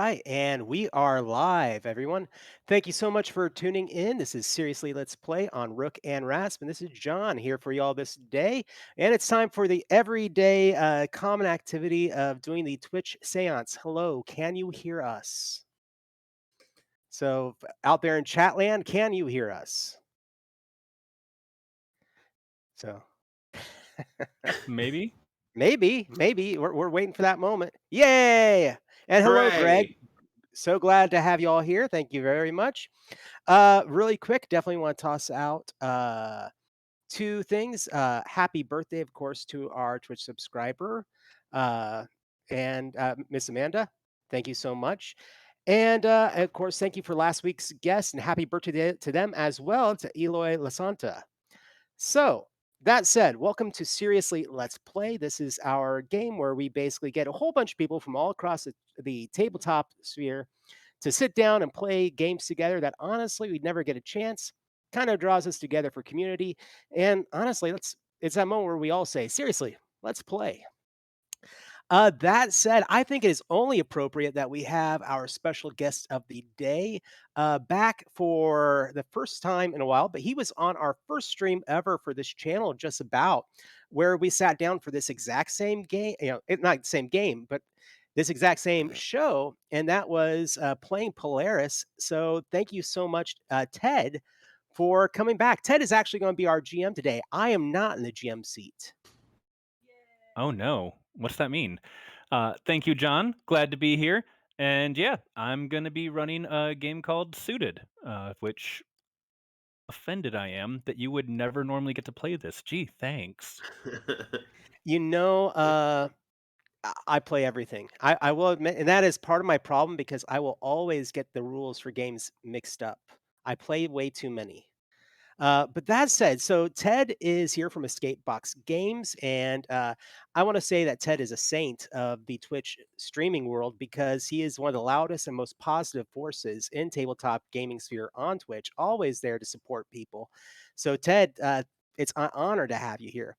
right, and we are live, everyone. Thank you so much for tuning in. This is Seriously Let's Play on Rook and Rasp, and this is John here for y'all this day. And it's time for the everyday common activity of doing the Twitch seance. Hello, can you hear us? So, out there in chat land, can you hear us? So, Maybe. maybe we're waiting for that moment. Yay! And hello, Greg. Hooray! So glad to have you all here. Thank you very much. Really quick, definitely want to toss out two things. Happy birthday, of course, to our Twitch subscriber uh, and Miss Amanda. Thank you so much. And of course, thank you for last week's guest and happy birthday to them as well, to Eloy Lasanta. So, that said, welcome to Seriously Let's Play. This is our game where we basically get a whole bunch of people from all across the tabletop sphere to sit down and play games together that honestly we'd never get a chance. Kind of draws us together for community. And honestly, it's that moment where we all say, seriously, let's play. That said, I think it is only appropriate that we have our special guest of the day back for the first time in a while, but he was on our first stream ever for this channel, just about, where we sat down for this exact same game, not the same game, but this exact same show, and that was playing Polaris. So thank you so much, Ted, for coming back. Ted is actually going to be our GM today. I am not in the GM seat. Oh no. What's that mean? Thank you, John. Glad to be here. And yeah, I'm gonna be running a game called Suited, which offended I am that you would never normally get to play this. Gee, thanks. You know, I play everything. I will admit, and that is part of my problem because I will always get the rules for games mixed up. I play way too many. But that said, so Ted is here from Escape Box Games, and I want to say that Ted is a saint of the Twitch streaming world because he is one of the loudest and most positive forces in tabletop gaming sphere on Twitch, always there to support people. So Ted, it's an honor to have you here.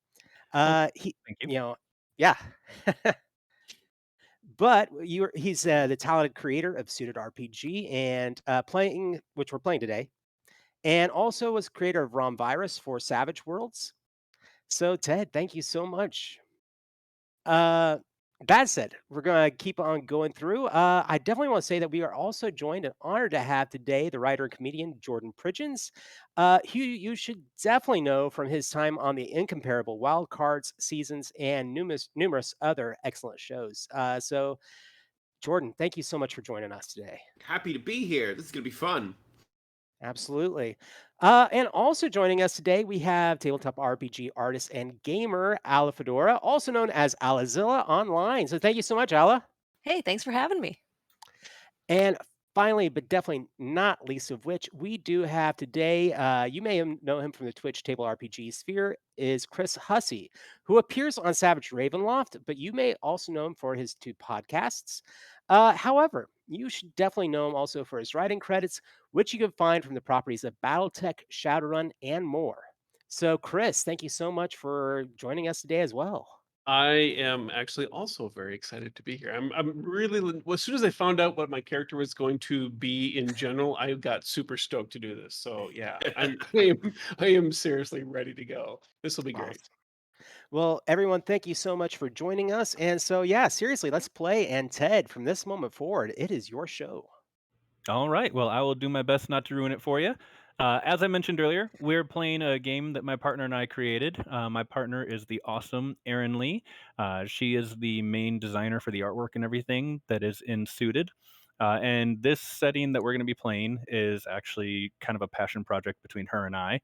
Well, He, thank you. you know, yeah. But he's the talented creator of Suited RPG and playing, which we're playing today, and also was creator of ROM Virus for Savage Worlds. So Ted, thank you so much. Uh, that said, we're gonna keep on going through. I definitely want to say that we are also joined and honored to have today the writer and comedian Jordan Pridgens, who you should definitely know from his time on the incomparable Wild Cards seasons and numerous other excellent shows. So Jordan, thank you so much for joining us today. Happy to be here. This is gonna be fun. Absolutely. And also joining us today, we have tabletop RPG artist and gamer Ala Fedora, also known as Alazilla online. So thank you so much, Ala. Hey, thanks for having me. And finally, but definitely not least of which, we do have today, you may know him from the Twitch table RPG sphere, is Chris Hussey, who appears on Savage Ravenloft, but you may also know him for his two podcasts. However, you should definitely know him also for his writing credits, which you can find from the properties of Battletech, Shadowrun, and more. So, Chris, thank you so much for joining us today as well. I am actually also very excited to be here. I'm really well, as soon as I found out what my character was going to be in general, I got super stoked to do this. So yeah, I am seriously ready to go. This will be great. Awesome. Well, everyone, thank you so much for joining us. And so, yeah, seriously, let's play. And Ted, from this moment forward, it is your show. All right. Well, I will do my best not to ruin it for you. As I mentioned earlier, we're playing a game that my partner and I created. My partner is the awesome Erin Lee. She is the main designer for the artwork and everything that is in Suited. And this setting that we're going to be playing is actually kind of a passion project between her and I.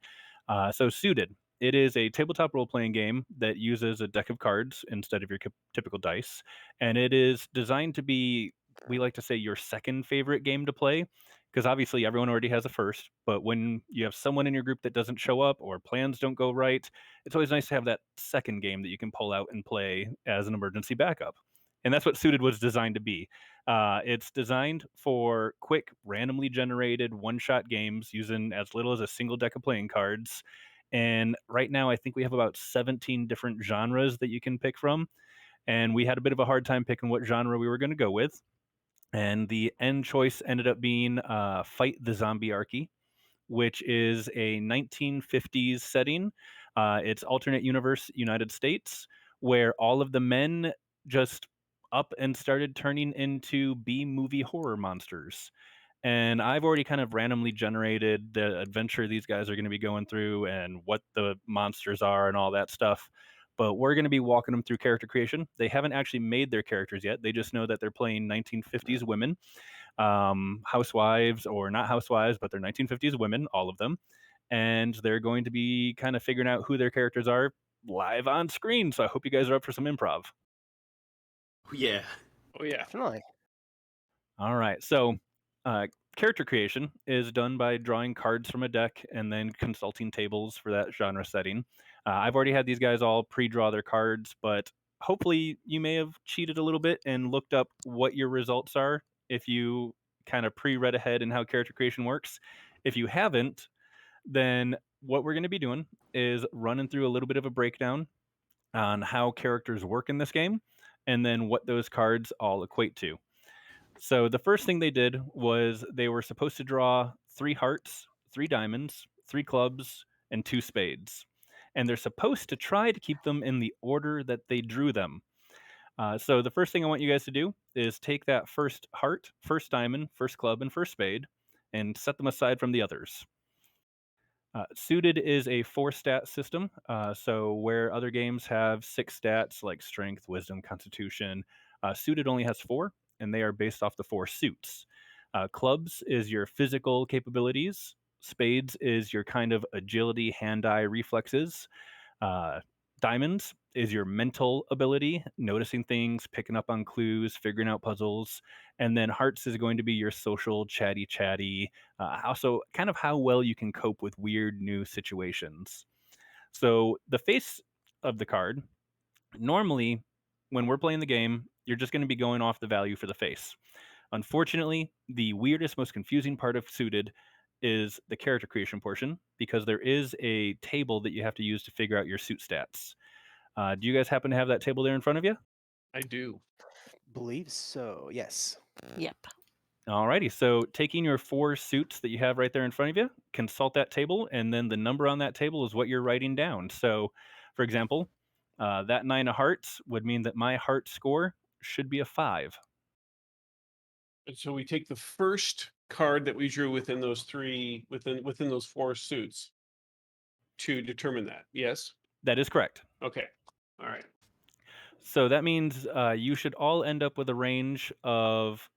So, Suited. It is a tabletop role playing game that uses a deck of cards instead of your typical dice. And it is designed to be, we like to say, your second favorite game to play, because obviously everyone already has a first, but when you have someone in your group that doesn't show up or plans don't go right, it's always nice to have that second game that you can pull out and play as an emergency backup. And that's what Suited was designed to be. It's designed for quick, randomly generated one-shot games using as little as a single deck of playing cards. And right now, I think we have about 17 different genres that you can pick from. And we had a bit of a hard time picking what genre we were going to go with. And the end choice ended up being Fight the Zombiearchy, which is a 1950s setting. It's alternate universe United States, where all of the men just up and started turning into B-movie horror monsters. And I've already kind of randomly generated the adventure these guys are going to be going through and what the monsters are and all that stuff. But we're going to be walking them through character creation. They haven't actually made their characters yet. They just know that they're playing 1950s women, housewives or not housewives, but they're 1950s women, all of them. And they're going to be kind of figuring out who their characters are live on screen. So I hope you guys are up for some improv. Yeah. Oh yeah. Definitely. All right. So, character creation is done by drawing cards from a deck and then consulting tables for that genre setting. I've already had these guys all pre-draw their cards, but hopefully you may have cheated a little bit and looked up what your results are if you kind of pre-read ahead in how character creation works. If you haven't, then what we're going to be doing is running through a little bit of a breakdown on how characters work in this game and then what those cards all equate to. So the first thing they did was they were supposed to draw 3 hearts, 3 diamonds, 3 clubs, and 2 spades. And they're supposed to try to keep them in the order that they drew them. So the first thing I want you guys to do is take that first heart, first diamond, first club, and first spade, and set them aside from the others. Suited is a 4-stat system. So where other games have 6 stats like strength, wisdom, constitution, Suited only has 4, and they are based off the 4 suits. Clubs is your physical capabilities. Spades is your kind of agility, hand-eye reflexes. Uh, Diamonds is your mental ability, noticing things, picking up on clues, figuring out puzzles. And then hearts is going to be your social, chatty, also kind of how well you can cope with weird new situations. So the face of the card, normally when we're playing the game, you're just going to be going off the value for the face. Unfortunately, the weirdest, most confusing part of Suited is the character creation portion because there is a table that you have to use to figure out your suit stats. Do you guys happen to have that table there in front of you? I do. Believe so. Yes. Yep. Alrighty, so taking your 4 suits that you have right there in front of you, consult that table, and then the number on that table is what you're writing down. So, for example, that 9 of hearts would mean that my heart score should be a 5. And so we take the first card that we drew within those 3 within those 4 suits to determine that. Yes? That is correct. Okay. All right. So that means you should all end up with a range of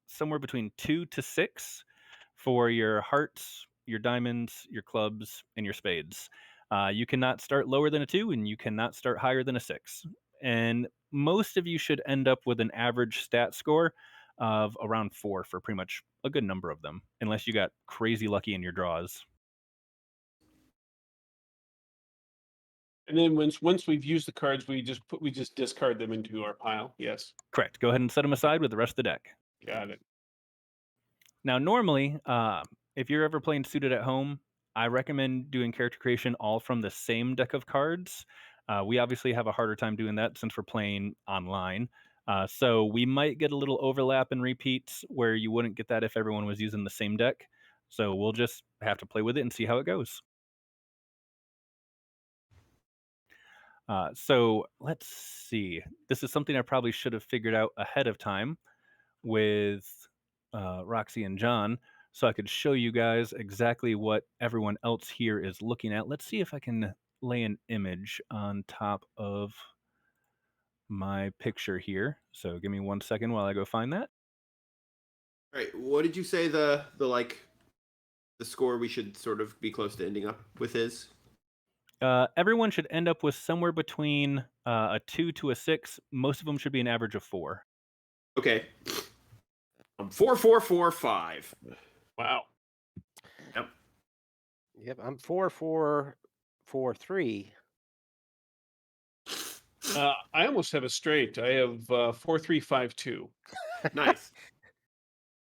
somewhere between 2 to 6 for your hearts, your diamonds, your clubs, and your spades. You cannot start lower than a 2, and you cannot start higher than a 6. And most of you should end up with an average stat score of around 4 for pretty much a good number of them, unless you got crazy lucky in your draws. And then once we've used the cards, we just discard them into our pile. Yes. Correct. Go ahead and set them aside with the rest of the deck. Got it. Now, normally, if you're ever playing Suited at home, I recommend doing character creation all from the same deck of cards. We obviously have a harder time doing that since we're playing online. So we might get a little overlap and repeats where you wouldn't get that if everyone was using the same deck. So we'll just have to play with it and see how it goes. So let's see. This is something I probably should have figured out ahead of time with Roxy and John, so I could show you guys exactly what everyone else here is looking at. Let's see if I can lay an image on top of my picture here. So give me 1 second while I go find that. All right. What did you say the score we should sort of be close to ending up with is? Everyone should end up with somewhere between a 2 to a 6. Most of them should be an average of 4. Okay. 4, 4, 4, 5. Wow. Yep. Yep. I'm 4, 4, 4, 3. I almost have a straight. I have 4, 3, 5, 2. Nice.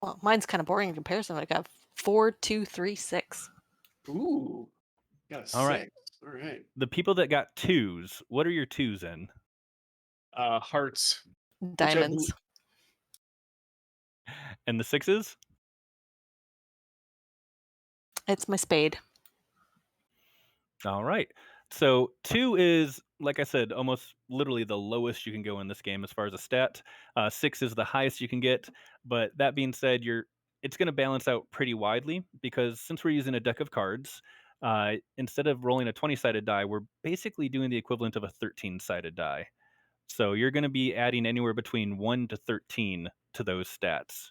Well, mine's kind of boring in comparison. I got 4, 2, 3, 6. Ooh. Got a All right. 6. All right. The people that got 2s, what are your 2s in? Hearts. Diamonds. And the 6s? It's my spade. All right. So 2 is, like I said, almost literally the lowest you can go in this game as far as a stat. 6 is the highest you can get. But that being said, it's going to balance out pretty widely because since we're using a deck of cards, instead of rolling a 20-sided die, we're basically doing the equivalent of a 13-sided die. So you're going to be adding anywhere between 1 to 13 to those stats.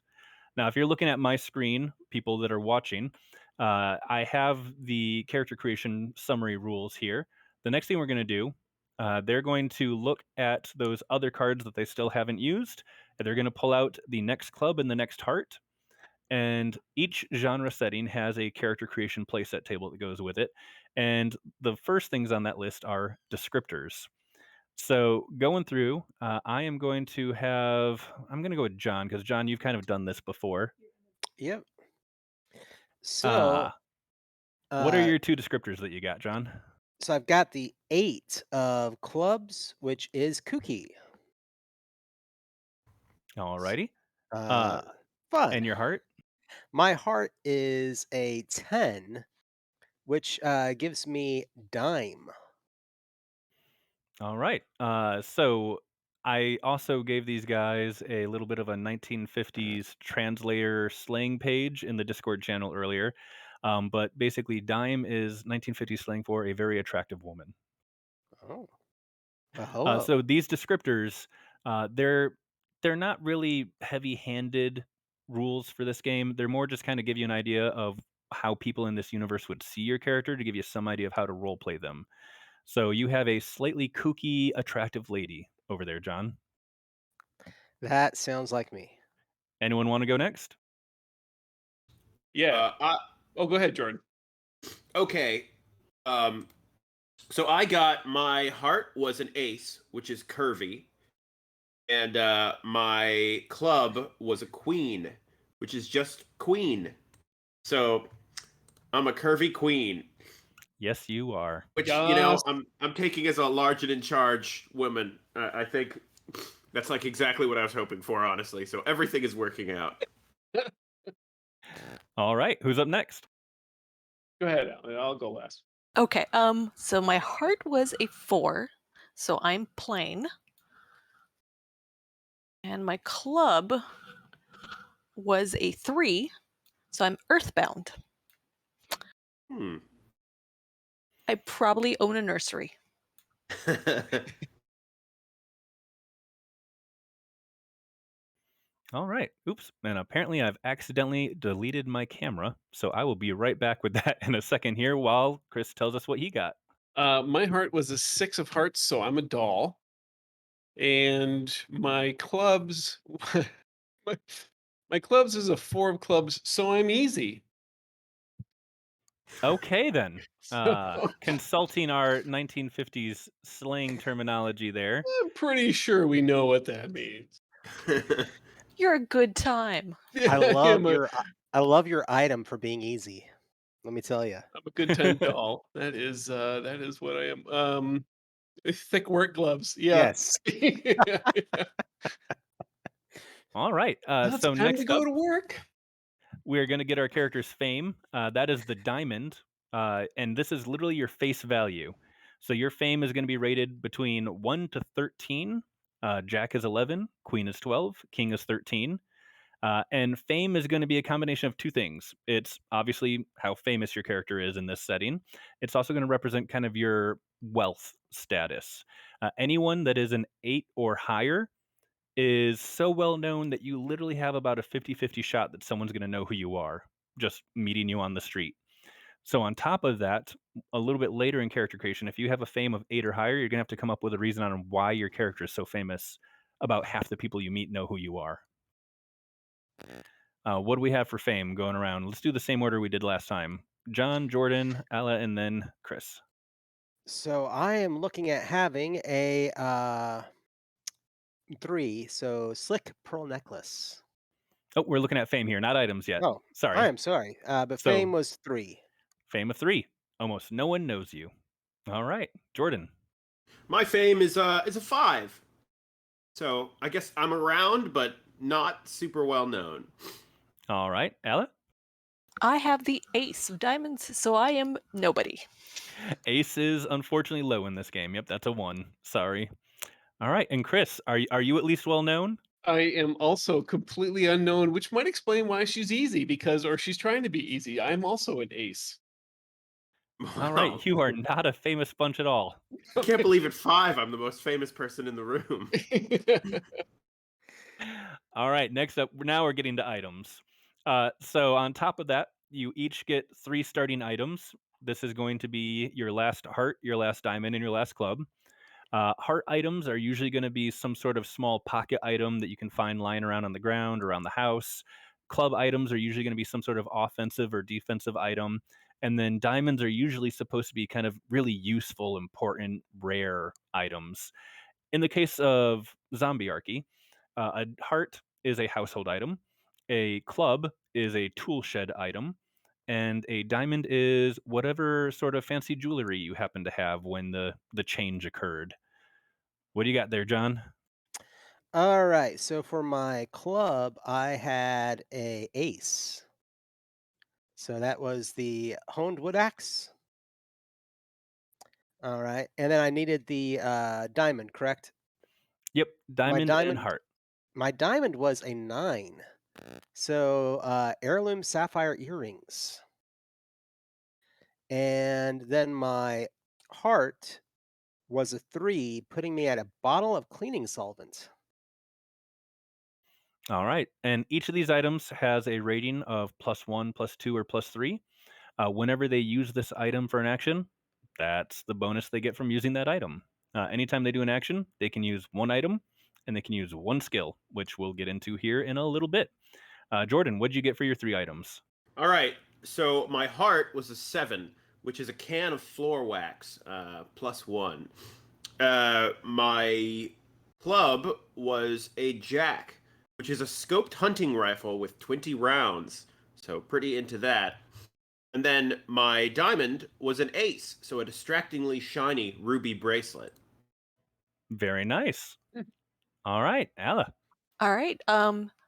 Now, if you're looking at my screen, people that are watching, I have the character creation summary rules here. The next thing we're going to do, they're going to look at those other cards that they still haven't used, and they're going to pull out the next club and the next heart. And each genre setting has a character creation playset table that goes with it. And the first things on that list are descriptors. So going through, I'm going to go with John because John, you've kind of done this before. Yep. Uh, So, what are uh, your 2 descriptors that you got, John? so I've got the 8 of clubs, which is kooky. Alrighty. Uh, And Fun. your heart? My heart is a 10, which gives me dime. All right. So I also gave these guys a little bit of a 1950s translator slang page in the Discord channel earlier. But basically, dime is 1950s slang for a very attractive woman. Oh, hello. So these descriptors, they're not really heavy-handed rules for this game. They're more just kind of give you an idea of how people in this universe would see your character to give you some idea of how to role play them. So you have a slightly kooky, attractive lady over there, John. That sounds like me. Anyone want to go next? Yeah. I, Oh, go ahead, Jordan. okay. So I got my heart was an ace, which is curvy, and my club was a queen, which is just queen. So I'm a curvy queen, Yes, you are. which Yes. I'm taking as a large and in charge woman. I think that's like exactly what I was hoping for, honestly. So everything is working out. All right, who's up next? Go ahead, Alan. I'll go last. Okay. So my heart was a 4, so I'm plain. And my club was a 3, so I'm earthbound. Hmm. I probably own a nursery. All right. Oops. And apparently I've accidentally deleted my camera. So I will be right back with that in a second here while Chris tells us what he got. My heart was a 6 of hearts, so I'm a doll. And my clubs, my, my clubs is a 4 of clubs, so I'm easy. Okay, then. So Consulting our 1950s slang terminology there. I'm pretty sure we know what that means. You're a good time. I I'm love a, I love your item for being easy. Let me tell you. I'm a good time doll. That is what I am. Thick work gloves. Yeah. Yes. All right. Well, it's So time to next go up, to work. we're going to get our character's fame. That is the diamond. And this is literally your face value. So your fame is going to be rated between 1 to 13. Jack is 11, Queen is 12, King is 13. And fame is going to be a combination of 2 things. It's obviously how famous your character is in this setting. It's also going to represent kind of your wealth status. Anyone that is an 8 or higher is so well known that you literally have about a 50-50 shot that someone's going to know who you are just meeting you on the street. So on top of that, a little bit later in character creation, if you have a fame of 8 or higher, you're going to have to come up with a reason on why your character is so famous. About half the people you meet know who you are. What do we have for fame going around? Let's do the same order we did last time. John, Jordan, Ala, and then Chris. So I am looking at having a 3, so slick pearl necklace. Oh, we're looking at fame here, not items yet. Oh, Sorry. I am sorry. But So fame was 3. fame of 3. Almost no one knows you. All right, Jordan. My fame is a 5. So I guess I'm around, but not super well known. All right, Ala? I have the ace of diamonds, so I am nobody. Ace is unfortunately low in this game. Yep, that's a 1. Sorry. All right, and Chris, are you at least well known? I am also completely unknown, which might explain why she's easy or she's trying to be easy. I'm also an ace. All right, Wow. you are not a famous bunch at all. I can't believe at 5 I'm the most famous person in the room. All right, next up, now we're getting to items. So on top of that, you each get 3 starting items. This is going to be your last heart, your last diamond, and your last club. Heart items are usually going to be some sort of small pocket item that you can find lying around on the ground, around the house. Club items are usually going to be some sort of offensive or defensive item. And then diamonds are usually supposed to be kind of really useful, important, rare items. In the case of Zombiarchy, a heart is a household item, a club is a tool shed item, and a diamond is whatever sort of fancy jewelry you happen to have when the change occurred. What do you got there, John? All right. So for my club, I had a ace. So that was the honed wood axe. All right. And then I needed the diamond, correct? Yep, My diamond and diamond heart. my diamond was a 9. So heirloom sapphire earrings. And then my heart was a 3, putting me at a bottle of cleaning solvent. All right, and each of these items has a rating of +1, +2, or +3. Whenever they use this item for an action, that's the bonus they get from using that item. Anytime they do an action, they can use one item and they can use one skill, which we'll get into here in a little bit. Jordan, what'd you get for your 3 items? All right. So my heart was a 7, which is a can of floor wax, +1. My club was a jack, which is a scoped hunting rifle with 20 rounds. So pretty into that. And then my diamond was an ace, so a distractingly shiny ruby bracelet. Very nice. All right, Ala. All right.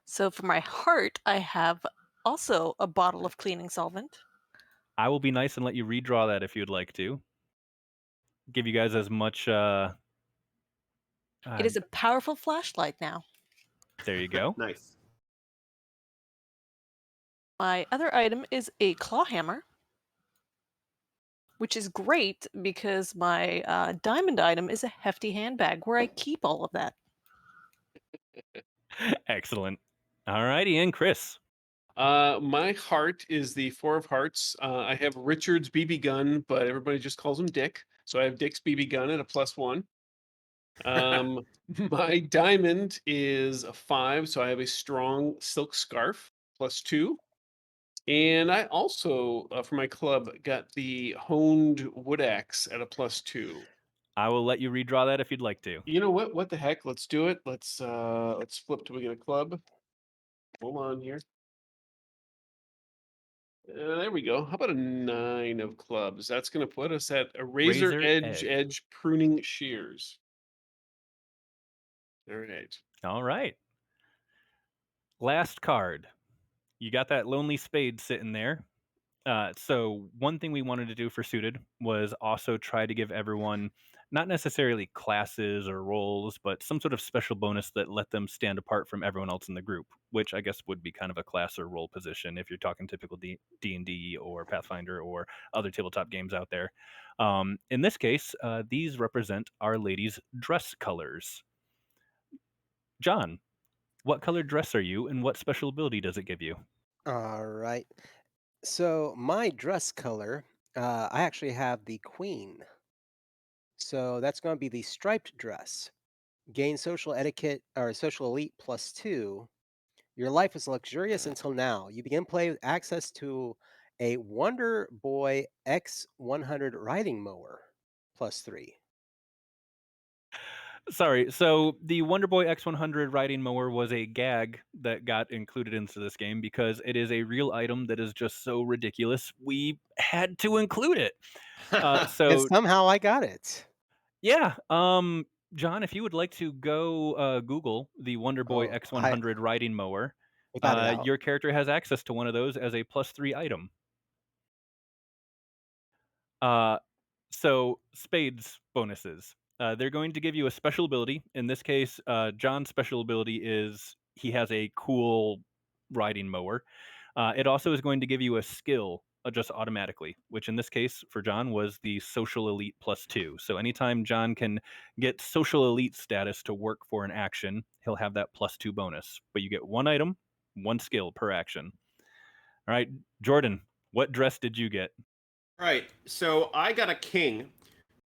So for my heart, I have also a bottle of cleaning solvent. I will be nice and let you redraw that if you'd like to. Give you guys as much. It is a powerful flashlight now. There you go. Nice. My other item is a claw hammer, which is great because my diamond item is a hefty handbag where I keep all of that. Excellent. All righty, and Chris. My heart is the 4 of hearts. I have Richard's BB gun, but everybody just calls him Dick. So I have Dick's BB gun at a +1. My diamond is a 5, so I have a strong silk scarf +2. And I also, for my club, got the honed wood axe at a +2. I will let you redraw that if you'd like to. You know what? What the heck? Let's do it. Let's flip till we get a club. Hold on here. There we go. How about a 9 of clubs? That's going to put us at a razor Razor edge edge. edge pruning shears. All right. All right. Last card. You got that lonely spade sitting there. So one thing we wanted to do for suited was also try to give everyone not necessarily classes or roles, but some sort of special bonus that let them stand apart from everyone else in the group, which I guess would be kind of a class or role position if you're talking typical D&D or Pathfinder or other tabletop games out there. In this case, these represent Our Lady's dress colors. John, what colored dress are you, and what special ability does it give you? All right. So my dress color, I actually have the queen. So that's going to be the striped dress. Gain social etiquette or social elite +2. Your life is luxurious until now. You begin play with access to a Wonder Boy X100 riding mower +3. Sorry, so the Wonder Boy X100 riding mower was a gag that got included into this game because it is a real item that is just so ridiculous. We had to include it. And So somehow I got it. yeah, John, if you would like to go Google the Wonder Boy Oh, I X100 riding mower, we got it out. your character has access to one of those as a +3 item. Uh, so spades bonuses. They're going to give you a special ability. In this case, John's special ability is he has a cool riding mower. It also is going to give you a skill just automatically, which in this case for John was the social elite +2. So anytime John can get social elite status to work for an action, he'll have that +2 bonus. But you get one item, one skill per action. All right, Jordan, what dress did you get? Right. So I got a king,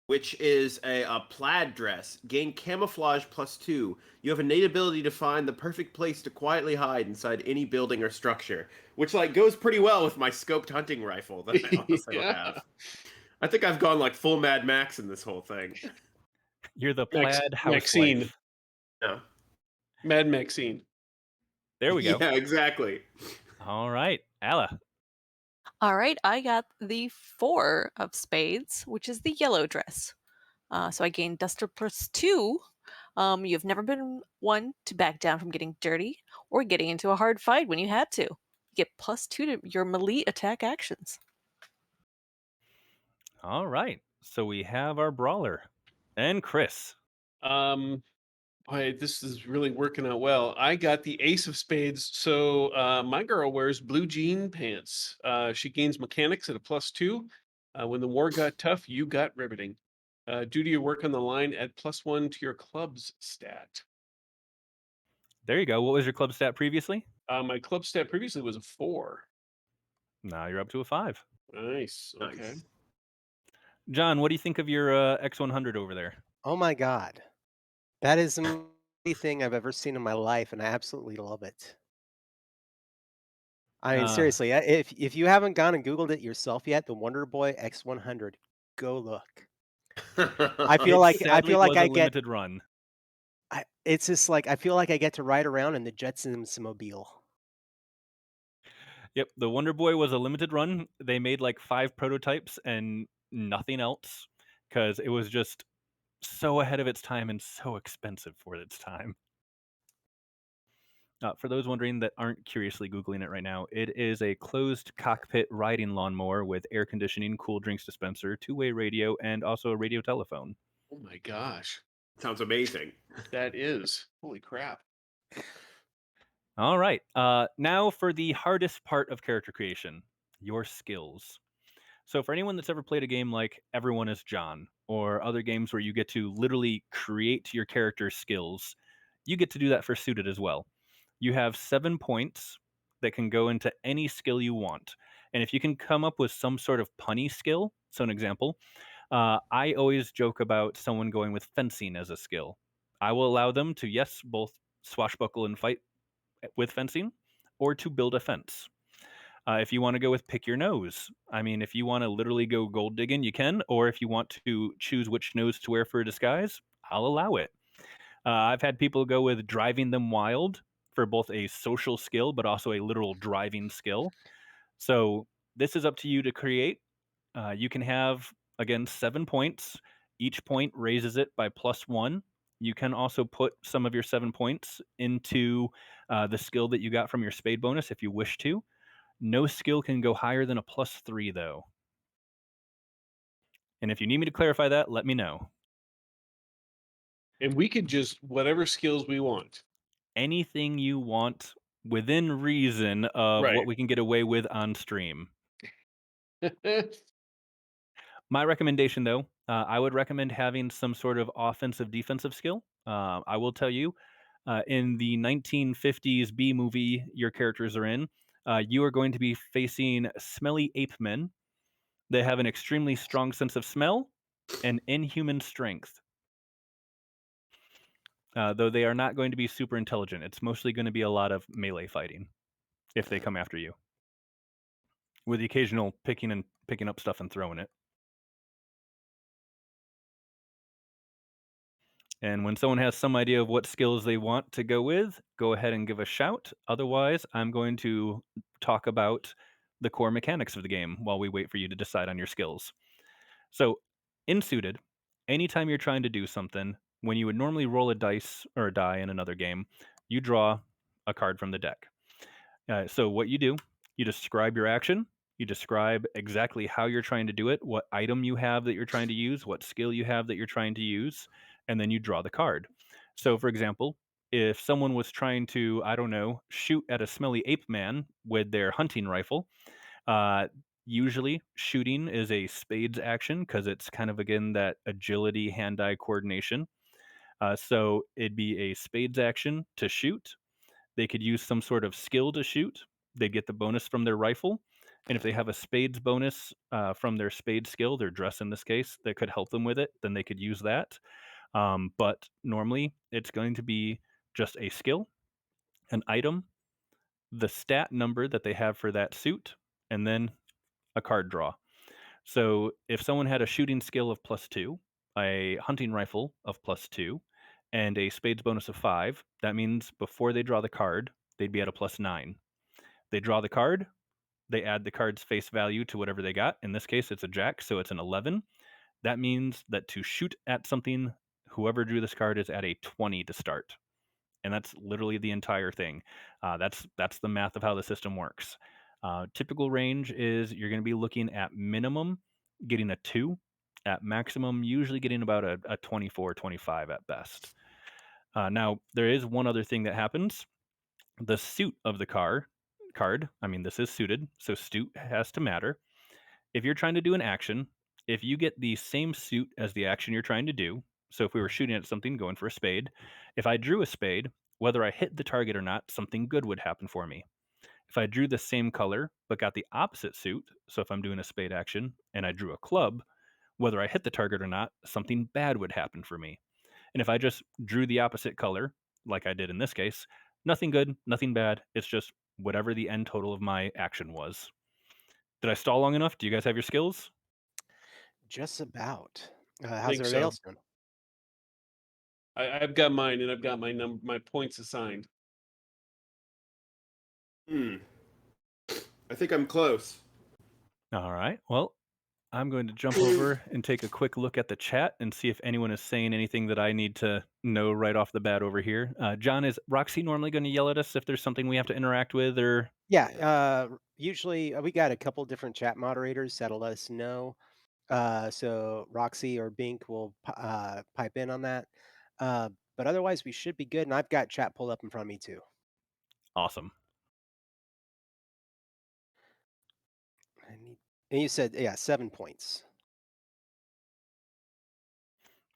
which is a plaid dress. Gain camouflage +2. You have a innate ability to find the perfect place to quietly hide inside any building or structure, which like goes pretty well with my scoped hunting rifle that I also Yeah. have. I think I've gone like full Mad Max in this whole thing. You're the Max- plaid Maxine. housewife. Yeah. Mad Maxine. There we go. Yeah, exactly. All right, Ala. All right, I got the 4 of spades, which is the yellow dress. So I gained Duster +2. You've never been one to back down from getting dirty or getting into a hard fight when you had to. You get +2 to your melee attack actions. All right, so we have our brawler and Chris. Um, Boy, this is really working out well. I got the ace of spades. So my girl wears blue jean pants. She gains mechanics at a +2. When the war got tough, you got riveting. Due to your work on the line, add +1 to your club's stat. There you go. What was your club stat previously? My club stat previously was a 4. Now you're up to a 5. Nice. Okay. Nice. John, what do you think of your X100 over there? Oh my god. That is the only thing I've ever seen in my life, and I absolutely love it. I mean, Uh, seriously, if you haven't gone and Googled it yourself yet, the Wonder Boy X100, go look. I feel it like I sadly feel like was a I get limited run. it's just like I feel like I get to ride around in the Jetsons mobile. Yep, the Wonder Boy was a limited run. They made like 5 prototypes and nothing else because it was just so ahead of its time and so expensive for its time. For those wondering that aren't curiously Googling it right now, it is a closed cockpit riding lawnmower with air conditioning, cool drinks dispenser, two-way radio, and also a radio telephone. Oh my gosh. Sounds amazing. That is. Holy crap. All right. Now for the hardest part of character creation, your skills. So for anyone that's ever played a game like Everyone is John, or other games where you get to literally create your character's skills, you get to do that for Suited as well. You have 7 points that can go into any skill you want. And if you can come up with some sort of punny skill, so an example, I always joke about someone going with fencing as a skill. I will allow them to, yes, both swashbuckle and fight with fencing, or to build a fence. If you want to go with pick your nose, I mean, if you want to literally go gold digging, you can. Or if you want to choose which nose to wear for a disguise, I'll allow it. I've had people go with driving them wild for both a social skill, but also a literal driving skill. So this is up to you to create. You can have, again, 7 points. Each point raises it by +1. You can also put some of your 7 points into the skill that you got from your spade bonus if you wish to. No skill can go higher than a +3, though. And if you need me to clarify that, let me know. And we could just whatever skills we want. Anything you want within reason of Right. what we can get away with on stream. My recommendation, though, I would recommend having some sort of offensive defensive skill. I will tell you, in the 1950s B movie your characters are in, you are going to be facing Smelly Ape Men. They have an extremely strong sense of smell and inhuman strength. Though they are not going to be super intelligent. It's mostly going to be a lot of melee fighting if they come after you, with the occasional picking up stuff and throwing it. And when someone has some idea of what skills they want to go with, go ahead and give a shout. Otherwise, I'm going to talk about the core mechanics of the game while we wait for you to decide on your skills. So, in Suited, anytime you're trying to do something, when you would normally roll a dice or a die in another game, you draw a card from the deck. So what you do, you describe your action, you describe exactly how you're trying to do it, what item you have that you're trying to use, what skill you have that you're trying to use, and then you draw the card. So, for example, if someone was trying to, I don't know, shoot at a Smelly Ape Man with their hunting rifle, uh, usually shooting is a spades action because it's kind of, again, that agility, hand-eye coordination. So it'd be a spades action to shoot. They could use some sort of skill to shoot. They get the bonus from their rifle. And if they have a spades bonus from their spade skill, their dress in this case, that could help them with it, then they could use that. But normally it's going to be just a skill, an item, the stat number that they have for that suit, and then a card draw. So if someone had a shooting skill of +2, a hunting rifle of +2, and a spades bonus of 5, that means before they draw the card, they'd be at a +9. They draw the card, they add the card's face value to whatever they got. In this case, it's a jack, so it's an 11. That means that to shoot at something, whoever drew this card is at a 20 to start. And that's literally the entire thing. That's the math of how the system works. Typical range is you're going to be looking at minimum getting a 2, at maximum usually getting about a 24, 25 at best. Now, there is one other thing that happens. The suit of the card, I mean, this is suited, so suit has to matter. If you're trying to do an action, if you get the same suit as the action you're trying to do, so if we were shooting at something, going for a spade, if I drew a spade, whether I hit the target or not, something good would happen for me. If I drew the same color but got the opposite suit, so if I'm doing a spade action and I drew a club, whether I hit the target or not, something bad would happen for me. And if I just drew the opposite color, like I did in this case, nothing good, nothing bad. It's just whatever the end total of my action was. Did I stall long enough? Do you guys have your skills? Just about. I How's think everybody so. else doing? I've got mine, and I've got my points assigned. Hmm. I think I'm close. All right. Well, I'm going to jump over and take a quick look at the chat and see if anyone is saying anything that I need to know right off the bat over here. John, is Roxy normally going to yell at us if there's something we have to interact with, or? Yeah, usually we got a couple different chat moderators that'll let us know. So Roxy or Bink will pipe in on that. But otherwise, we should be good. And I've got chat pulled up in front of me too. Awesome. And you said, yeah, 7 points.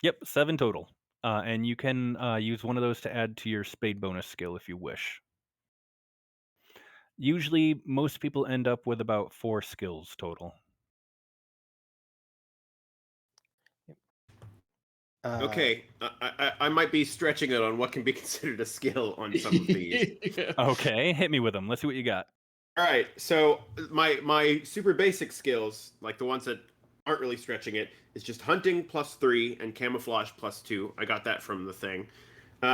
Yep, 7 total. And you can use one of those to add to your spade bonus skill if you wish. Usually, most people end up with about 4 skills total. Okay, I might be stretching it on what can be considered a skill on some of these. Yeah. Okay, hit me with them. Let's see what you got. All right, so my super basic skills, like the ones that aren't really stretching it, is just hunting +3 and camouflage +2. I got that from the thing,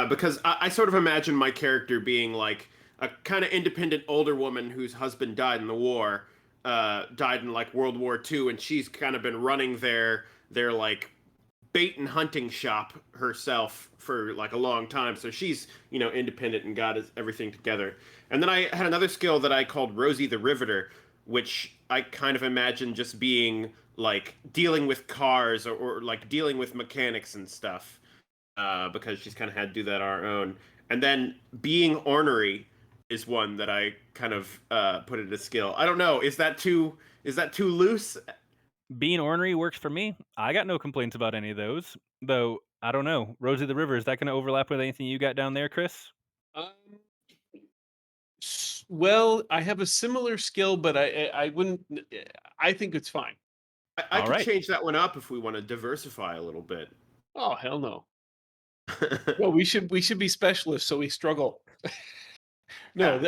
because I sort of imagine my character being like a kind of independent older woman whose husband died in the war, died in like World War II, and she's kind of been running their like bait and hunting shop herself for like a long time. So she's, independent and got everything together. And then I had another skill that I called Rosie the Riveter, which I kind of imagine just being like dealing with cars or like dealing with mechanics and stuff, because she's kind of had to do that on her own. And then being ornery is one that I kind of put in a skill. I don't know. Is that too loose? Being ornery works for me. I got no complaints about any of those. Though, I don't know. Rosie the River, is that going to overlap with anything you got down there, Chris? Um, well, I have a similar skill, but I wouldn't. I think it's fine. I All could right. change that one up if we want to diversify a little bit. Oh hell no! Well, we should be specialists, so we struggle. No,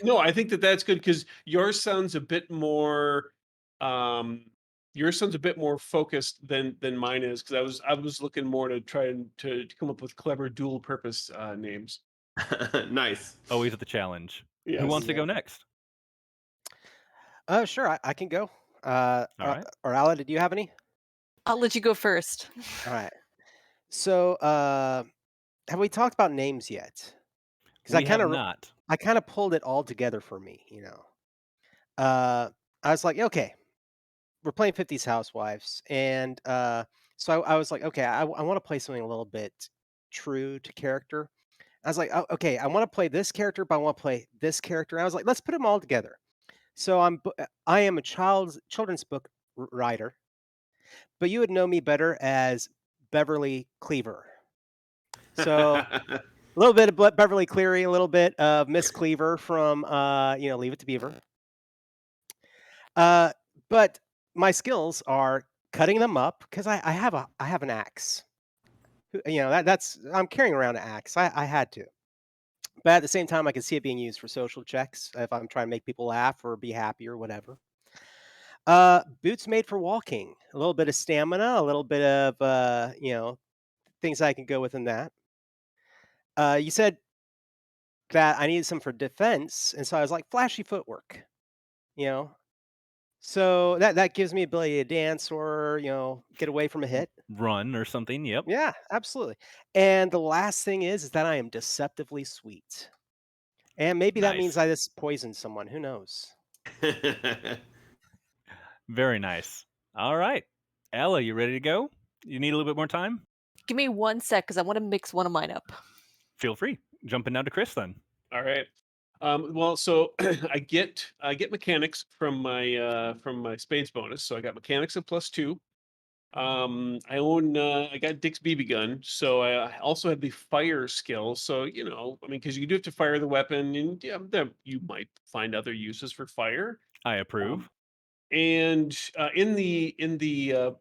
no, I think that's good because yours sounds a bit more. Yours sounds a bit more focused than mine is because I was looking more to try and to come up with clever dual purpose names. Nice. Always the challenge. Who Yes. wants to go next? Sure, I can go. All right. Or Ala, did you have any? I'll let you go first. All right. So, have we talked about names yet? Because We have not. I kind of pulled it all together for me. I was like, okay, we're playing 50s Housewives, and so I was like, okay, I want to play something a little bit true to character. I was like, oh, okay, I want to play this character, but I want to play this character. And I was like, let's put them all together. So I am a children's book writer, but you would know me better as Beverly Cleaver. So a little bit of Beverly Cleary, a little bit of Miss Cleaver from Leave It to Beaver. Uh, but my skills are cutting them up because I have an axe. That's I'm carrying around an axe. I had to. But at the same time, I can see it being used for social checks if I'm trying to make people laugh or be happy or whatever. Boots made for walking. A little bit of stamina, a little bit of things I can go within that. You said that I needed some for defense, and so I was like flashy footwork. You know, so that gives me ability to dance or get away from a hit. Run or something. Yep. Yeah, absolutely. And the last thing is that I am deceptively sweet. And maybe that means Nice. I just poisoned someone. Who knows? Very nice. All right. Ella, you ready to go? You need a little bit more time? Give me 1 sec because I want to mix one of mine up. Feel free. Jumping down to Chris then. All right. Well, so I get mechanics from my spades bonus. So I got mechanics of +2. I got Dick's BB gun, so I also have the fire skill. So I mean, because you do have to fire the weapon, and yeah, you might find other uses for fire. I Um, approve. and in the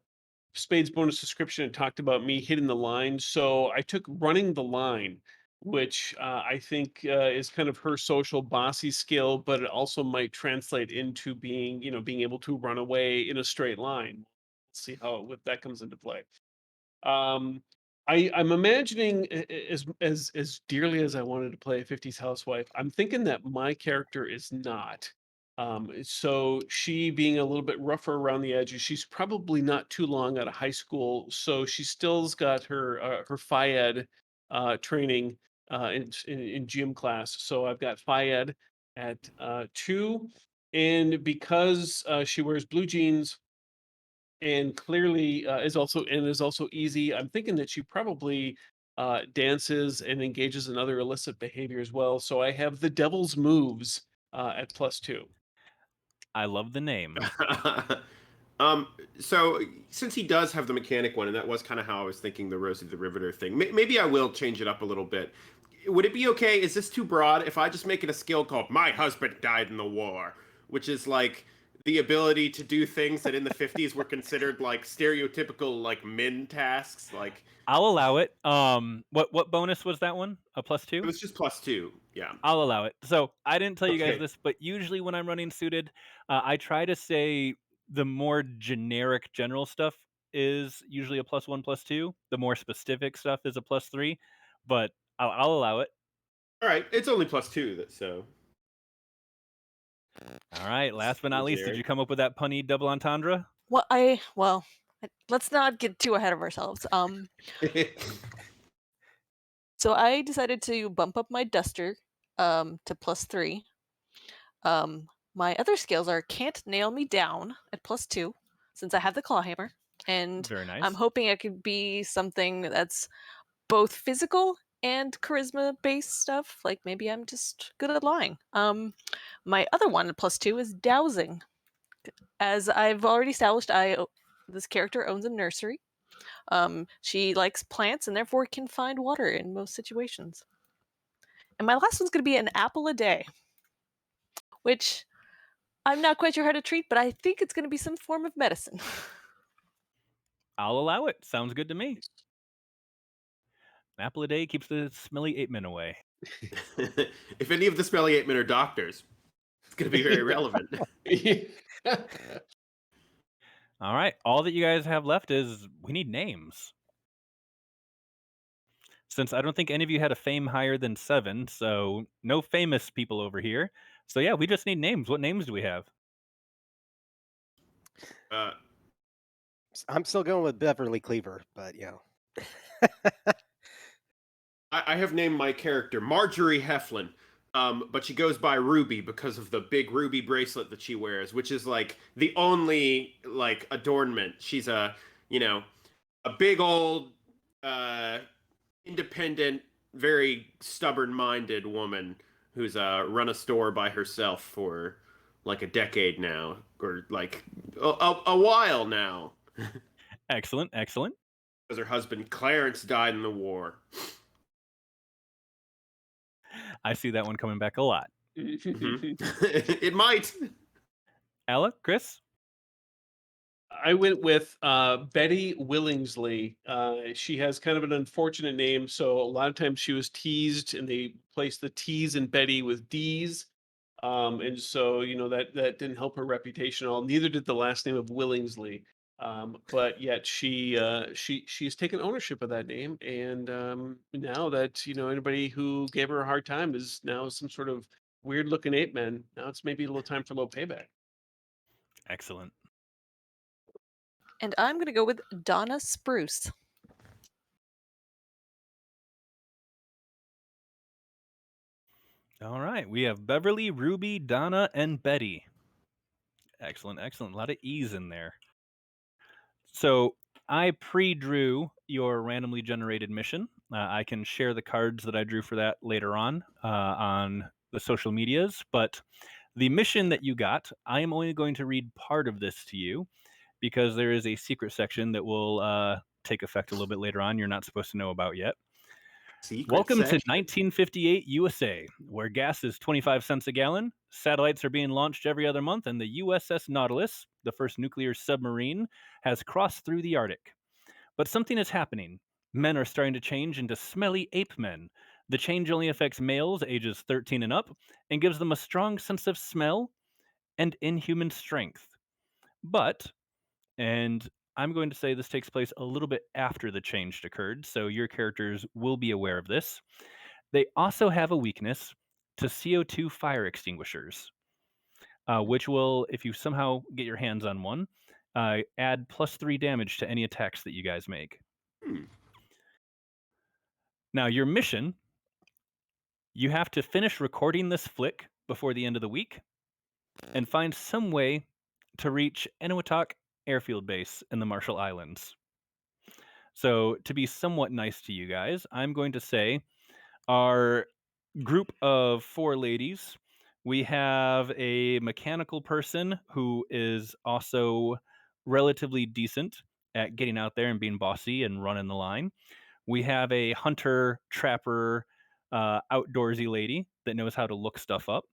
Spades bonus description, it talked about me hitting the line. So I took running the line, which I think is kind of her social bossy skill, but it also might translate into being able to run away in a straight line. See how that comes into play. Um, I'm imagining as dearly as I wanted to play a 50s housewife, I'm thinking that my character is not. So she being a little bit rougher around the edges, she's probably not too long out of high school, so she still's got her phy ed training in gym class. So I've got phy ed at 2, and because she wears blue jeans and clearly is also easy. I'm thinking that she probably dances and engages in other illicit behavior as well. So I have the devil's moves at +2. I love the name. um, so since he does have the mechanic one, and that was kind of how I was thinking the Rosie the Riveter thing, maybe I will change it up a little bit. Would it be okay? Is this too broad if I just make it a skill called "My husband died in the war," which is like the ability to do things that in the 50s were considered like stereotypical like men tasks? Like I'll allow it. What bonus was that one? A it +2? was just +2. Yeah. I'll allow it. So I didn't tell you guys Okay. this, but usually when I'm running suited, I try to say the more generic general stuff is usually a +1, +2. The more specific stuff is a +3, but I'll allow it. All right. It's only +2, so All right. Last but not least, did you Jerry. come up with that punny double entendre? Let's not get too ahead of ourselves. So I decided to bump up my duster to +3. My other skills are can't nail me down at +2 since I have the claw hammer, and Very I'm nice. hoping it could be something that's both physical and charisma based stuff. Like maybe I'm just good at lying. My other one at +2 is dowsing. As I've already established, this character owns a nursery. She likes plants and therefore can find water in most situations. And my last one's going to be an apple a day, which I'm not quite sure how to treat, but I think it's going to be some form of medicine. I'll allow it. Sounds good to me. An apple a day keeps the smelly ape men away. If any of the Smelly Ape Men are doctors, it's going to be very relevant. All right. All that you guys have left is we need names. Since I don't think any of you had a fame higher than 7, so no famous people over here. So yeah, we just need names. What names do we have? Uh, I'm still going with Beverly Cleaver, but I have named my character Marjorie Heflin, but she goes by Ruby because of the big ruby bracelet that she wears, which is like the only like adornment. She's you know, a big old, uh, independent, very stubborn-minded woman who's run a store by herself for like a decade now, or like a while now, Excellent, excellent. because her husband Clarence died in the war. I see that one coming back a lot. It might. Ala, Chris? I went with Betty Willingsley. She has kind of an unfortunate name, so a lot of times she was teased, and they placed the T's in Betty with D's, and so that didn't help her reputation at all. Neither did the last name of Willingsley, but yet she's taken ownership of that name, and now that anybody who gave her a hard time is now some sort of weird looking ape man. Now it's maybe a little time for a little payback. Excellent. And I'm going to go with Donna Spruce. All right. We have Beverly, Ruby, Donna, and Betty. Excellent, excellent. A lot of E's in there. So I pre-drew your randomly generated mission. I can share the cards that I drew for that later on the social medias. But the mission that you got, I am only going to read part of this to you because there is a secret section that will take effect a little bit later on. You're not supposed to know about yet. Welcome to 1958 USA, where gas is 25 cents a gallon, satellites are being launched every other month, and the USS Nautilus, the first nuclear submarine, has crossed through the Arctic. But something is happening. Men are starting to change into smelly ape men. The change only affects males ages 13 and up and gives them a strong sense of smell and inhuman strength. But, and I'm going to say this takes place a little bit after the change occurred, so your characters will be aware of this. They also have a weakness to CO2 fire extinguishers, which will, if you somehow get your hands on one, add +3 damage to any attacks that you guys make. Now, your mission, you have to finish recording this flick before the end of the week and find some way to reach Eniwetok Airfield Base in the Marshall Islands. So, to be somewhat nice to you guys, I'm going to say our group of 4 ladies, we have a mechanical person who is also relatively decent at getting out there and being bossy and running the line. We have a hunter, trapper, outdoorsy lady that knows how to look stuff up.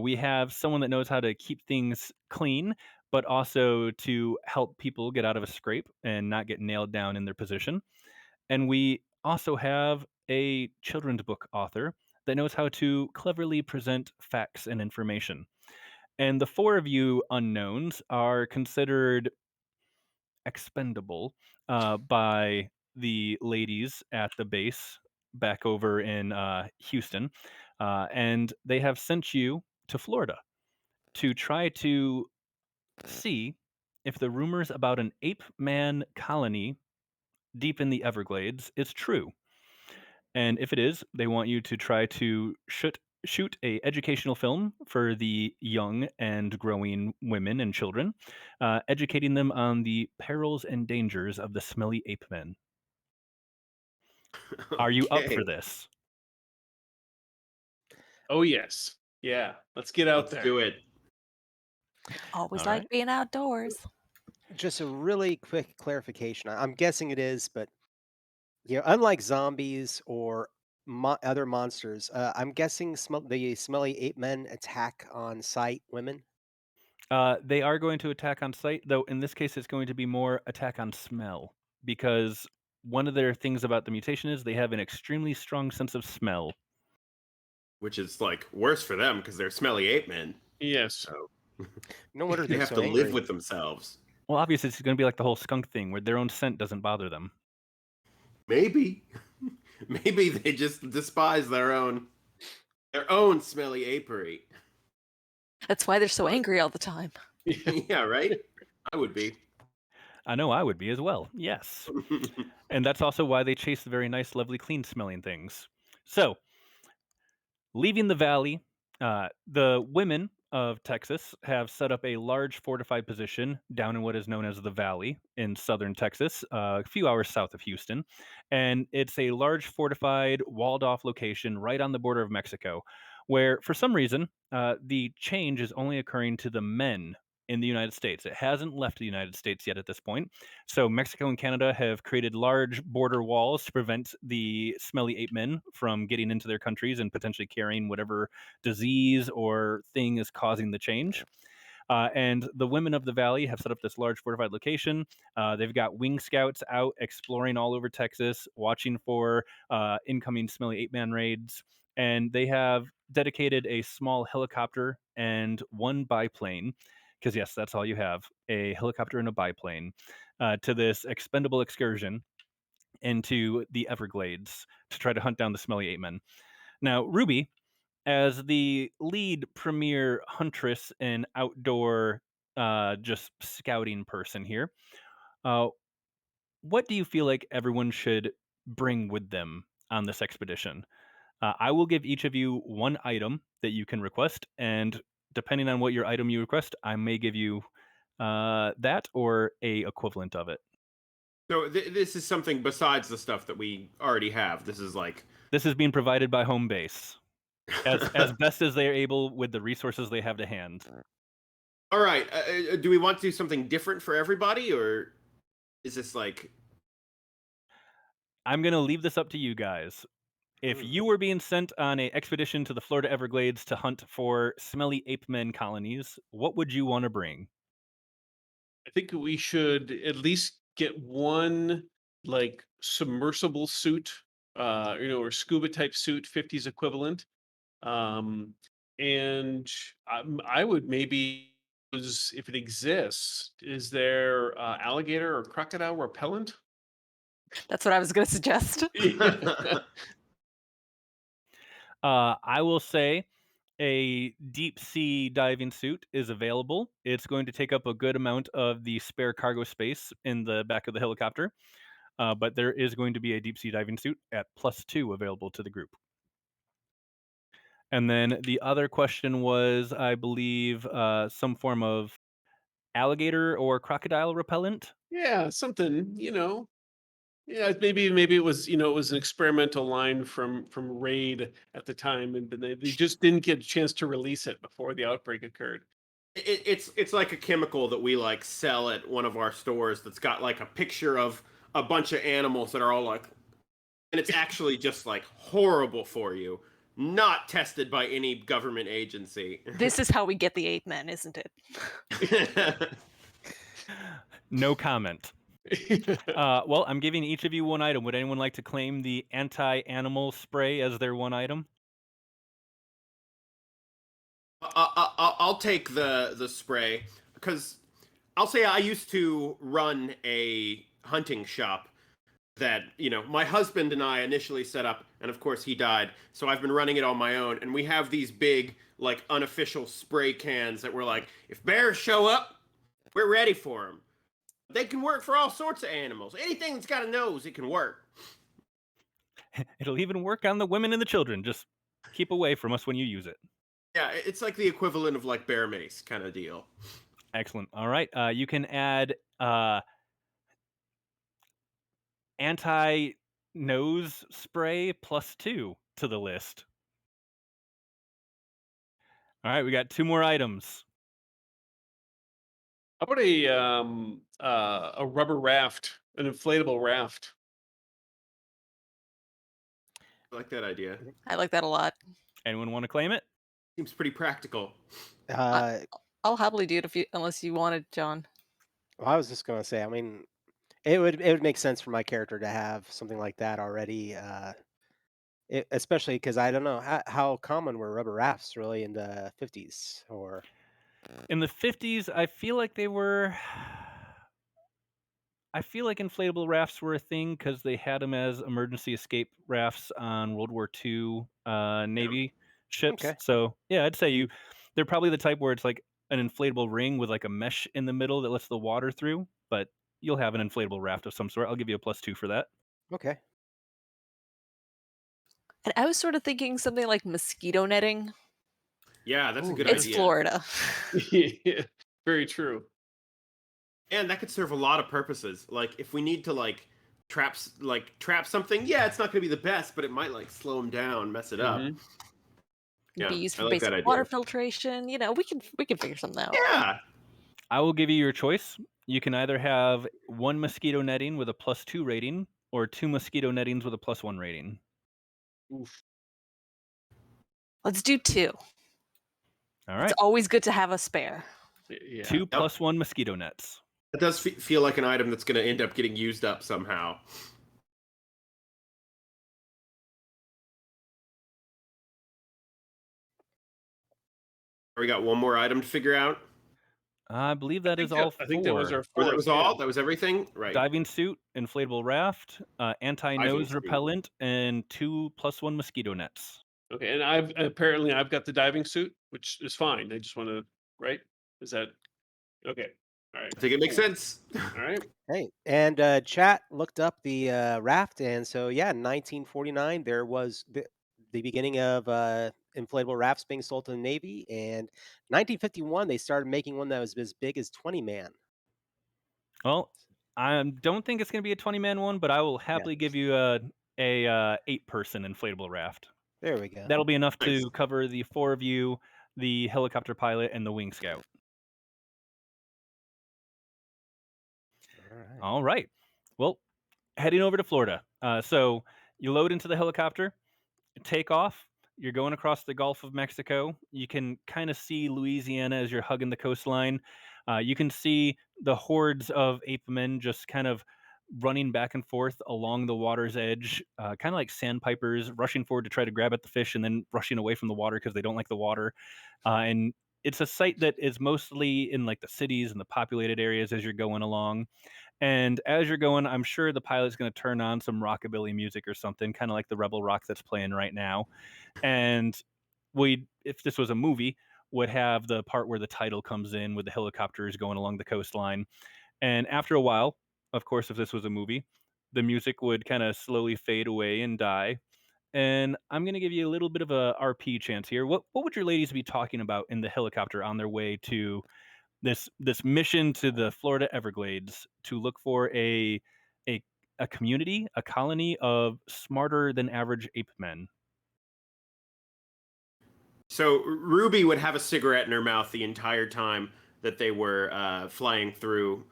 We have someone that knows how to keep things clean, but also to help people get out of a scrape and not get nailed down in their position. And we also have a children's book author that knows how to cleverly present facts and information. And the 4 of you unknowns are considered expendable by the ladies at the base back over in Houston. And they have sent you to Florida to try to see if the rumors about an ape man colony deep in the Everglades is true. And if it is, they want you to try to shoot a educational film for the young and growing women and children, educating them on the perils and dangers of the smelly ape men. Are you up Okay, for this? Oh yes, yeah. Let's get out let's there. do it. Always All like right. being outdoors. Just a really quick clarification. I'm guessing it is, but unlike zombies or other monsters, I'm guessing the smelly ape men attack on sight women. They are going to attack on sight, though in this case it's going to be more attack on smell, because one of their things about the mutation is they have an extremely strong sense of smell. Which is like worse for them because they're smelly ape men. Yes. So No wonder they they're have so to angry. live with themselves. Well, obviously it's going to be like the whole skunk thing where their own scent doesn't bother them. Maybe, maybe they just despise their own smelly apery. That's why they're so angry all the time. Yeah, right. I would be. I know I would be as well. Yes. And that's also why they chase the very nice, lovely, clean smelling things. So, leaving the valley, the women of Texas have set up a large fortified position down in what is known as the Valley in southern Texas, a few hours south of Houston. And it's a large fortified, walled off location right on the border of Mexico, where for some reason, the change is only occurring to the men in the United States. It hasn't left the United States yet at this point. So Mexico and Canada have created large border walls to prevent the smelly ape men from getting into their countries and potentially carrying whatever disease or thing is causing the change. And the women of the valley have set up this large fortified location. They've got wing scouts out exploring all over Texas, watching for incoming smelly ape man raids. And they have dedicated a small helicopter and one biplane, because yes, that's all you have, a helicopter and a biplane, to this expendable excursion into the Everglades to try to hunt down the smelly ape men. Now, Ruby, as the lead premier huntress and outdoor just scouting person here, uh, what do you feel like everyone should bring with them on this expedition? I will give each of you one item that you can request, and depending on what your item you request, I may give you that or a equivalent of it. So this is something besides the stuff that we already have. This is like This is being provided by home base as best as they're able with the resources they have to hand. All right. Do we want to do something different for everybody, or is this like? I'm gonna leave this up to you guys. If you were being sent on a expedition to the Florida Everglades to hunt for smelly ape men colonies, what would you want to bring? I think we should at least get one like submersible suit, or scuba type suit, 50s equivalent. Um, and I would maybe if it exists, is there alligator or crocodile repellent? That's what I was going to suggest. I will say a deep sea diving suit is available. It's going to take up a good amount of the spare cargo space in the back of the helicopter, but there is going to be a deep sea diving suit at +2 available to the group. And then the other question was, I believe, some form of alligator or crocodile repellent. Yeah, something, Yeah, maybe it was, it was an experimental line from Raid at the time, and they just didn't get a chance to release it before the outbreak occurred. It's like a chemical that we like sell at one of our stores that's got like a picture of a bunch of animals that are all like, and it's actually just like horrible for you. Not tested by any government agency. This is how we get the ape men, isn't it? No comment. Well, I'm giving each of you one item. Would anyone like to claim the anti-animal spray as their one item? I'll take the spray because I'll say I used to run a hunting shop that my husband and I initially set up, and of course he died. So I've been running it on my own, and we have these big like unofficial spray cans that we're like, if bears show up, we're ready for them. They can work for all sorts of animals. Anything that's got a nose, it can work. It'll even work on the women and the children. Just keep away from us when you use it. Yeah, it's like the equivalent of like bear mace kind of deal. Excellent. All right. You can add anti-nose spray +2 to the list. All right, we got 2 more items. How about a rubber raft, an inflatable raft? I like that idea. I like that a lot. Anyone want to claim it? Seems pretty practical. I'll happily do it unless you wanted, John. Well, I was just gonna say, I mean, it would make sense for my character to have something like that already, especially because I don't know how common were rubber rafts really in the 50s or. In the 50s, I feel like they were. I feel like inflatable rafts were a thing because they had them as emergency escape rafts on World War II Navy ships. Okay. So yeah, I'd say they're probably the type where it's like an inflatable ring with like a mesh in the middle that lets the water through. But you'll have an inflatable raft of some sort. I'll give you a +2 for that. Okay. And I was sort of thinking something like mosquito netting. Yeah, that's a Ooh, good It's nice. idea. Florida. Yeah, very true. And that could serve a lot of purposes. Like if we need to trap something, yeah, it's not going to be the best, but it might like slow them down, mess it up. Mhm. Be Yeah, used I for like basic that water idea. filtration. We can figure something out. Yeah. I will give you your choice. You can either have 1 mosquito netting with a +2 rating or 2 mosquito nettings with a +1 rating. Oof. Let's do 2. All It's right. always good to have a spare. Yeah. 2 Yep. +1 mosquito nets. It does feel like an item that's going to end up getting used up somehow. We got one more item to figure out. I believe that is all I think that was our 4. Or that fourth. was Yeah. all? That was everything? Right. Diving suit, inflatable raft, Diving anti-nose suit. repellent, and 2 +1 mosquito nets. Okay, and I've got the diving suit, which is fine. I just want to, right? Is that okay? All right. I think it makes Cool. sense. All right. Hey, and chat looked up the raft, and so yeah, in 1949 there was the beginning of inflatable rafts being sold to the Navy, and 1951 they started making one that was as big as 20 man. Well, I don't think it's gonna be a 20-man one, but I will Yeah, happily give you a 8-person inflatable raft. there we go. That'll be enough Nice. to cover the 4 of you, the helicopter pilot, and the wing scout. All right. All right. Well, heading over to Florida. So you load into the helicopter, take off. You're going across the Gulf of Mexico. You can kind of see Louisiana as you're hugging the coastline. You can see the hordes of ape men just kind of running back and forth along the water's edge, kind of like sandpipers, rushing forward to try to grab at the fish and then rushing away from the water because they don't like the water. And it's a site that is mostly in like the cities and the populated areas as you're going along. And as you're going, I'm sure the pilot's going to turn on some rockabilly music or something, kind of like the Rebel Rock that's playing right now. And we, if this was a movie, would have the part where the title comes in with the helicopters going along the coastline. And after a while, of course, if this was a movie, the music would kind of slowly fade away and die. And I'm going to give you a little bit of a RP chance here. What would your ladies be talking about in the helicopter on their way to this mission to the Florida Everglades to look for a a community, a colony of smarter than average ape men? So Ruby would have a cigarette in her mouth the entire time that they were flying through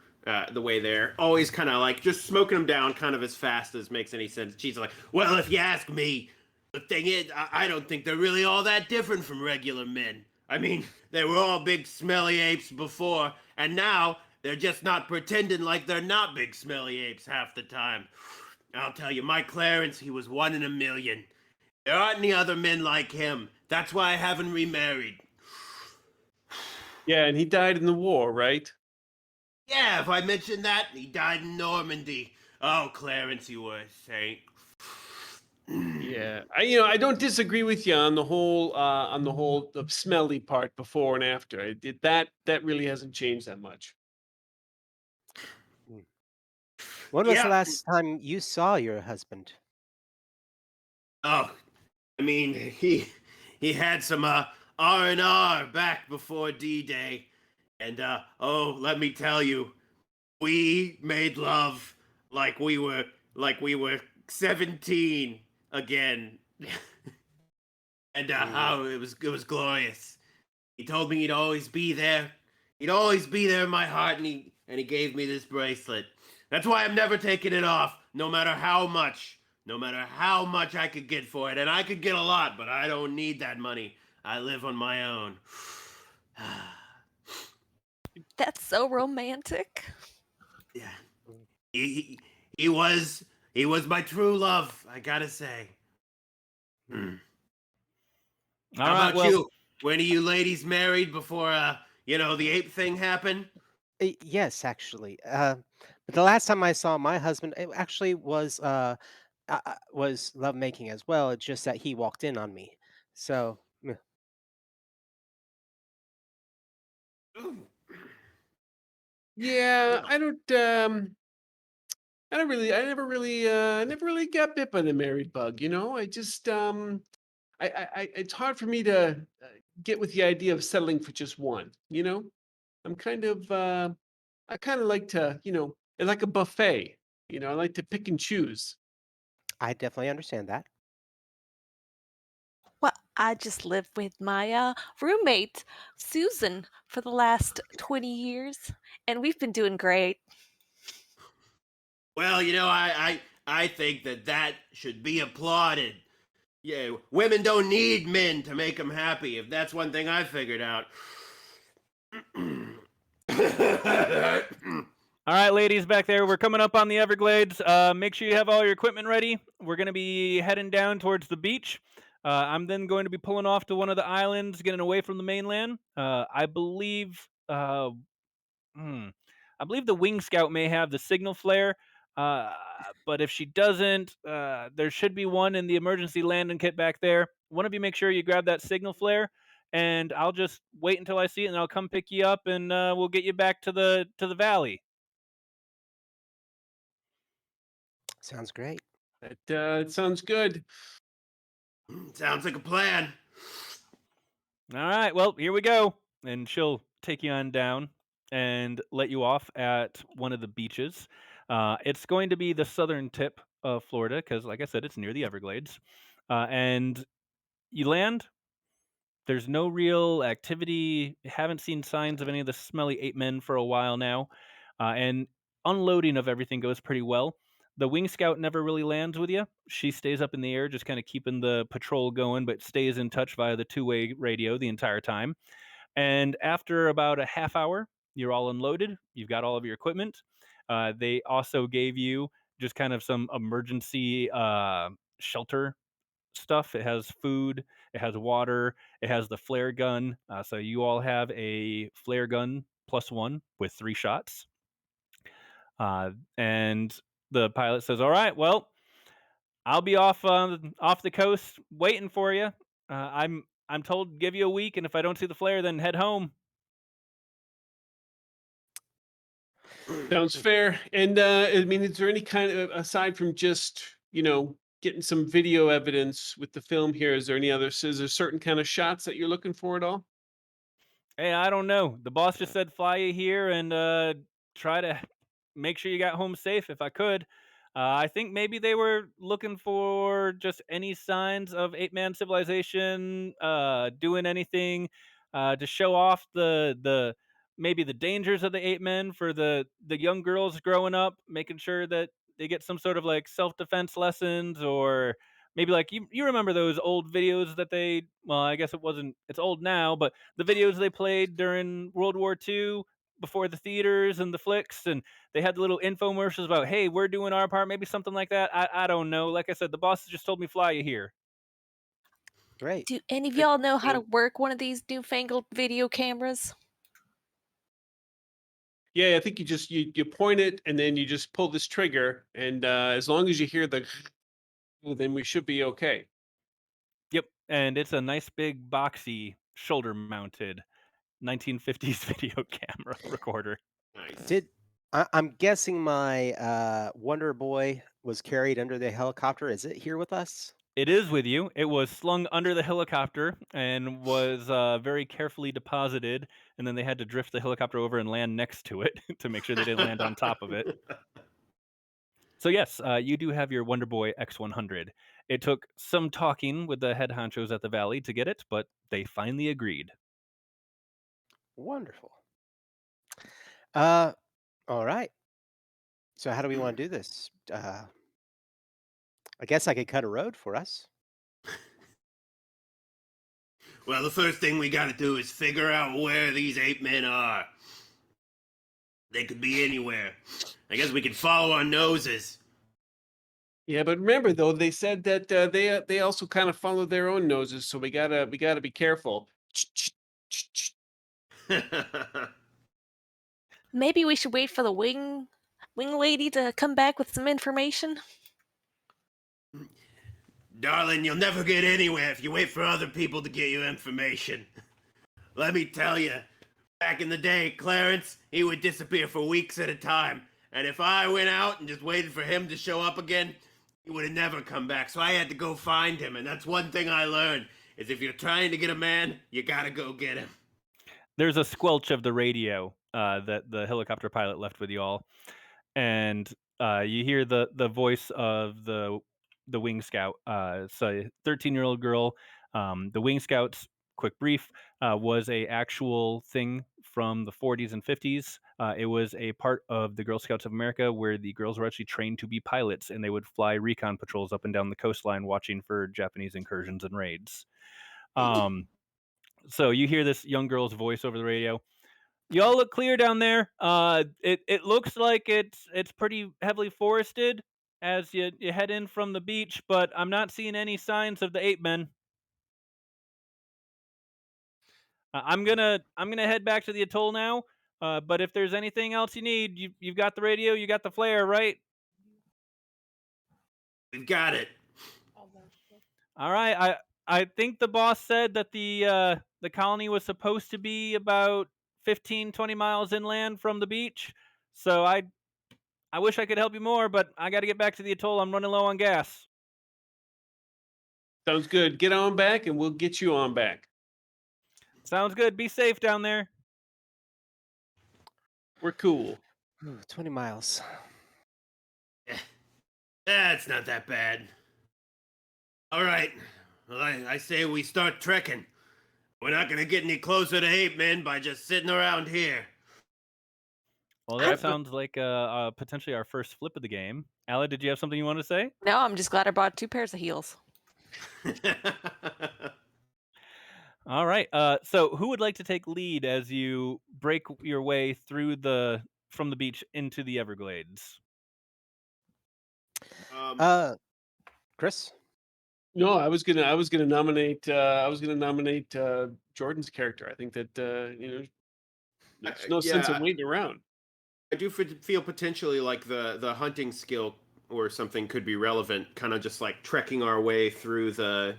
the way there. Always kind of like just smoking them down kind of as fast as makes any sense. She's like, well, if you ask me, the thing is, I don't think they're really all that different from regular men. I mean, they were all big smelly apes before, and now they're just not pretending like they're not big smelly apes half the time. I'll tell you, my Clarence, he was one in a million. There aren't any other men like him. That's why I haven't remarried. Yeah, and he died in the war, right? Yeah, if I mentioned that, he died in Normandy. Oh, Clarence, you were a saint. Yeah, I don't disagree with you on the smelly part before and after. That really hasn't changed that much. Mm. When was the Yeah. last time you saw your husband? Oh, I mean, he had some R&R back before D-Day. And oh, let me tell you, we made love like we were 17 again. And Mm. oh, it was glorious. He told me he'd always be there. He'd always be there in my heart, and he gave me this bracelet. That's why I'm never taking it off, no matter how much I could get for it, and I could get a lot, but I don't need that money. I live on my own. That's so romantic. Yeah, Mm. he was my true love. I gotta say. Hmm. All How right, about well, you? When are you ladies married before the ape thing happened? Yes, actually. But the last time I saw my husband, it actually was lovemaking as well. It's just that he walked in on me. So yeah. Ooh. Yeah, Well, I don't. I never really got bit by the married bug. I just, it's hard for me to get with the idea of settling for just one. I'm kind of, I kind of like to, it's like a buffet. I like to pick and choose. I definitely understand that. Well, I just lived with my roommate, Susan, for the last 20 years, and we've been doing great. Well, I think that should be applauded. Yeah, women don't need men to make them happy. If that's one thing I figured out. All right, ladies back there, we're coming up on the Everglades. Make sure you have all your equipment ready. We're going to be heading down towards the beach. I'm then going to be pulling off to one of the islands, getting away from the mainland. I believe I believe the Wing Scout may have the signal flare, uh, but if she doesn't, there should be one in the emergency landing kit back there. One of you make sure you grab that signal flare, and I'll just wait until I see it, and I'll come pick you up, and we'll get you back to the valley. Sounds great. It sounds good. Sounds like a plan. All right, well, here we go. And she'll take you on down and let you off at one of the beaches. It's going to be the southern tip of Florida because, like I said, it's near the Everglades. And you land. There's no real activity. Haven't seen signs of any of the smelly ape men for a while now. And unloading of everything goes pretty well. The Wing Scout never really lands with you. She stays up in the air, just kind of keeping the patrol going, but stays in touch via the two-way radio the entire time. And after about a half hour, you're all unloaded. You've got all of your equipment. They also gave you just kind of some emergency shelter stuff. It has food, it has water, it has the flare gun. So you all have a flare gun +1 with 3 shots. And the pilot says, "All right, well, I'll be off the coast waiting for you. I'm told to give you a week, and if I don't see the flare, then head home." Sounds fair. And I mean, is there any kind of, aside from just, getting some video evidence with the film here, is there any other, is there certain kind of shots that you're looking for at all? Hey, I don't know. The boss just said fly you here and try to make sure you got home safe if I could. I think maybe they were looking for just any signs of ape man civilization, doing anything to show off the maybe the dangers of the ape men for the young girls growing up, making sure that they get some sort of like self defense lessons or maybe like you remember those old videos that they well I guess it's old now but the videos they played during World War II before the theaters and the flicks, and they had the little infomercials about, hey, we're doing our part, maybe something like that. I don't know. Like I said, the boss just told me fly you here. Great. Do any of Good. y'all know how Yeah. to work one of these newfangled video cameras? Yeah, I think you point it and then you just pull this trigger, and as long as you hear the, then we should be okay. Yep, and it's a nice big boxy shoulder mounted 1950s video camera recorder. Nice. I'm guessing my Wonder Boy was carried under the helicopter. Is it here with us? It is with you. It was slung under the helicopter and was very carefully deposited, and then they had to drift the helicopter over and land next to it to make sure they didn't land on top of it. So yes, you do have your Wonder Boy X100. It took some talking with the head honchos at the Valley to get it, but they finally agreed. Wonderful. All right. So how do we want to do this? I guess I could cut a road for us. Well, the first thing we gotta do is figure out where these ape men are. They could be anywhere. I guess we can follow our noses. Yeah, but remember though, they said that they also kind of follow their own noses, so we gotta be careful. Maybe we should wait for the wing lady to come back with some information. Darling, you'll never get anywhere if you wait for other people to get you information. Let me tell you, back in the day, Clarence, he would disappear for weeks at a time, And if I went out and just waited for him to show up again, he would have never come back. So I had to go find him. And that's one thing I learned, is if you're trying to get a man, you gotta go get him. There's a squelch of the radio that the helicopter pilot left with you all, and you hear the voice of the wing scout. It's a 13-year-old girl. The wing scouts, quick brief, was a actual thing from the 40s and 50s. It was a part of the Girl Scouts of America where the girls were actually trained to be pilots, and they would fly recon patrols up and down the coastline watching for Japanese incursions and raids. So you hear this young girl's voice over the radio. Y'all look clear down there. It looks like it's pretty heavily forested as you head in from the beach, but I'm not seeing any signs of the ape men. I'm gonna head back to the atoll now. But if there's anything else you need, you've got the radio, you got the flare, right? We've got it. All right. I think the boss said that the colony was supposed to be about 15, 20 miles inland from the beach. So I wish I could help you more, but I got to get back to the atoll. I'm running low on gas. Sounds good. Get on back, and we'll get you on back. Sounds good. Be safe down there. We're cool. Ooh, 20 miles. It's not that bad. All right. Well, I say we start trekking. We're not gonna get any closer to Ape Men by just sitting around here. Well, that sounds like potentially our first flip of the game. Ala, did you have something you want to say? No, I'm just glad I brought 2 pairs of heels. All right. So who would like to take lead as you break your way through from the beach into the Everglades? Chris? No, I was gonna nominate Jordan's character. I think that there's no sense yeah. of waiting around. I do feel potentially like the hunting skill or something could be relevant, kind of just like trekking our way through the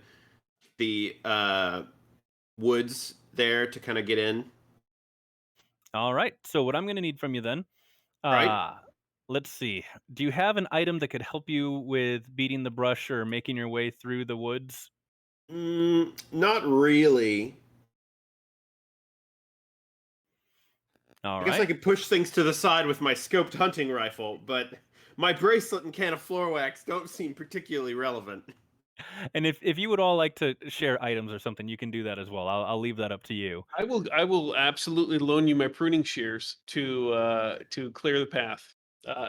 woods there to kind of get in. All right. So what I'm going to need from you then, Right. let's see. Do you have an item that could help you with beating the brush or making your way through the woods? Not really. All I guess I right. could push things to the side with my scoped hunting rifle, but my bracelet and can of floor wax don't seem particularly relevant. And if you would all like to share items or something, you can do that as well. I'll leave that up to you. I will absolutely loan you my pruning shears to clear the path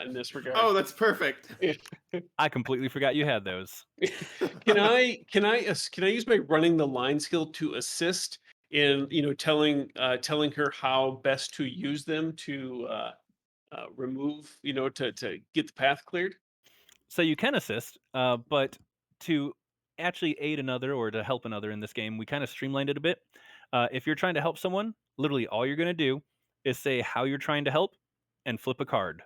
in this regard. Oh, that's perfect. I completely forgot you had those. Can I use my running the line skill to assist in telling her how best to use them to remove to get the path cleared? So you can assist, but to actually aid another or to help another in this game, we kind of streamlined it a bit. If you're trying to help someone, literally all you're going to do is say how you're trying to help and flip a card.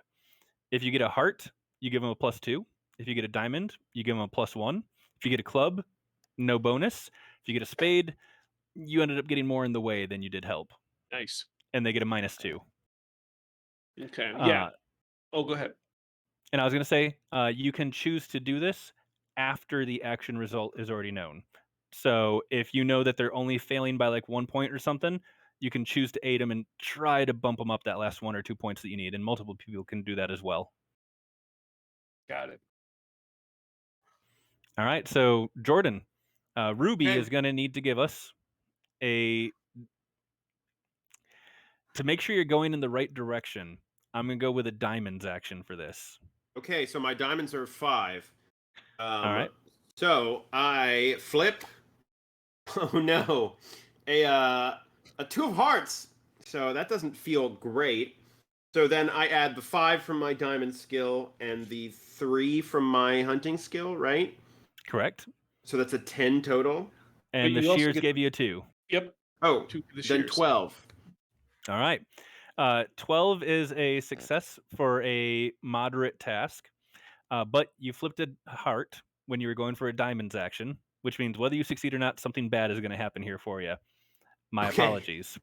If you get a heart, you give them a +2. If you get a diamond, you give them a +1. If you get a club, no bonus. If you get a spade, you ended up getting more in the way than you did help, Nice. and they get a -2. Okay. Yeah. Uh, Oh, go ahead. And I was going to say, you can choose to do this after the action result is already known. So if you know that they're only failing by like 1 point or something, you can choose to aid them and try to bump them up that last 1 or 2 points that you need. And multiple people can do that as well. Got it. All right. So Jordan, Ruby Okay. is going to need to give us to make sure you're going in the right direction. I'm going to go with a diamonds action for this. Okay, so my diamonds are 5. All right. So I flip. Oh no, a 2 of hearts. So that doesn't feel great. So then I add the 5 from my diamond skill and the 3 from my hunting skill, right? Correct. So that's a 10 total. And But the you also shears get- gave you a 2. Yep. Oh, 2 for the then shears. 12. All right. 12 is a success for a moderate task, but you flipped a heart when you were going for a diamonds action, which means whether you succeed or not, something bad is going to happen here for you. My Okay. apologies.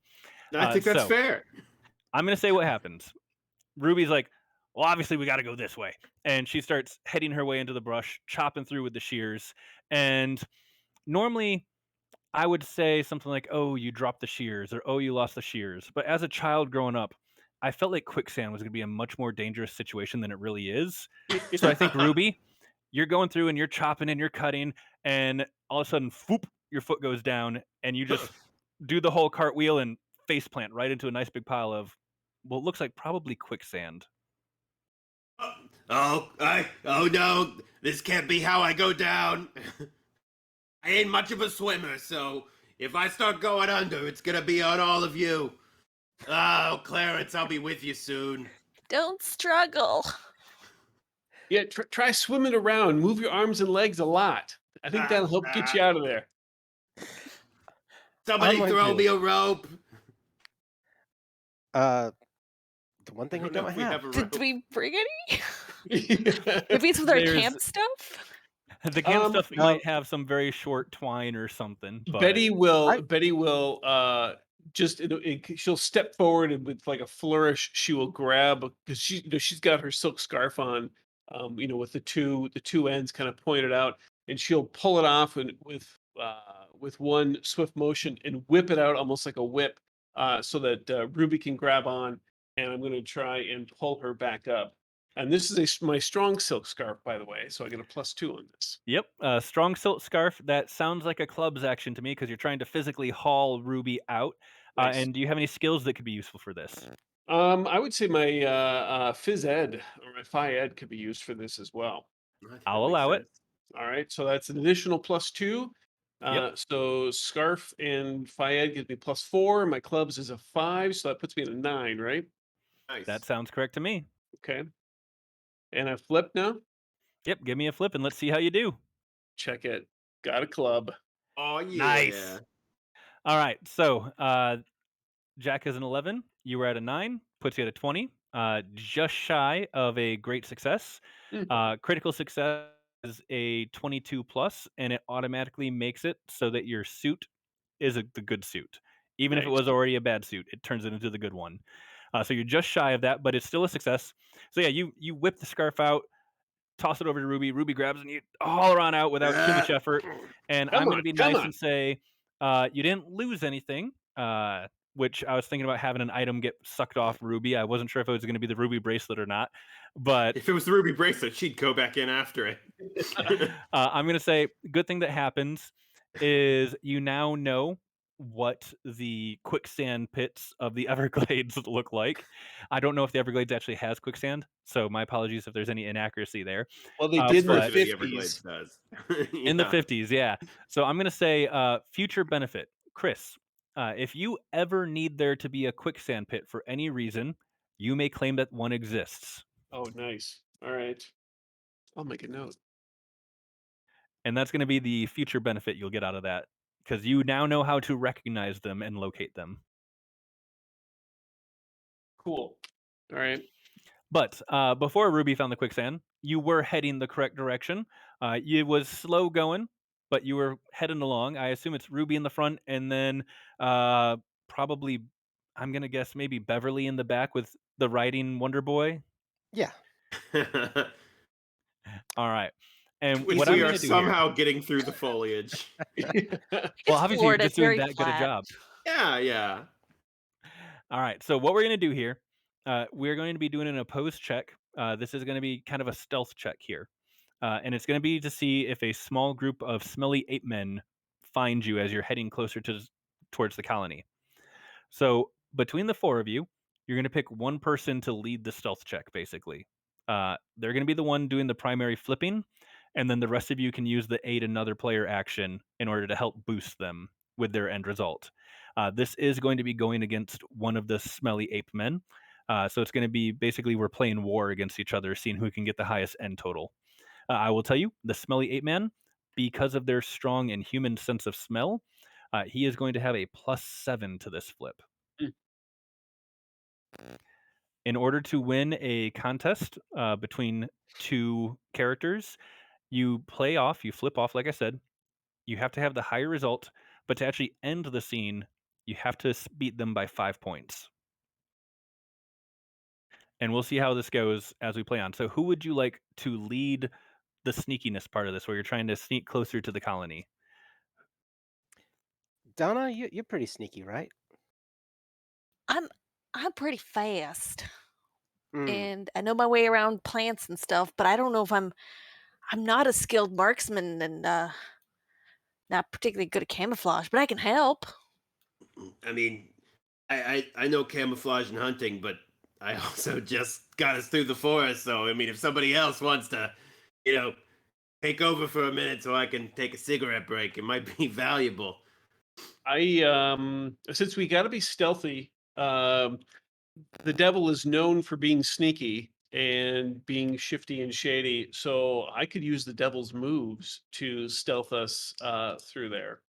I think that's so fair. I'm going to say what happens. Ruby's like, well, obviously we got to go this way. And she starts heading her way into the brush, chopping through with the shears. And normally I would say something like, "Oh, you dropped the shears," or "Oh, you lost the shears." But as a child growing up, I felt like quicksand was going to be a much more dangerous situation than it really is. So I think Ruby, you're going through and you're chopping and you're cutting, and all of a sudden, whoop, your foot goes down, and you just do the whole cartwheel and face plant right into a nice big pile of what looks like probably quicksand. Oh no, this can't be how I go down. I ain't much of a swimmer, so if I start going under, it's gonna be on all of you. Oh, Clarence, I'll be with you soon. Don't struggle. Yeah, try swimming around. Move your arms and legs a lot. I think that'll help get you out of there. Somebody I'm throw like me you. a rope. The one thing I know don't if we have. have a Did rope. we bring any? Maybe it's with our There's camp stuff? the camp stuff Um, might have some very short twine or something, but Betty will I Betty will just she'll step forward and with like a flourish she will grab because she's got her silk scarf on, with the two ends kind of pointed out, and she'll pull it off and with one swift motion and whip it out almost like a whip, so that Ruby can grab on, and I'm going to try and pull her back up. And this is my strong silk scarf, by the way, so I get a +2 on this. yep, strong silk scarf. That sounds like a club's action to me because you're trying to physically haul Ruby out. Nice. And do you have any skills that could be useful for this? I would say my phys ed or my phi ed could be used for this as well. I think I'll that makes allow it. sense. All right, so that's an additional +2. Yep, So scarf and phi ed gives me +4. My clubs is a 5, so that puts me at a 9, right? that Nice. sounds correct to me. Okay, and I flip now. Yep, give me a flip and let's see how you do. Check it. Got a club. Oh yeah. Nice. All right, so Jack is an 11. You were at a 9, puts you at a 20. Just shy of a great success. Mm, Critical success is a 22 plus, and it automatically makes it so that your suit is the good suit. Even if it nice. was already a bad suit, it turns it into the good one. So you're just shy of that, but it's still a success. So yeah, you whip the scarf out, toss it over to Ruby. Ruby grabs it and you haul her on out without too much Ah. effort. And Come I'm going on, to be come nice on. and say you didn't lose anything, which I was thinking about having an item get sucked off Ruby. I wasn't sure if it was going to be the Ruby bracelet or not. But If it was the ruby bracelet, she'd go back in after it. I'm going to say good thing that happens is you now know what the quicksand pits of the Everglades look like. I don't know if the Everglades actually has quicksand, so my apologies if there's any inaccuracy there. Well, they This did in the But version of the Everglades 50s. does. in the Yeah. 50s, yeah. So I'm going to say future benefit. Chris, if you ever need there to be a quicksand pit for any reason, you may claim that one exists. Oh, nice. All right. I'll make a note. And that's going to be the future benefit you'll get out of that because you now know how to recognize them and locate them. Cool. All right. But before Ruby found the quicksand, you were heading the correct direction. It was slow going, but you were heading along. I assume it's Ruby in the front, and then probably, I'm gonna guess maybe Beverly in the back with the riding Wonder Boy. Yeah. All right. And what I'm We are gonna do here, somehow getting through the foliage. well, It's obviously you're Florida. just It's doing very that good a flat. job. Yeah, yeah. All right. So what we're going to do here, we're going to be doing an opposed check. This is going to be kind of a stealth check here, and it's going to be to see if a small group of smelly ape men find you as you're heading closer towards the colony. So between the four of you, you're going to pick one person to lead the stealth check. Basically, they're going to be the one doing the primary flipping, and then the rest of you can use the aid another player action in order to help boost them with their end result. This is going to be going against one of the smelly ape men. So it's going to be basically we're playing war against each other, seeing who can get the highest end total. I will tell you, the smelly ape man, because of their strong and human sense of smell, he is going to have a +7 to this flip. Mm. In order to win a contest between two characters, you flip off, like I said. You have to have the higher result, but to actually end the scene, you have to beat them by 5 points. and we'll see how this goes as we play on. So, who would you like to lead the sneakiness part of this, where you're trying to sneak closer to the colony? Donna, you're pretty sneaky, right? I'm I'm pretty fast, Mm. and I know my way around plants and stuff, but I don't know if I'm not a skilled marksman and not particularly good at camouflage, but I can help. I mean, I know camouflage and hunting, but I also just got us through the forest. So I mean, if somebody else wants to, you know, take over for a minute so I can take a cigarette break, it might be valuable. Since we got to be stealthy, the devil is known for being sneaky and being shifty and shady. So I could use the devil's moves to stealth us through there.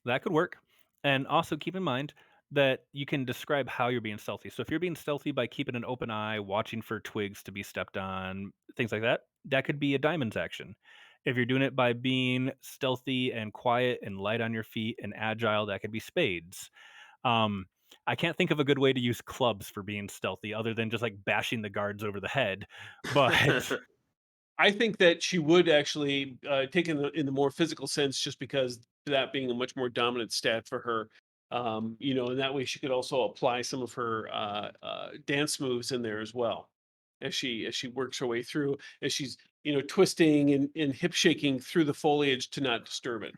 That could work. And also keep in mind that you can describe how you're being stealthy. So if you're being stealthy by keeping an open eye, watching for twigs to be stepped on, things like that, that could be a diamond's action. If you're doing it by being stealthy and quiet and light on your feet and agile, that could be spades. Um, I can't think of a good way to use clubs for being stealthy other than just like bashing the guards over the head. But I think that she would actually take in the more physical sense, just because that being a much more dominant stat for her. And that way she could also apply some of her dance moves in there as well, as she works her way through, as she's twisting and hip shaking through the foliage to not disturb it.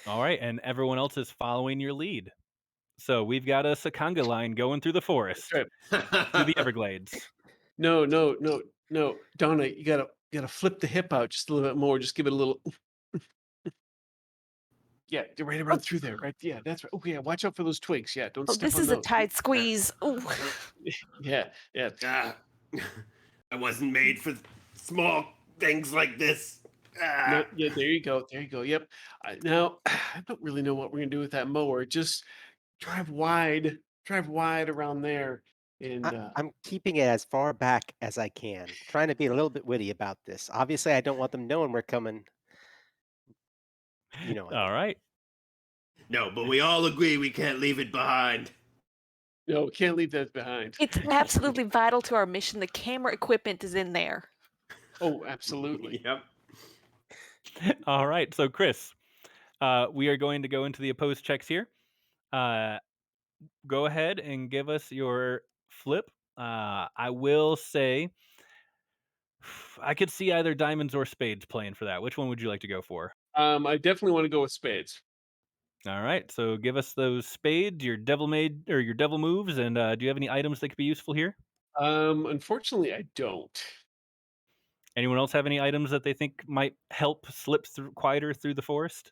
all right, and everyone else is following your lead. So we've got a Sakanga line going through the forest, Right. through the Everglades. No, no, no, no, Donna, you gotta flip the hip out just a little bit more. Just give it a little. Yeah, right around through there, right? Yeah, that's right. Oh, yeah, watch out for those twigs. Yeah, don't Oh, step this on is a those. tight squeeze. Ooh. Yeah, yeah. Ah, I wasn't made for small things like this. No, Ah. yeah, there you go. There you go. Yep. Now, I don't really know what we're gonna do with that mower. Just drive wide around there, and I'm keeping it as far back as I can, trying to be a little bit witty about this. Obviously, I don't want them knowing we're coming. You know what I All mean. right. No, but we all agree we can't leave it behind. no, can't leave that behind. It's absolutely vital to our mission. The camera equipment is in there. Oh, absolutely. Yep. All right. So, Chris, we are going to go into the opposed checks here. Uh, go ahead and give us your flip. I will say I could see either diamonds or spades playing for that. Which one would you like to go for? I definitely want to go with spades. All right. So, give us those spades, your devil made or your devil moves, and do you have any items that could be useful here? Unfortunately, I don't. Anyone else have any items that they think might help slip through quieter through the forest?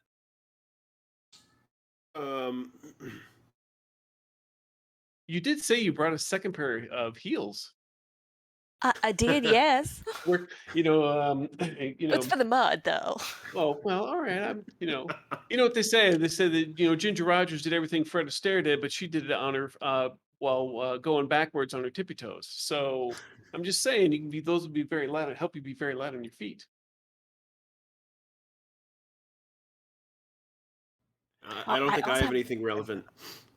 Um, You did say you brought a second pair of heels. I did, yes. Work, It's for the mud, though. Oh, well, all right. You know what they say? They say that Ginger Rogers did everything Fred Astaire did, but she did it on her while going backwards on her tippy toes. So I'm just saying, those would be very light, help you be very light on your feet. I don't I think I also have anything relevant.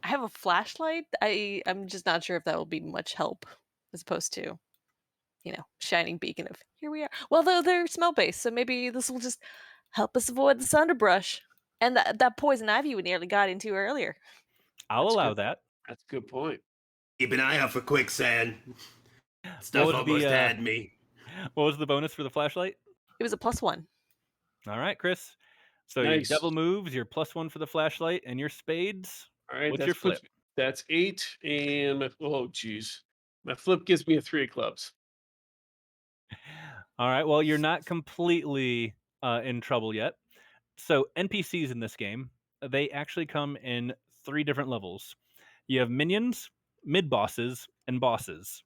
I have a flashlight. I'm just not sure if that will be much help as opposed to, shining beacon of here we are. Well, though they're smell based, so maybe this will just help us avoid this underbrush and that poison ivy we nearly got into earlier. I'll That's allow good. that. That's a good point. Keep an eye out for quicksand. What Stuff was the almost had me. what was the bonus for the flashlight? It was a +1. All right, Chris. So your Nice. devil moves, your +1 for the flashlight, and your spades. All right, What's your flip? that's 8, and oh geez, my flip gives me a 3 of clubs. All right. Well, you're not completely in trouble yet. So NPCs in this game, they actually come in 3 different levels. You have minions, mid bosses, and bosses.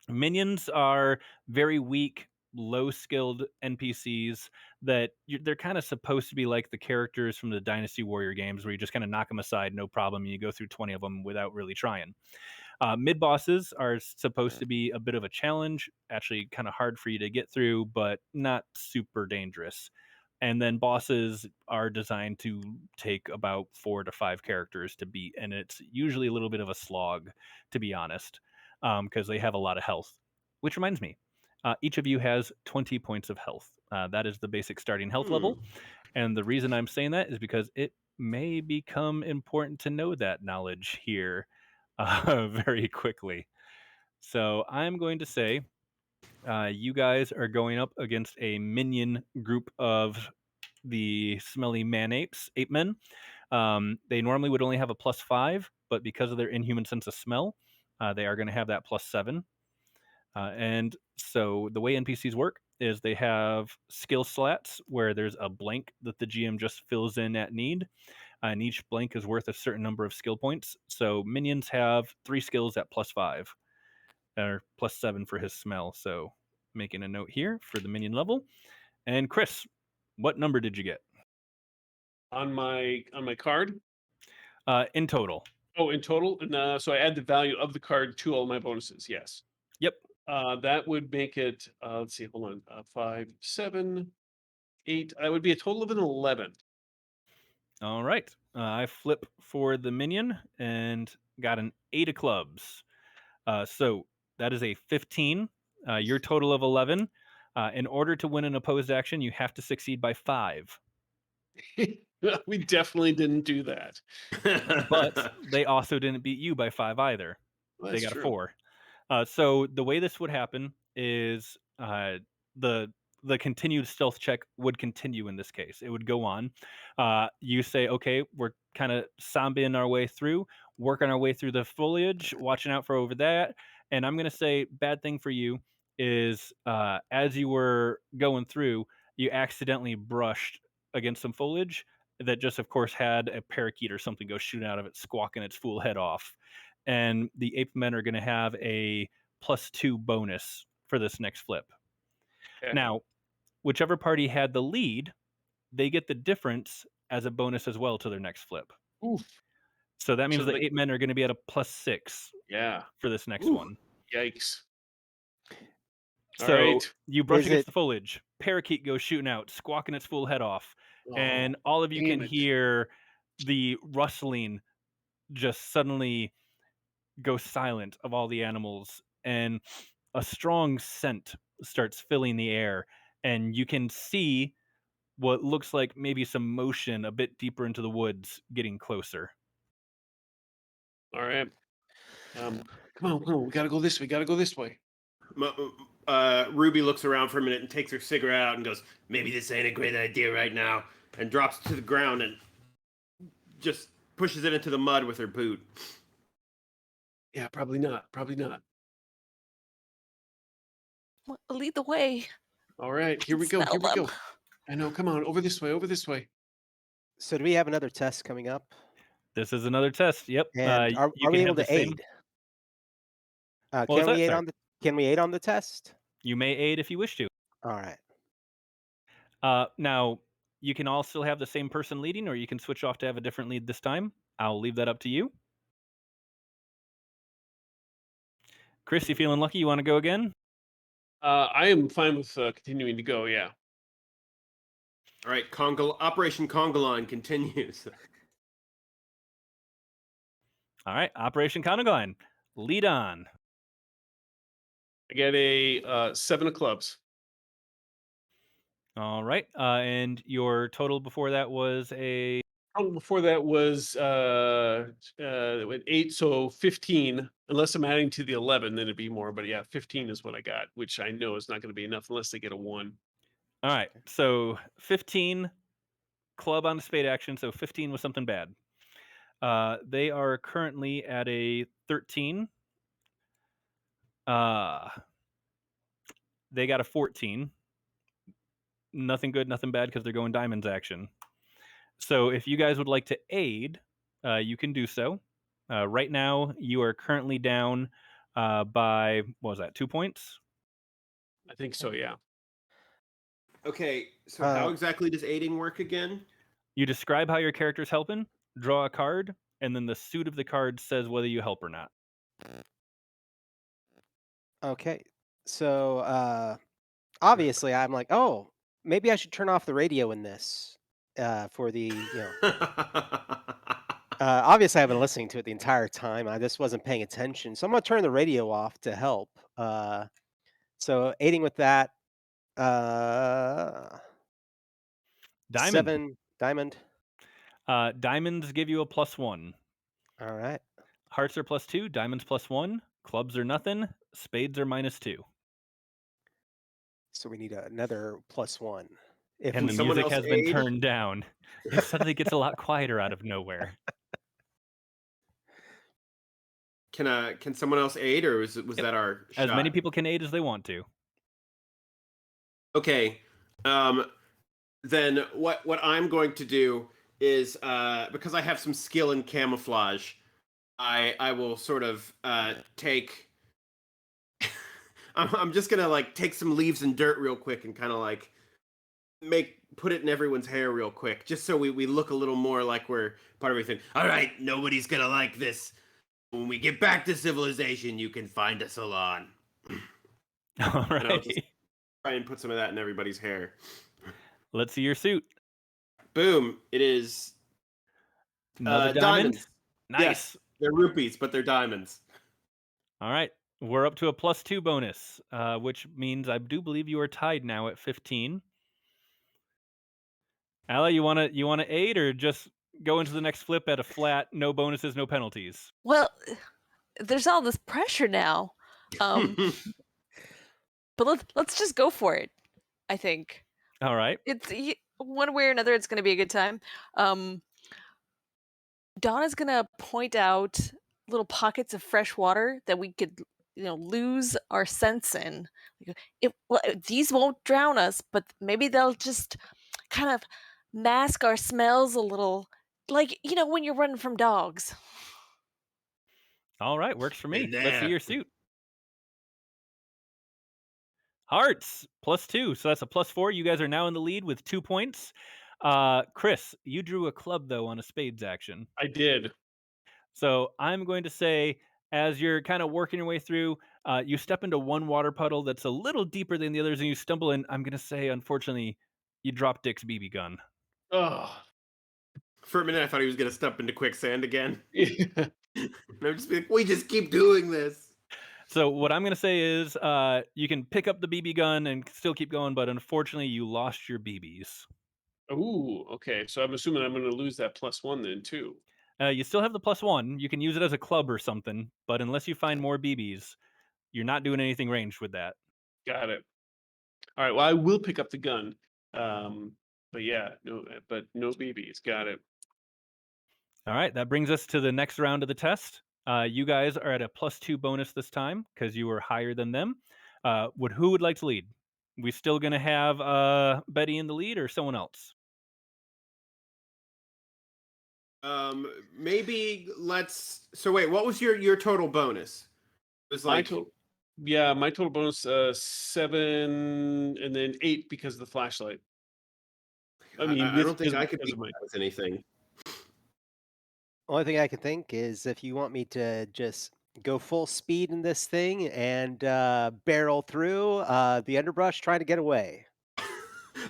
Minions are very weak, low skilled NPCs that they're kind of supposed to be like the characters from the Dynasty Warrior games where you just kind of knock them aside, no problem, and you go through 20 of them without really trying. Mid bosses are supposed to be a bit of a challenge, actually kind of hard for you to get through, but not super dangerous. And then bosses are designed to take about 4 to 5 characters to beat, and it's usually a little bit of a slog, to be honest. because they have a lot of health. Which reminds me, each of you has 20 points of health. That is the basic starting health level. And the reason I'm saying that is because it may become important to know that knowledge here very quickly. So I'm going to say you guys are going up against a minion group of the smelly ape men. They normally would only have a +5, but because of their inhuman sense of smell, they are going to have that +7. And so the way NPCs work is they have skill slats where there's a blank that the GM just fills in at need. And each blank is worth a certain number of skill points. So minions have 3 skills at +5, or +7 for his smell. So making a note here for the minion level. And Chris, what number did you get On my card. in total? Oh, in total, and so I add the value of the card to all my bonuses. Yes. Yep. That would make it. Let's see. Hold on. 5, 7, 8. That would be a total of an 11. All right. I flip for the minion and got an 8 of clubs. So that is a 15. Your total of 11. In order to win an opposed action, you have to succeed by 5. We definitely didn't do that. But they also didn't beat you by 5 either. Well, They that's got a true. 4. So the way this would happen is the the continued stealth check would continue in this case. It would go on. You say, okay, we're kind of zombieing our way through, working our way through the foliage, watching out for over that. And I'm going to say, bad thing for you is as you were going through, you accidentally brushed against some foliage that just, of course, had a parakeet or something go shooting out of it, squawking its fool head off. And the ape men are going to have a +2 bonus for this next flip. Okay. Now, whichever party had the lead, they get the difference as a bonus as well to their next flip. Oof. So that means So the ape men are going to be at a +6 Yeah. for this next Ooh. one. Yikes. All So right. you brush Is against it- the foliage, parakeet goes shooting out, squawking its full head off, and Oh, all of you can damn it. hear the rustling just suddenly go silent of all the animals, and a strong scent starts filling the air, and you can see what looks like maybe some motion a bit deeper into the woods getting closer. All right. Come on. We gotta go this way. Gotta go this way. Ruby looks around for a minute and takes her cigarette out and goes, "Maybe this ain't a great idea right now," and drops it to the ground and just pushes it into the mud with her boot. Yeah, probably not. Probably not. Lead the way. All right, here we go. Smell Here we them. go. I know. Come on, over this way. Over this way. So do we have another test coming up? This is another test. Yep. And are You we can able have the to same. aid? What was that? Sorry. Can we aid on the test? You may aid if you wish to. All right. Now, you can all still have the same person leading, or you can switch off to have a different lead this time. I'll leave that up to you. Chris, you feeling lucky? You want to go again? I am fine with continuing to go. Yeah. All right, Operation Conga Line continues. All right, Operation Conagon. Lead on. I get a 7 of clubs. All right. And your total before that was a. Oh, before that was 8, so 15. Unless I'm adding to the 11, then it'd be more. But yeah, 15 is what I got, which I know is not going to be enough unless they get a 1. All right. So 15 club on the spade action. So 15 was something bad. They are currently at a 13. They got a 14. Nothing good, nothing bad because they're going diamonds action. So if you guys would like to aid, you can do so. Right now, you are currently down by, what was that, 2 points? I think so. Yeah. Okay, so how exactly does aiding work again? You describe how your character's helping, draw a card, and then the suit of the card says whether you help or not. Okay. So obviously I'm like, oh, maybe I should turn off the radio in this for the Obviously, I've been listening to it the entire time. I just wasn't paying attention, so I'm gonna turn the radio off to help. So aiding with that, uh, Diamond. 7 diamond. Diamonds give you a +1. All right. Hearts are +2. Diamonds +1. Clubs are nothing. Spades are -2. So we need another +1. If And Can the we someone music else has been aid? turned down. It suddenly gets a lot quieter out of nowhere. Can someone else aid, or was Yep. that our As many shot? people can aid as they want to. Okay. Then what I'm going to do is because I have some skill in camouflage, I will sort of take. I'm just gonna like take some leaves and dirt real quick and kind of like put it in everyone's hair real quick, just so we look a little more like we're part of everything. All right, nobody's gonna like this. When we get back to civilization, you can find a salon. All And I'll just right. try and put some of that in everybody's hair. Let's see your suit. Boom! It is Another diamond. diamonds. Nice. Yes, they're rupees, but they're diamonds. All right. We're up to a +2 bonus, which means I do believe you are tied now at 15. Ala, you wanna aid or just go into the next flip at a flat, no bonuses, no penalties? Well, there's all this pressure now. But let's just go for it. I think All right. one way or another, it's going to be a good time. Donna's going to point out little pockets of fresh water that we could, lose our sense in. These won't drown us, but maybe they'll just kind of mask our smells a little, like when you're running from dogs. All right, works for me. In Let's see there. your suit. Hearts +2, so that's a +4. You guys are now in the lead with 2 points. Chris, you drew a club though on a spades action. I did. So I'm going to say, as you're kind of working your way through, you step into one water puddle that's a little deeper than the others, and you stumble in. I'm going to say, unfortunately, you drop Dick's BB gun. Oh. For a minute, I thought he was gonna step into quicksand again. Yeah. And I'm just like, we just keep doing this. So what I'm going to say is, you can pick up the BB gun and still keep going, but unfortunately, you lost your BBs. Ooh, okay. So I'm assuming I'm going to lose that +1 then too. You still have the +1. You can use it as a club or something, but unless you find more BBs, you're not doing anything ranged with that. Got it. All right. Well, I will pick up the gun. But yeah, no BBs. Got it. All right, that brings us to the next round of the test. You guys are at a +2 bonus this time because you were higher than them. Who would like to lead? We still gonna have Betty in the lead or someone else? Maybe let's. So wait, what was your total bonus? It was My like total, my total bonus 7 and then 8 because of the flashlight. I mean, I don't think because I could because beat of my. that with anything. Only thing I can think is if you want me to just go full speed in this thing and barrel through the underbrush trying to get away.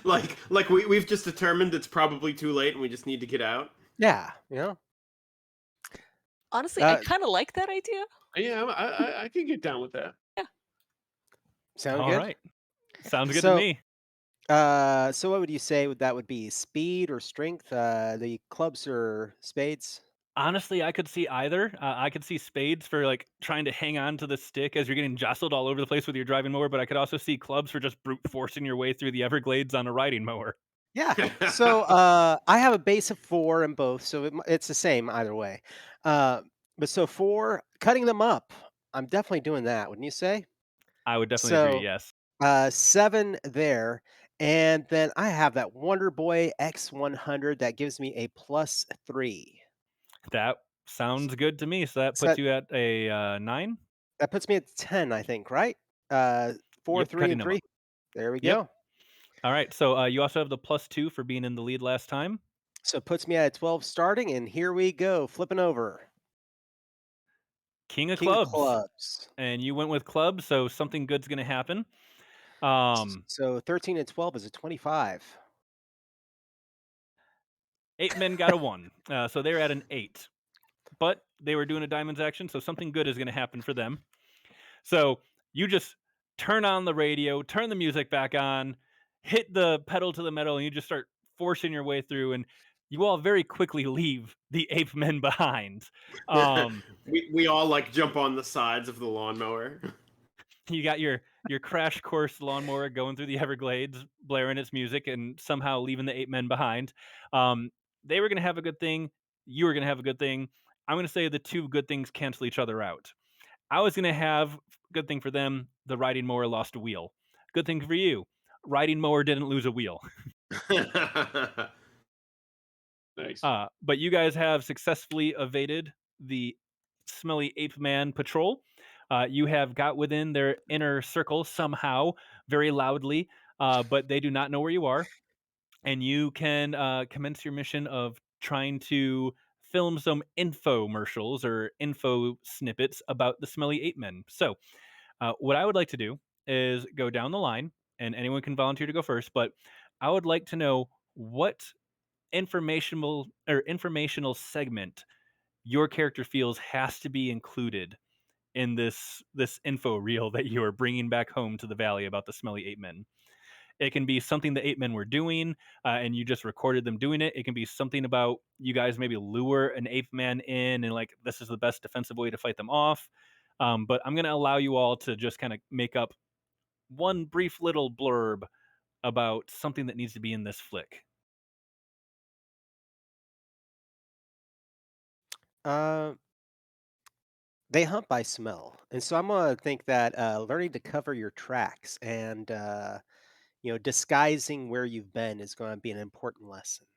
like we've just determined it's probably too late and we just need to get out. Yeah, you know. Honestly, I Uh, kind of like that idea. Yeah, I can get down with that. Yeah. Sound All good? right, sounds good to So, me. so what would you say that would be? Speed or strength? The clubs or spades? Honestly, I could see either. I could see spades for like trying to hang on to the stick as you're getting jostled all over the place with your driving mower, but I could also see clubs for just brute forcing your way through the Everglades on a riding mower. Yeah. So I have a base of 4 in both, so it's the same either way. Uh, but so 4, cutting them up, I'm definitely doing that, wouldn't you say? I would definitely agree. So Yes, 7 there, and then I have that Wonder Boy X100 that gives me a +3. that sounds good to me. So that So puts you at a 9. that puts me at 10, I think, right? 4, Yep, 3, cutting and them 3. up. There we Yep. go. All right. So you also have the +2 for being in the lead last time. So it puts me at a 12 starting, and here we go, flipping over. King of King of clubs, clubs. and you went with clubs, so something good's gonna happen. So 13 and 12 is a 25. 8 men got a 1, so they're at an 8. but they were doing a diamonds action, so something good is going to happen for them. So you just turn on the radio, turn the music back on, hit the pedal to the metal, and you just start forcing your way through. And you all very quickly leave the ape men behind. Um, we all like jump on the sides of the lawnmower. you got your crash course lawnmower going through the Everglades, blaring its music, and somehow leaving the ape men behind. Um, they were going to have a good thing. You were going to have a good thing. I'm going to say the two good things cancel each other out. I was going to have good thing for them. The riding mower lost a wheel. Good thing for you. Riding mower didn't lose a wheel. Nice. But you guys have successfully evaded the Smelly Ape Man patrol. You have got within their inner circle somehow, very loudly, but they do not know where you are. And you can commence your mission of trying to film some infomercials or info snippets about the Smelly Ape Men. So, what I would like to do is go down the line, and anyone can volunteer to go first. But I would like to know what informational segment your character feels has to be included in this info reel that you are bringing back home to the valley about the Smelly Ape Men. It can be something the ape men were doing, and you just recorded them doing it. It can be something about you guys maybe lure an ape man in, and like this is the best defensive way to fight them off. But I'm going to allow you all to just kind of make up one brief little blurb about something that needs to be in this flick. Uh, they hunt by smell, and so I'm gonna think that learning to cover your tracks and disguising where you've been is going to be an important lesson.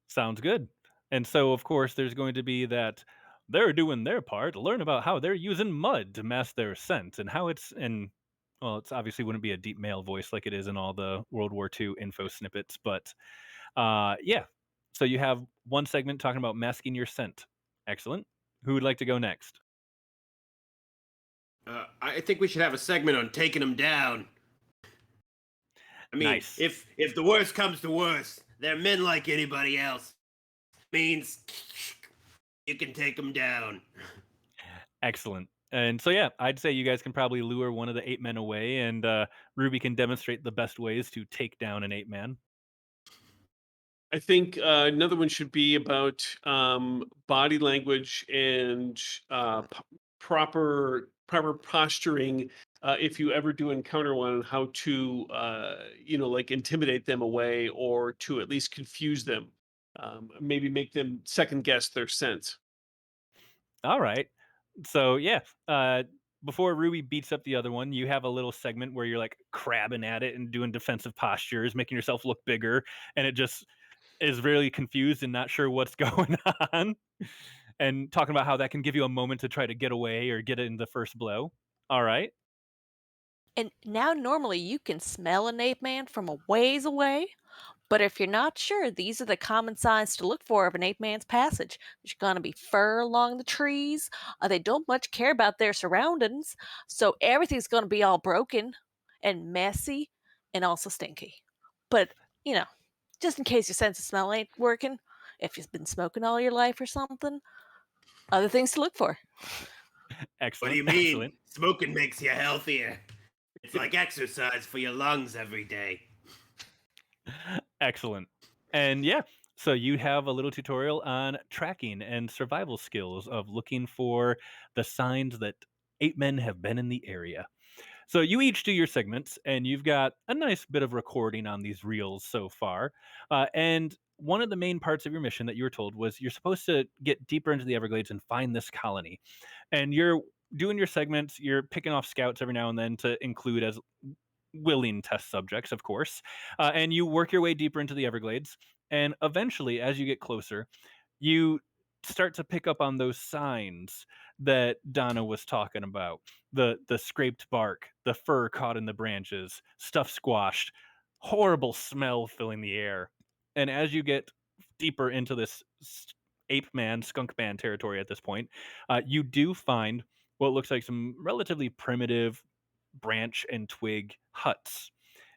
Sounds good. And so, of course, there's going to be that they're doing their part. Learn about how they're using mud to mask their scent and how it's and well, it's obviously wouldn't be a deep male voice like it is in all the World War II info snippets, but yeah. So you have one segment talking about masking your scent. Excellent. Who would like to go next? I think we should have a segment on taking them down. I mean, Nice. if the worst comes to worst, they're men like anybody else. Means you can take them down. Excellent. And so yeah, I'd say you guys can probably lure one of the ape men away, and Ruby can demonstrate the best ways to take down an ape man. I think another one should be about body language and proper posturing. If you ever do encounter one, how to like intimidate them away or to at least confuse them, maybe make them second guess their scent. All right. So yeah, before Ruby beats up the other one, you have a little segment where you're like crabbing at it and doing defensive postures, making yourself look bigger, and it just is really confused and not sure what's going on, and talking about how that can give you a moment to try to get away or get in the first blow. All right. And now, normally, you can smell an ape man from a ways away. But if you're not sure, these are the common signs to look for of an ape man's passage. There's going to be fur along the trees. They don't much care about their surroundings. So everything's going to be all broken and messy and also stinky. But, you know, just in case your sense of smell ain't working, if you've been smoking all your life or something, other things to look for. What do Excellent. you mean? Excellent. Smoking makes you healthier. It's like exercise for your lungs every day. Excellent. And yeah, so you have a little tutorial on tracking and survival skills of looking for the signs that ape men have been in the area. So you each do your segments, and you've got a nice bit of recording on these reels so far. And one of the main parts of your mission that you were told was you're supposed to get deeper into the Everglades and find this colony. And you're doing your segments, you're picking off scouts every now and then to include as willing test subjects, of course. And you work your way deeper into the Everglades. And eventually, as you get closer, you start to pick up on those signs that Donna was talking about. The scraped bark, the fur caught in the branches, stuff squashed, horrible smell filling the air. And as you get deeper into this ape man, skunk man territory at this point, you do find what looks like some relatively primitive branch and twig huts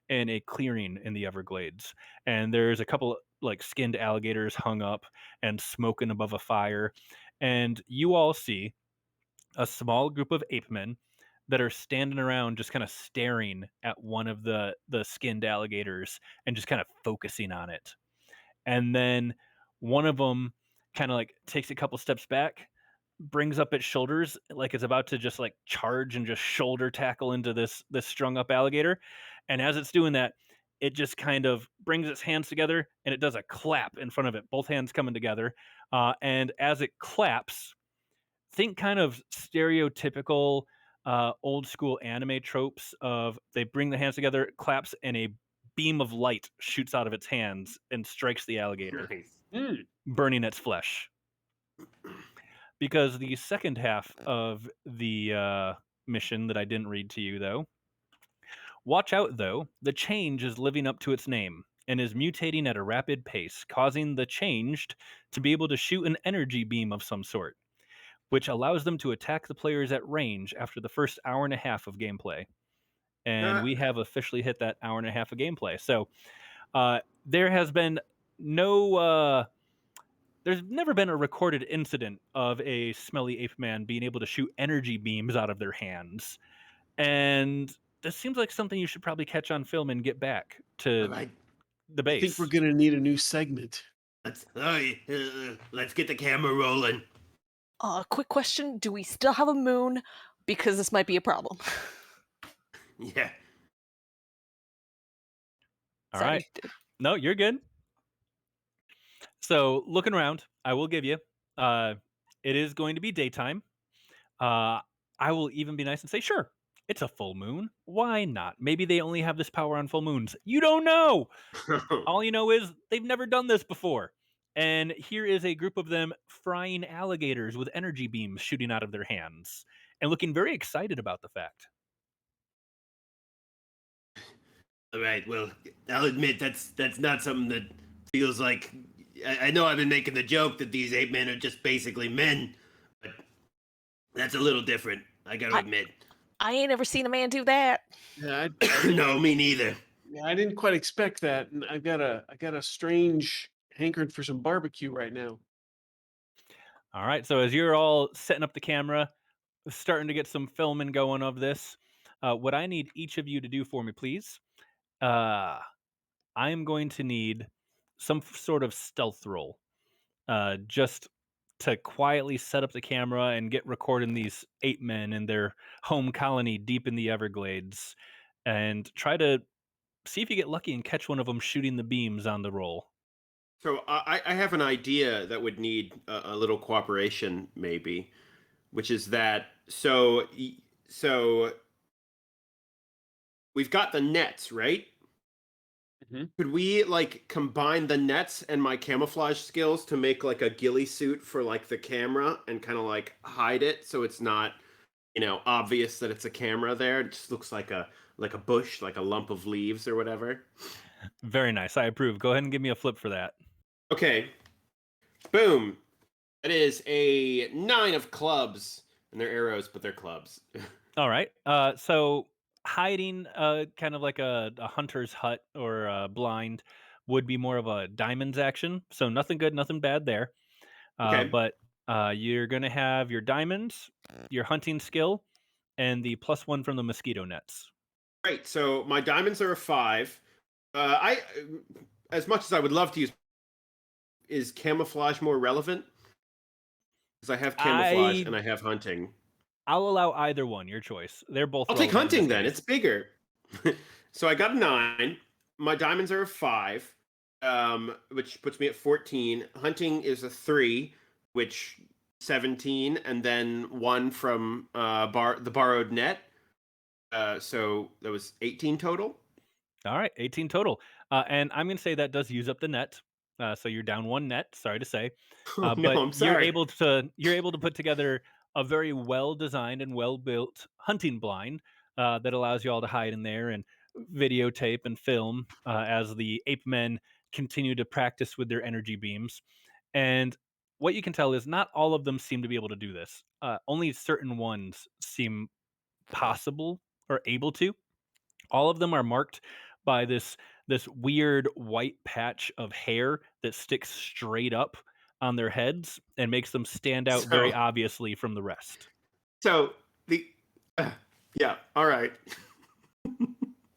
in a clearing in the Everglades. And there's a couple like skinned alligators hung up and smoking above a fire. And you all see a small group of ape men that are standing around just kind of staring at one of the skinned alligators and just kind of focusing on it. And then one of them kind of like takes a couple steps back, brings up its shoulders like it's about to just like charge and just shoulder tackle into this strung up alligator. And as it's doing that, it just kind of brings its hands together and it does a clap in front of it, both hands coming together. And as it claps, think kind of stereotypical old school anime tropes of they bring the hands together, it claps, and a beam of light shoots out of its hands and strikes the alligator, Nice. burning its flesh. Because the second half of the mission that I didn't read to you, though, watch out, though, the change is living up to its name and is mutating at a rapid pace, causing the changed to be able to shoot an energy beam of some sort, which allows them to attack the players at range after the first hour and a half of gameplay. And Uh, we have officially hit that hour and a half of gameplay. So there has been no there's never been a recorded incident of a smelly ape man being able to shoot energy beams out of their hands. And this seems like something you should probably catch on film and get back all to right, the I think we're base. gonna need a new segment. let's get the camera rolling. Quick question: do we still have a moon? Because this might be a problem. Yeah. All Sorry. right. No, you're good. So looking around, I will give you. Uh, it is going to be daytime. I will even be nice and say, sure, it's a full moon. Why not? Maybe they only have this power on full moons. You don't know. All you know is they've never done this before. And here is a group of them frying alligators with energy beams shooting out of their hands and looking very excited about the fact. All right. Well, I'll admit that's not something that feels like. I know I've been making the joke that these ape men are just basically men, but that's a little different. I got to I- admit. I ain't ever seen a man do that. Yeah, No, me neither. I didn't quite expect that, and I got a strange hankering for some barbecue right now. All right. So as you're all setting up the camera, starting to get some filming going of this, what I need each of you to do for me, please. I am going to need some sort of stealth roll, just to quietly set up the camera and get recording these ape men in their home colony deep in the Everglades, and try to see if you get lucky and catch one of them shooting the beams on the roll. So I have an idea that would need a little cooperation, maybe, which is that so we've got the nets, right? Mhm. Could we like combine the nets and my camouflage skills to make like a ghillie suit for like the camera and kind of like hide it so it's not, obvious that it's a camera there. It just looks like a bush, like a lump of leaves or whatever. Very nice. I approve. Go ahead and give me a flip for that. Okay. Boom. That is a 9 of clubs. And they're arrows, but they're clubs. All right. So hiding, kind of like a hunter's hut or a blind, would be more of a diamonds action. So nothing good, nothing bad there. Okay. But you're gonna have your diamonds, your hunting skill, and the +1 from the mosquito nets. Great. So my diamonds are a 5. I as much as I would love to use, is camouflage more relevant? Because I have camouflage I and I have hunting. I'll allow either one, your choice. They're both I'll take relevant in hunting this then. case. It's bigger. So I got a 9. My diamonds are a 5, which puts me at 14. Hunting is a 3, which 17, and then 1 from the borrowed net. So that was 18 total. All right, 18 total. And I'm going to say that does use up the net. So you're down 1 net, sorry to say. Oh no, But I'm sorry. you're able to put together a very well designed and well built hunting blind that allows you all to hide in there and videotape and film as the ape men continue to practice with their energy beams. And what you can tell is not all of them seem to be able to do this. Only certain ones seem possible or able to. All of them are marked by this weird white patch of hair that sticks straight up on their heads and makes them stand out very So, obviously from the rest. so the yeah, all right.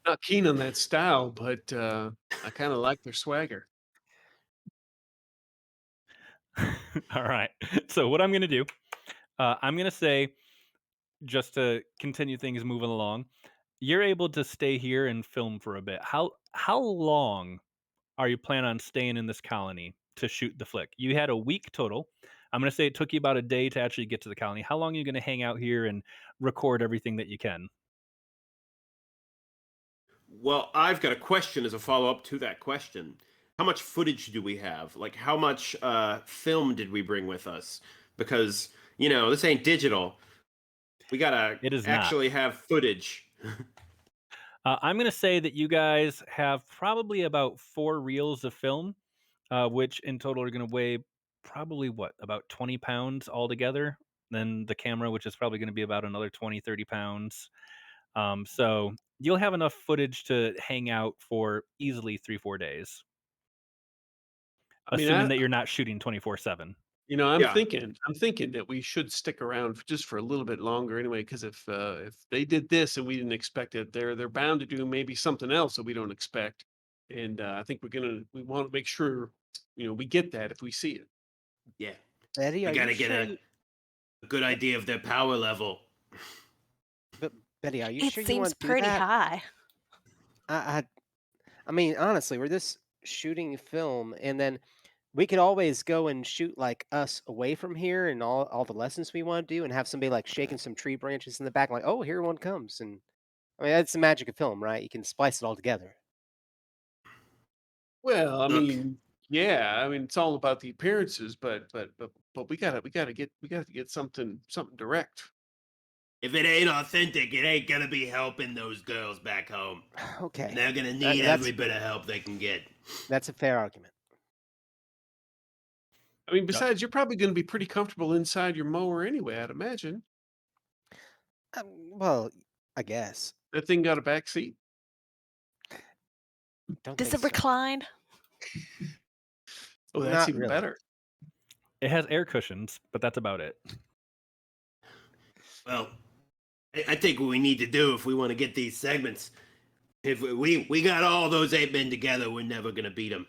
Not keen on that style, but I kind of like their swagger. All right. So what I'm going to do, I'm going to say, just to continue things moving along, you're able to stay here and film for a bit. How long are you planning on staying in this colony to shoot the flick? You had a week total. I'm going to say it took you about a day to actually get to the colony. How long are you going to hang out here and record everything that you can? Well, I've got a question as a follow-up to that question. How much footage do we have? Like, how much film did we bring with us? Because, this ain't digital. We gotta It is not. actually have footage. I'm going to say that you guys have probably about 4 reels of film, which in total are going to weigh probably about 20 pounds altogether. Then the camera, which is probably going to be about another 20, 30 pounds. So you'll have enough footage to hang out for easily 3, 4 days, I mean, assuming that you're not shooting 24/7. I'm Yeah. thinking that we should stick around just for a little bit longer anyway. Because if they did this and we didn't expect it, they're bound to do maybe something else that we don't expect. And I think we want to make sure we get that if we see it. Yeah. Betty, We are you gotta get sure? a good idea of their power level. But Betty, are you It sure you seems want to do pretty that? high. I, I mean, honestly, we're just shooting film, and then we could always go and shoot like us away from here and all the lessons we want to do, and have somebody like shaking some tree branches in the back, like, oh, here one comes, and I mean that's the magic of film, right? You can splice it all together. Well, I Look, mean, yeah, I mean, it's all about the appearances, but we gotta get something direct. if it ain't authentic, it ain't gonna be helping those girls back home. Okay, And they're gonna that, need that's every bit of help they can get. that's a fair argument. I mean, Yep. besides, you're probably going to be pretty comfortable inside your mower anyway, I'd imagine. Well, I guess. That thing got a back seat. Don't Does think it so. recline? Oh, that's Not even really. better. It has air cushions, but that's about it. Well, I think what we need to do if we want to get these segments, if we got all those 8 men together, we're never gonna beat them.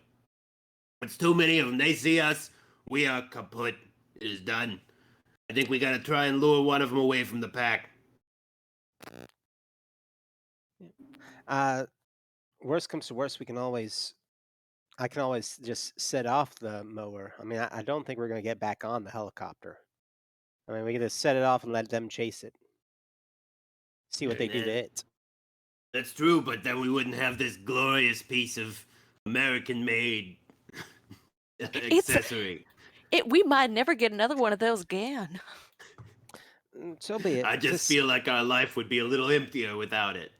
It's too many of them. They see us, we are kaput. It is done. I think we gotta try and lure one of them away from the pack. Uh, Worst comes to worst, I can always just set off the mower. I mean, I don't think we're gonna get back on the helicopter. I mean, we can just set it off and let them chase it. See what they And do to it. that's true, but then we wouldn't have this glorious piece of American-made It's accessory. we might never get another one of those again. So be it. I just feel like our life would be a little emptier without it.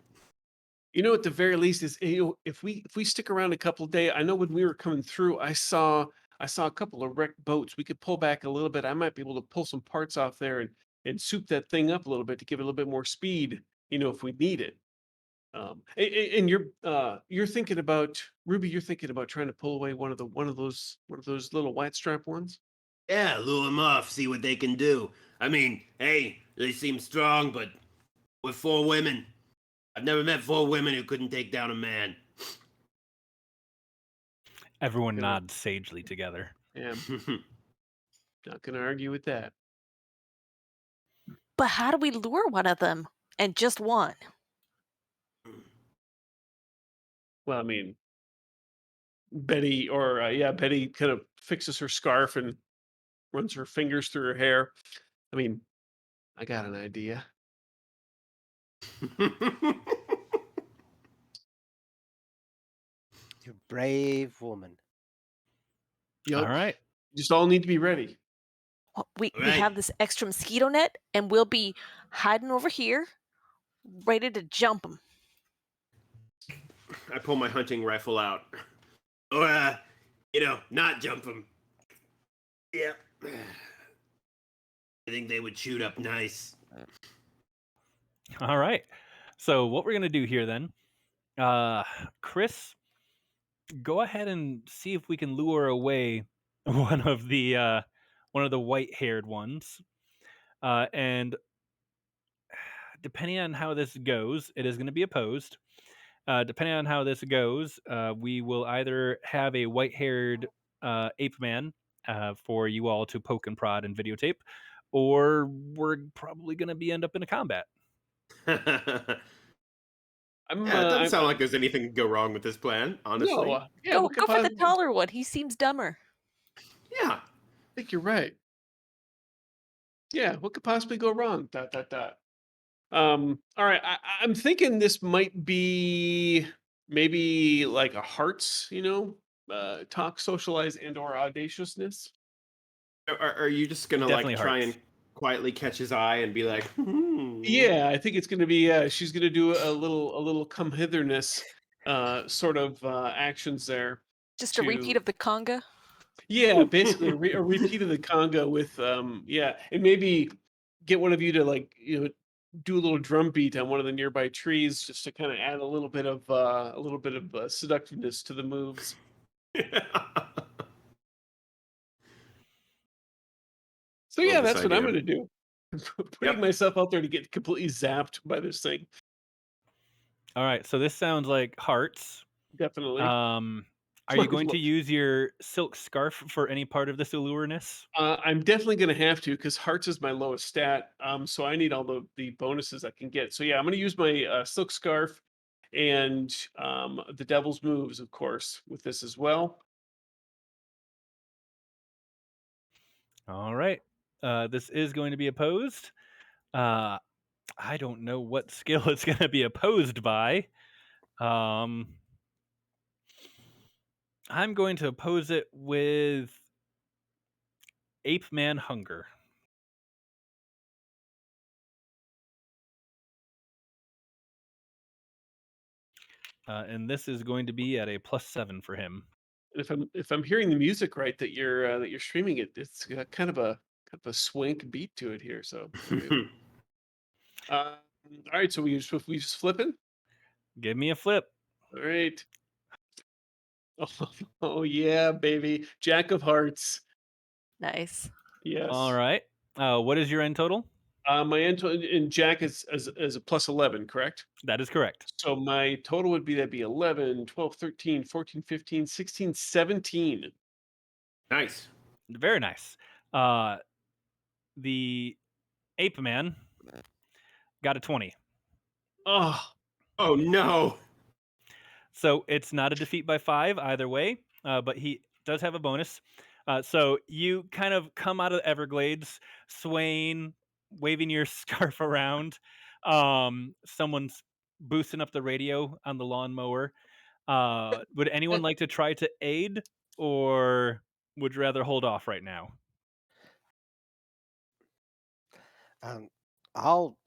At the very least, is if we stick around a couple of days. I know when we were coming through, I saw a couple of wrecked boats. We could pull back a little bit. I might be able to pull some parts off there and soup that thing up a little bit to give it a little bit more speed. If we need it. And you're thinking about Ruby. You're thinking about trying to pull away one of those little white strap ones. Yeah, lure them off, see what they can do. I mean, hey, they seem strong, but we're 4 women. I've never met 4 women who couldn't take down a man. Everyone Gonna, nods sagely together. yeah, not gonna argue with that. But how do we lure one of them? And just one? Well, I mean, Betty kind of fixes her scarf and runs her fingers through her hair. I mean, I got an idea. You brave woman. All Yup. right. Just all need to be ready. Well, we Right. have this extra mosquito net, and we'll be hiding over here, ready to jump them. I pull my hunting rifle out. Or, not jump them. Yeah. I think they would shoot up nice. All right. So what we're going to do here then Chris, go ahead and see if we can lure away one of the white-haired ones. And depending on how this goes, it is going to be opposed. Depending on how this goes, we will either have a white-haired ape man for you all to poke and prod and videotape, or we're probably going to be end up in a combat. I'm, Yeah, it doesn't I'm sound like there's anything could go wrong with this plan, no, honestly. yeah, Go what could go for the possibly? taller one. He seems dumber. Yeah. I think you're right. Yeah, what could possibly go wrong? Dot dot dot. All right, I'm thinking this might be maybe like a hearts, talk, socialize, and/or audaciousness. Are you just gonna like Definitely try and hearts. quietly catch his eye and be like, hmm? Yeah, I think it's going to be. She's going to do a little come hitherness, sort of actions there. Just a repeat To of the conga. Yeah, basically a repeat of the conga with yeah, and maybe get one of you to like do a little drum beat on one of the nearby trees just to kind of add a little bit of seductiveness to the moves. So Love yeah, this that's what I'm idea. gonna do. Putting Yep. myself out there to get completely zapped by this thing. All right, so this sounds like hearts. Definitely. Um, are My you going to use your silk scarf for any part of this allureness? I'm definitely gonna have to because hearts is my lowest stat. So I need all the bonuses I can get. So yeah, I'm gonna use my silk scarf and the devil's moves, of course, with this as well. All right. This is going to be opposed. Uh, I don't know what skill it's going to be opposed by. Um, I'm going to oppose it with Ape Man Hunger. And this is going to be at a +7 for him. And if I'm hearing the music right that you're streaming it, it's got kind of a swank beat to it here. So very, all right, so we just flipping. Give me a flip. All right. Oh yeah, baby, Jack of Hearts. Nice. All Yes. right. What is your end total? My in Jack is as a plus 11, correct? That is correct. So my total would be that'd be 11, 12, 13, 14, 15, 16, 17. Nice. Very nice. Uh, the Ape Man got a 20. Oh, Oh no. So it's not a defeat by 5 either way, but he does have a bonus. So you kind of come out of the Everglades, swaying, waving your scarf around. Someone's boosting up the radio on the lawnmower. Would anyone like to try to aid, or would you rather hold off right now? Um, I'll.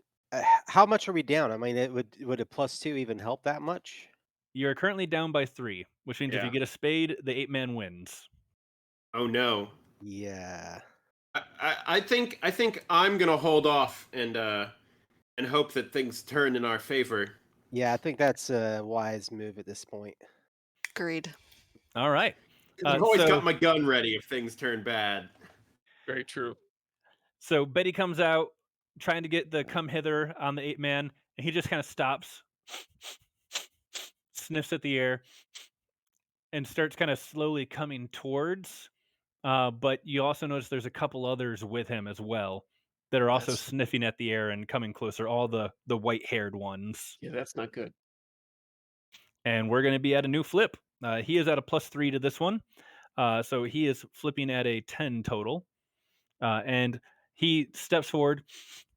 How much are we down? I mean, it would a +2 even help that much? You're currently down by 3, which means if you yeah. get a spade, the Ape Man wins. Oh no. Yeah. I think I'm gonna hold off and hope that things turn in our favor. Yeah, I think that's a wise move at this point. Agreed. All right. 'Cause I've always got So my gun ready if things turn bad. Very true. So Betty comes out trying to get the come hither on the ape man, and he just kind of stops, sniffs at the air, and starts kind of slowly coming towards. But you also notice there's a couple others with him as well that are also That's sniffing at the air and coming closer. All the white haired ones, Yeah, that's not good. and we're going to be at a new flip. He is at a +3 to this one, so he is flipping at a 10 total, and he steps forward,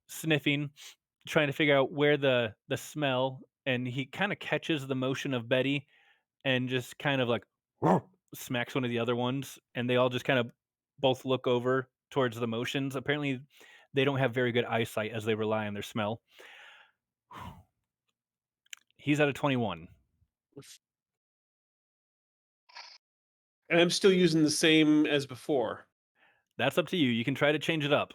sniffing, trying to figure out where the smell, and he kind of catches the motion of Betty and just kind of like smacks one of the other ones, and they all just kind of both look over towards the motions. Apparently, they don't have very good eyesight as they rely on their smell. He's at a 21. And I'm still using the same as before. That's up to you. You can try to change it up.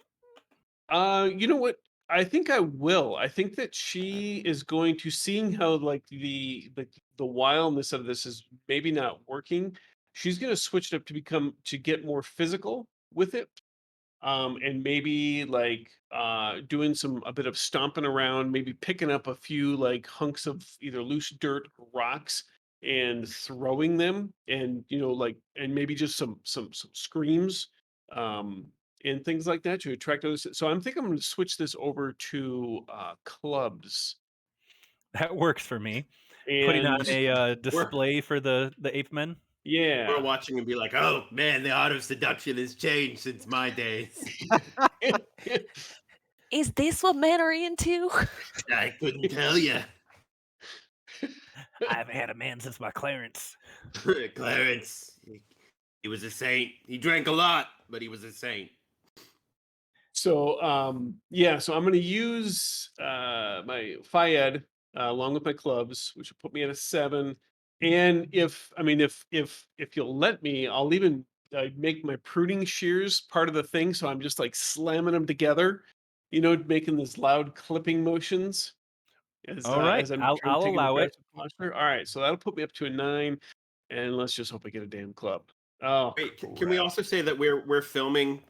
You know what? I think I will. I think that she is going to, seeing how like the wildness of this is maybe not working. She's going to switch it up to get more physical with it. And maybe like doing a bit of stomping around, maybe picking up a few like hunks of either loose dirt or rocks and throwing them, and like, and maybe just some screams, um and things like that to attract others. So I'm thinking I'm going to switch this over to clubs. That works for me. Putting on And a We're display for the Ape Men. we're yeah. watching and be like, oh man, the art of seduction has changed since my days. Is this what men are into? I couldn't tell you. I haven't had a man since my Clarence. Clarence, he was a saint. He drank a lot, but he was a saint. So yeah, so I'm going to use my Fayed along with my clubs, which will put me at a 7. And if you'll let me, I'll even make my pruning shears part of the thing. So I'm just like slamming them together, making these loud clipping motions All right, as I'm trying to I'll take an allow it. aggressive posture. All right, so that'll put me up to a 9, and let's just hope I get a damn club. Oh, Wait, can we also say that we're filming?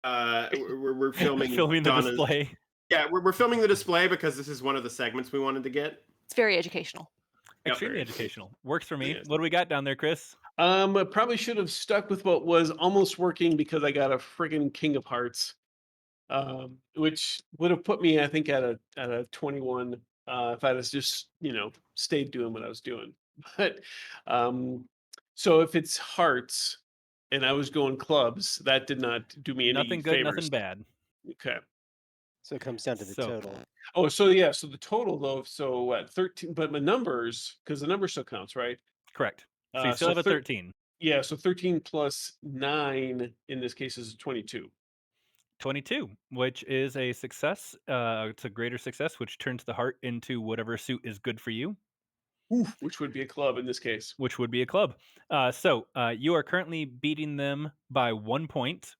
We're filming Filming the Donna's. display. Yeah, we're filming the display because this is one of the segments we wanted to get. It's very educational. Yep. Extremely educational. Works for me. Yes. What do we got down there, Chris? I probably should have stuck with what was almost working because I got a friggin' King of Hearts, which would have put me, I think, at a 21 if I was just stayed doing what I was doing. But so if it's hearts and I was going clubs, that did not do me any Nothing good, nothing favors. bad. Okay. So it comes down to the So- total. Oh, so yeah, so the total though, so what, 13, but my numbers, because the number still counts, right? Correct. So you still have a 13. Yeah, so 13 plus 9 in this case is 22. 22, which is a success. It's a greater success, which turns the heart into whatever suit is good for you, Oof, which would be a club in this case. which would be a club. So you are currently beating them by 1 point,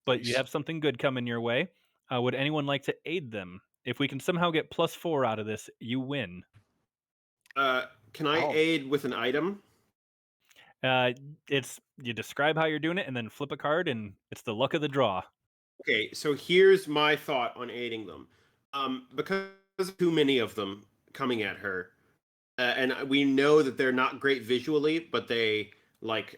but you Nice. have something good coming your way. Would anyone like to aid them? If we can somehow get +4 out of this, you win. Can I Oh. aid with an item? It's you describe how you're doing it, and then flip a card, and it's the luck of the draw. Okay, so here's my thought on aiding them. Because too many of them coming at her, and we know that they're not great visually, but they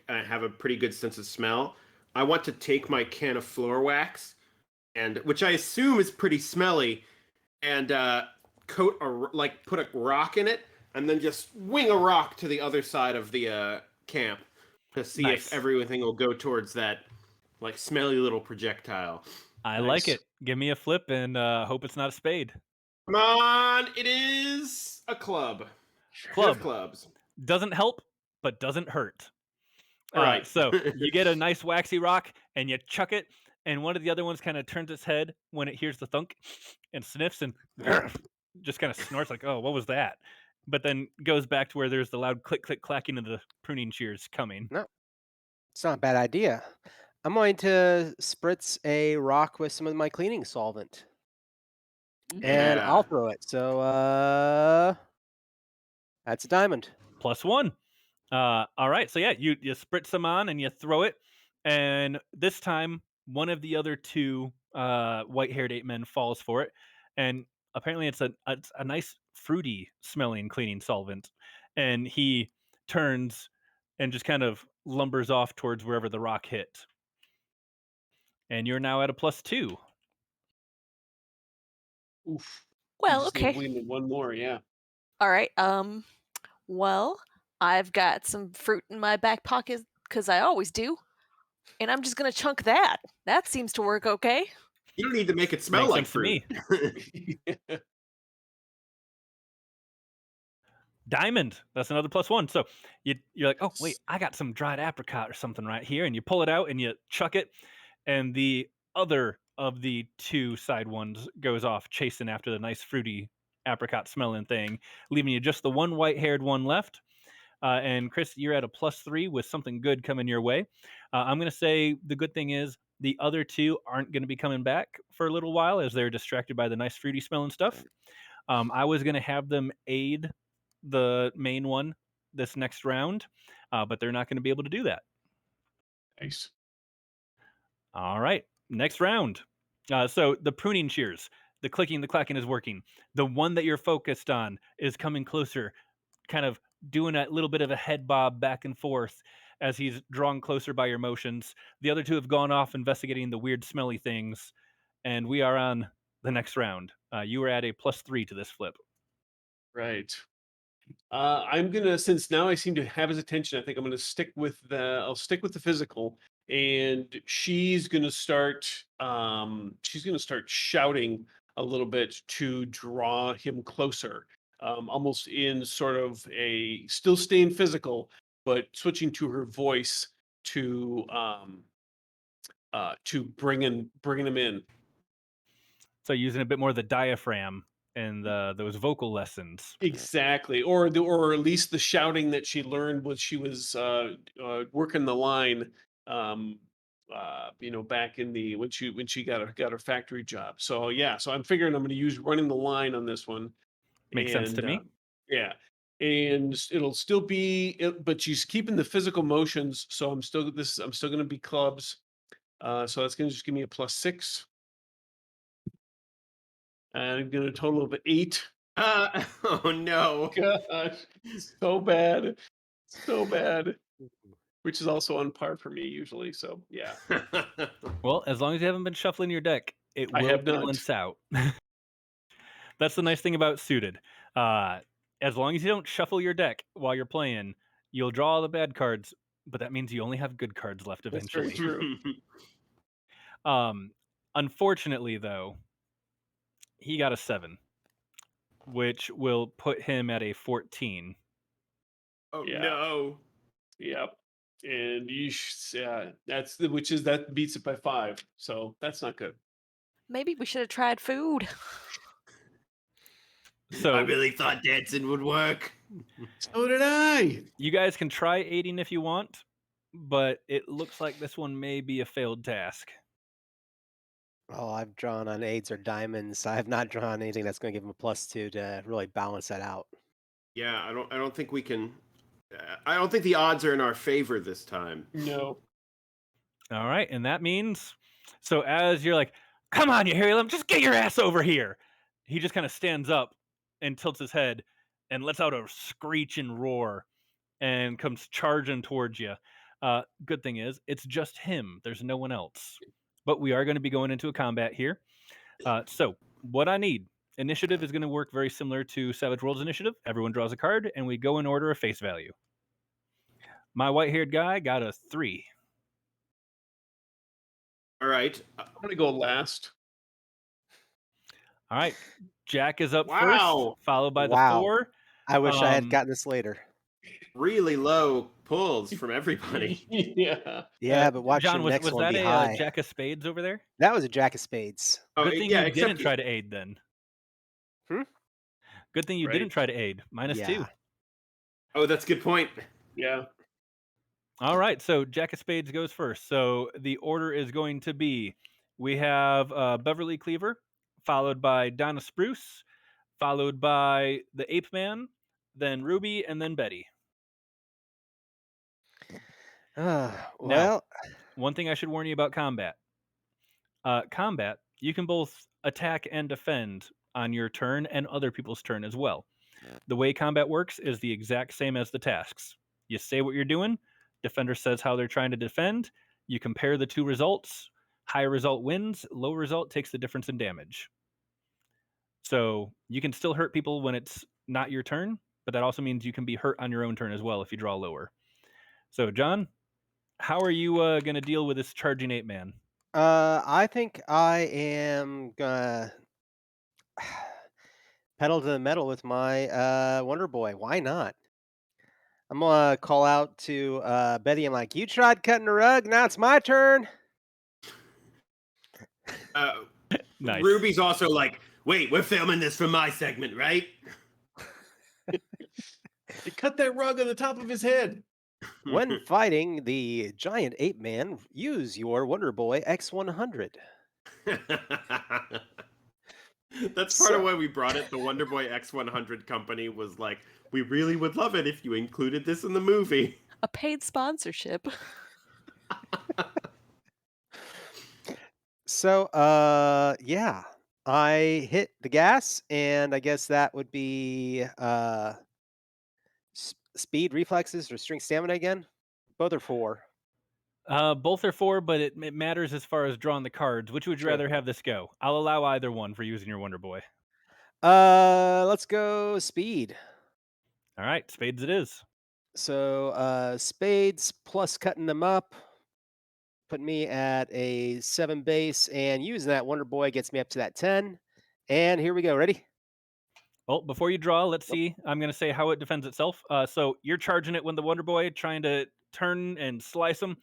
have a pretty good sense of smell. I want to take my can of floor wax, and which I assume is pretty smelly, and put a rock in it, and then just wing a rock to the other side of the camp to see Nice. if everything will go towards that smelly little projectile. I Nice. like it. Give me a flip and hope it's not a spade. Come on, it is a club. Club. Fifth clubs. Doesn't help, but doesn't hurt. All right. So you get a nice waxy rock and you chuck it, and one of the other ones kind of turns its head when it hears the thunk and sniffs and just kind of snorts like, oh, what was that? But then goes back to where there's the loud click, click, clacking of the pruning shears coming. It's not a bad idea. I'm going to spritz a rock with some of my cleaning solvent, and Yeah. I'll throw it. So that's a diamond. +1. All right. So yeah, you spritz them on and you throw it, and this time one of the other two white-haired ape men falls for it, and apparently it's a nice fruity smelling cleaning solvent, and he turns and just kind of lumbers off towards wherever the rock hit, and you're now at a +2. Oof. Well, Just need okay. bleeding one more, yeah. All right. Well, I've got some fruit in my back pocket because I always do, and I'm just gonna chunk that. That seems to work okay. You don't need to make it smell Makes like sense to fruit. me. Diamond. That's another +1. So you're like, oh wait, I got some dried apricot or something right here, and you pull it out and you chuck it, and the other of the two side ones goes off chasing after the nice fruity apricot smelling thing, leaving you just the one white-haired one left. And Chris, you're at a +3 with something good coming your way. I'm going to say the good thing is The other two aren't going to be coming back for a little while as they're distracted by the nice fruity smell and stuff. I was going to have them aid the main one this next round, but they're not going to be able to do that. Nice. All right, next round. So the pruning shears, the clicking, the clacking is working. The one that you're focused on is coming closer, kind of doing a little bit of a head bob back and forth as he's drawn closer by your motions. The other two have gone off investigating the weird smelly things, and we are on the next round. You are at a +3 to this flip. Right. I'm gonna, since now I seem to have his attention, I think I'm gonna stick with I'll stick with the physical, and she's gonna start shouting a little bit to draw him closer, almost in sort of a still staying physical, but switching to her voice to bringing him in. So using a bit more of the diaphragm and those vocal lessons. Exactly, or or at least the shouting that she learned when she was working the line, back in the when she got her factory job. So yeah, so I'm figuring I'm going to use running the line on this one, Makes sense to and me. yeah, and it'll still be, but she's keeping the physical motions. So I'm still going to be clubs. So that's going to just give me a +6. And I'm going to total of 8. Oh no. Gosh, so bad, so bad. Which is also on par for me usually. So yeah, Well, as long as you haven't been shuffling your deck, it I will have not. balance out. That's the nice thing about suited. As long as you don't shuffle your deck while you're playing, you'll draw all the bad cards, but that means you only have good cards left That's very eventually. true. Unfortunately, though, he got a 7, which will put him at a 14. Oh Yeah. no. Yep. And that beats it by 5. So that's not good. Maybe we should have tried food. So I really thought dancing would work. So did I. you guys can try aiding if you want, but it looks like this one may be a failed task. Oh, I've drawn on aids or diamonds. I have not drawn anything that's going to give him a +2 to really balance that out. Yeah, I don't think we can. I don't think the odds are in our favor this time. No. All right, and that means, so as you're like, come on, you hairy limb, just get your ass over here. He just kind of stands up and tilts his head and lets out a screeching roar and comes charging towards you. Good thing is, it's just him. There's no one else. But we are going to be going into a combat here. So what I need, initiative is going to work very similar to Savage Worlds initiative. Everyone draws a card, and we go in order of face value. My white-haired guy got a 3. All right. I'm gonna go last. All right, Jack is up Wow. first, followed by the Wow. 4. I wish I had Um, gotten this later. Really low pulls from everybody. Yeah. Yeah, but watch John, your next was one that be a high. Jack of Spades over there? That was a Jack of Spades. Oh, Good thing yeah, you except didn't try to aid then. Hmm? Good thing you Right. didn't try to aid. -2. Yeah. Oh, that's a good point. Yeah. All right, so Jack of Spades goes first. So the order is going to be, we have Beverly Cleaver, followed by Donna Spruce, followed by the Ape Man, then Ruby, and then Betty. Well, One thing I should warn you about combat. Combat, you can both attack and defend on your turn and other people's turn as well. The way combat works is the exact same as the tasks. You say what you're doing, defender says how they're trying to defend, you compare the two results, high result wins, low result takes the difference in damage. So you can still hurt people when it's not your turn, but that also means you can be hurt on your own turn as well if you draw lower. So John, how are you going to deal with this charging ape man? I think I am gonna pedal to the metal with my Wonder Boy. Why not? I'm gonna call out to Betty. I'm like, you tried cutting the rug. Now it's my turn. Nice. Ruby's also like, wait, we're filming this for my segment, right? They cut that rug on the top of his head. When fighting the giant ape man, use your Wonder Boy X100. That's part of So, why we brought it. The Wonder Boy X100 company was like, we really would love it if you included this in the movie. A paid sponsorship. yeah, I hit the gas, and I guess that would be speed, reflexes, or strength stamina again. Both are 4. Both are 4, but it matters as far as drawing the cards. Which would you True. rather have this go? I'll allow either one for using your Wonder Boy. Let's go speed. All right, spades it is. So, spades plus cutting them up, put me at a 7 base, and using that Wonder Boy gets me up to that 10. And here we go. Ready? Well, before you draw, let's Oh, see. I'm going to say how it defends itself. So you're charging it when the Wonder Boy trying to turn and slice him.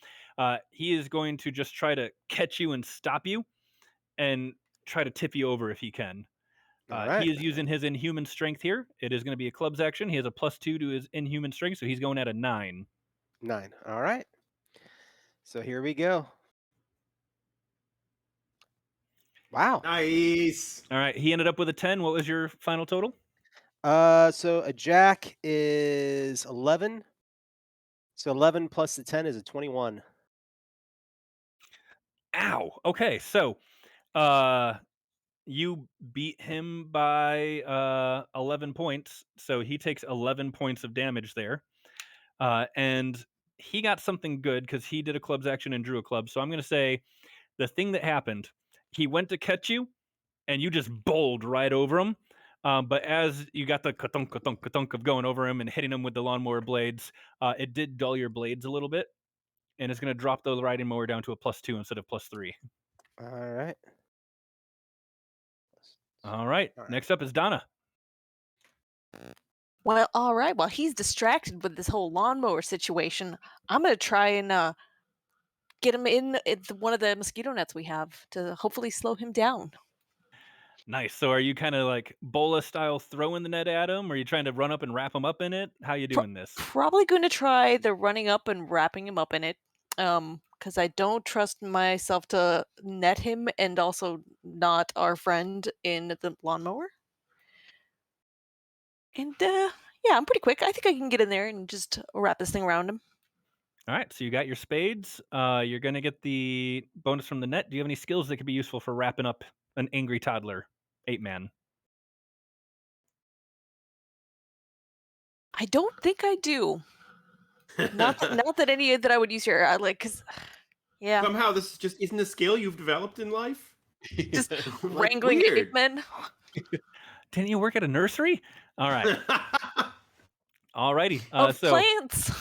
He is going to just try to catch you and stop you and try to tip you over if he can. all He right. is using his inhuman strength here. It is going to be a club's action. He has a +2 to his inhuman strength, so he's going at a 9. 9. All right. So here we go. Wow. Nice. All right, he ended up with a 10. What was your final total? So a jack is 11. So 11 plus the 10 is a 21. Ow. Okay, so uh you beat him by 11 points, so he takes 11 points of damage there. And he got something good because he did a club's action and drew a club. So I'm going to say the thing that happened, he went to catch you, and you just bowled right over him. But as you got the ka-thunk, ka-thunk, ka-thunk of going over him and hitting him with the lawnmower blades, it did dull your blades a little bit, and it's going to drop the riding mower down to a +2 instead of +3. All right. All right, All right. next up is Donna. Well, all right. While he's distracted with this whole lawnmower situation, I'm gonna try and get him in one of the mosquito nets we have to hopefully slow him down. Nice. So are you kind of like bola style throwing the net at him? Or are you trying to run up and wrap him up in it? How you Pro- doing this? Probably going to try the running up and wrapping him up in it. Because I don't trust myself to net him and also not our friend in the lawnmower. And yeah, I'm pretty quick. I think I can get in there and just wrap this thing around him. All right. So you got your spades. You're going to get the bonus from the net. Do you have any skills that could be useful for wrapping up an angry toddler, ape man? I don't think I do. Not that any that I would use here. I like because yeah, Somehow this just isn't a skill you've developed in life. just Like wrangling ape weird. men. Didn't you work at a nursery? All right. All righty. Of So, plants.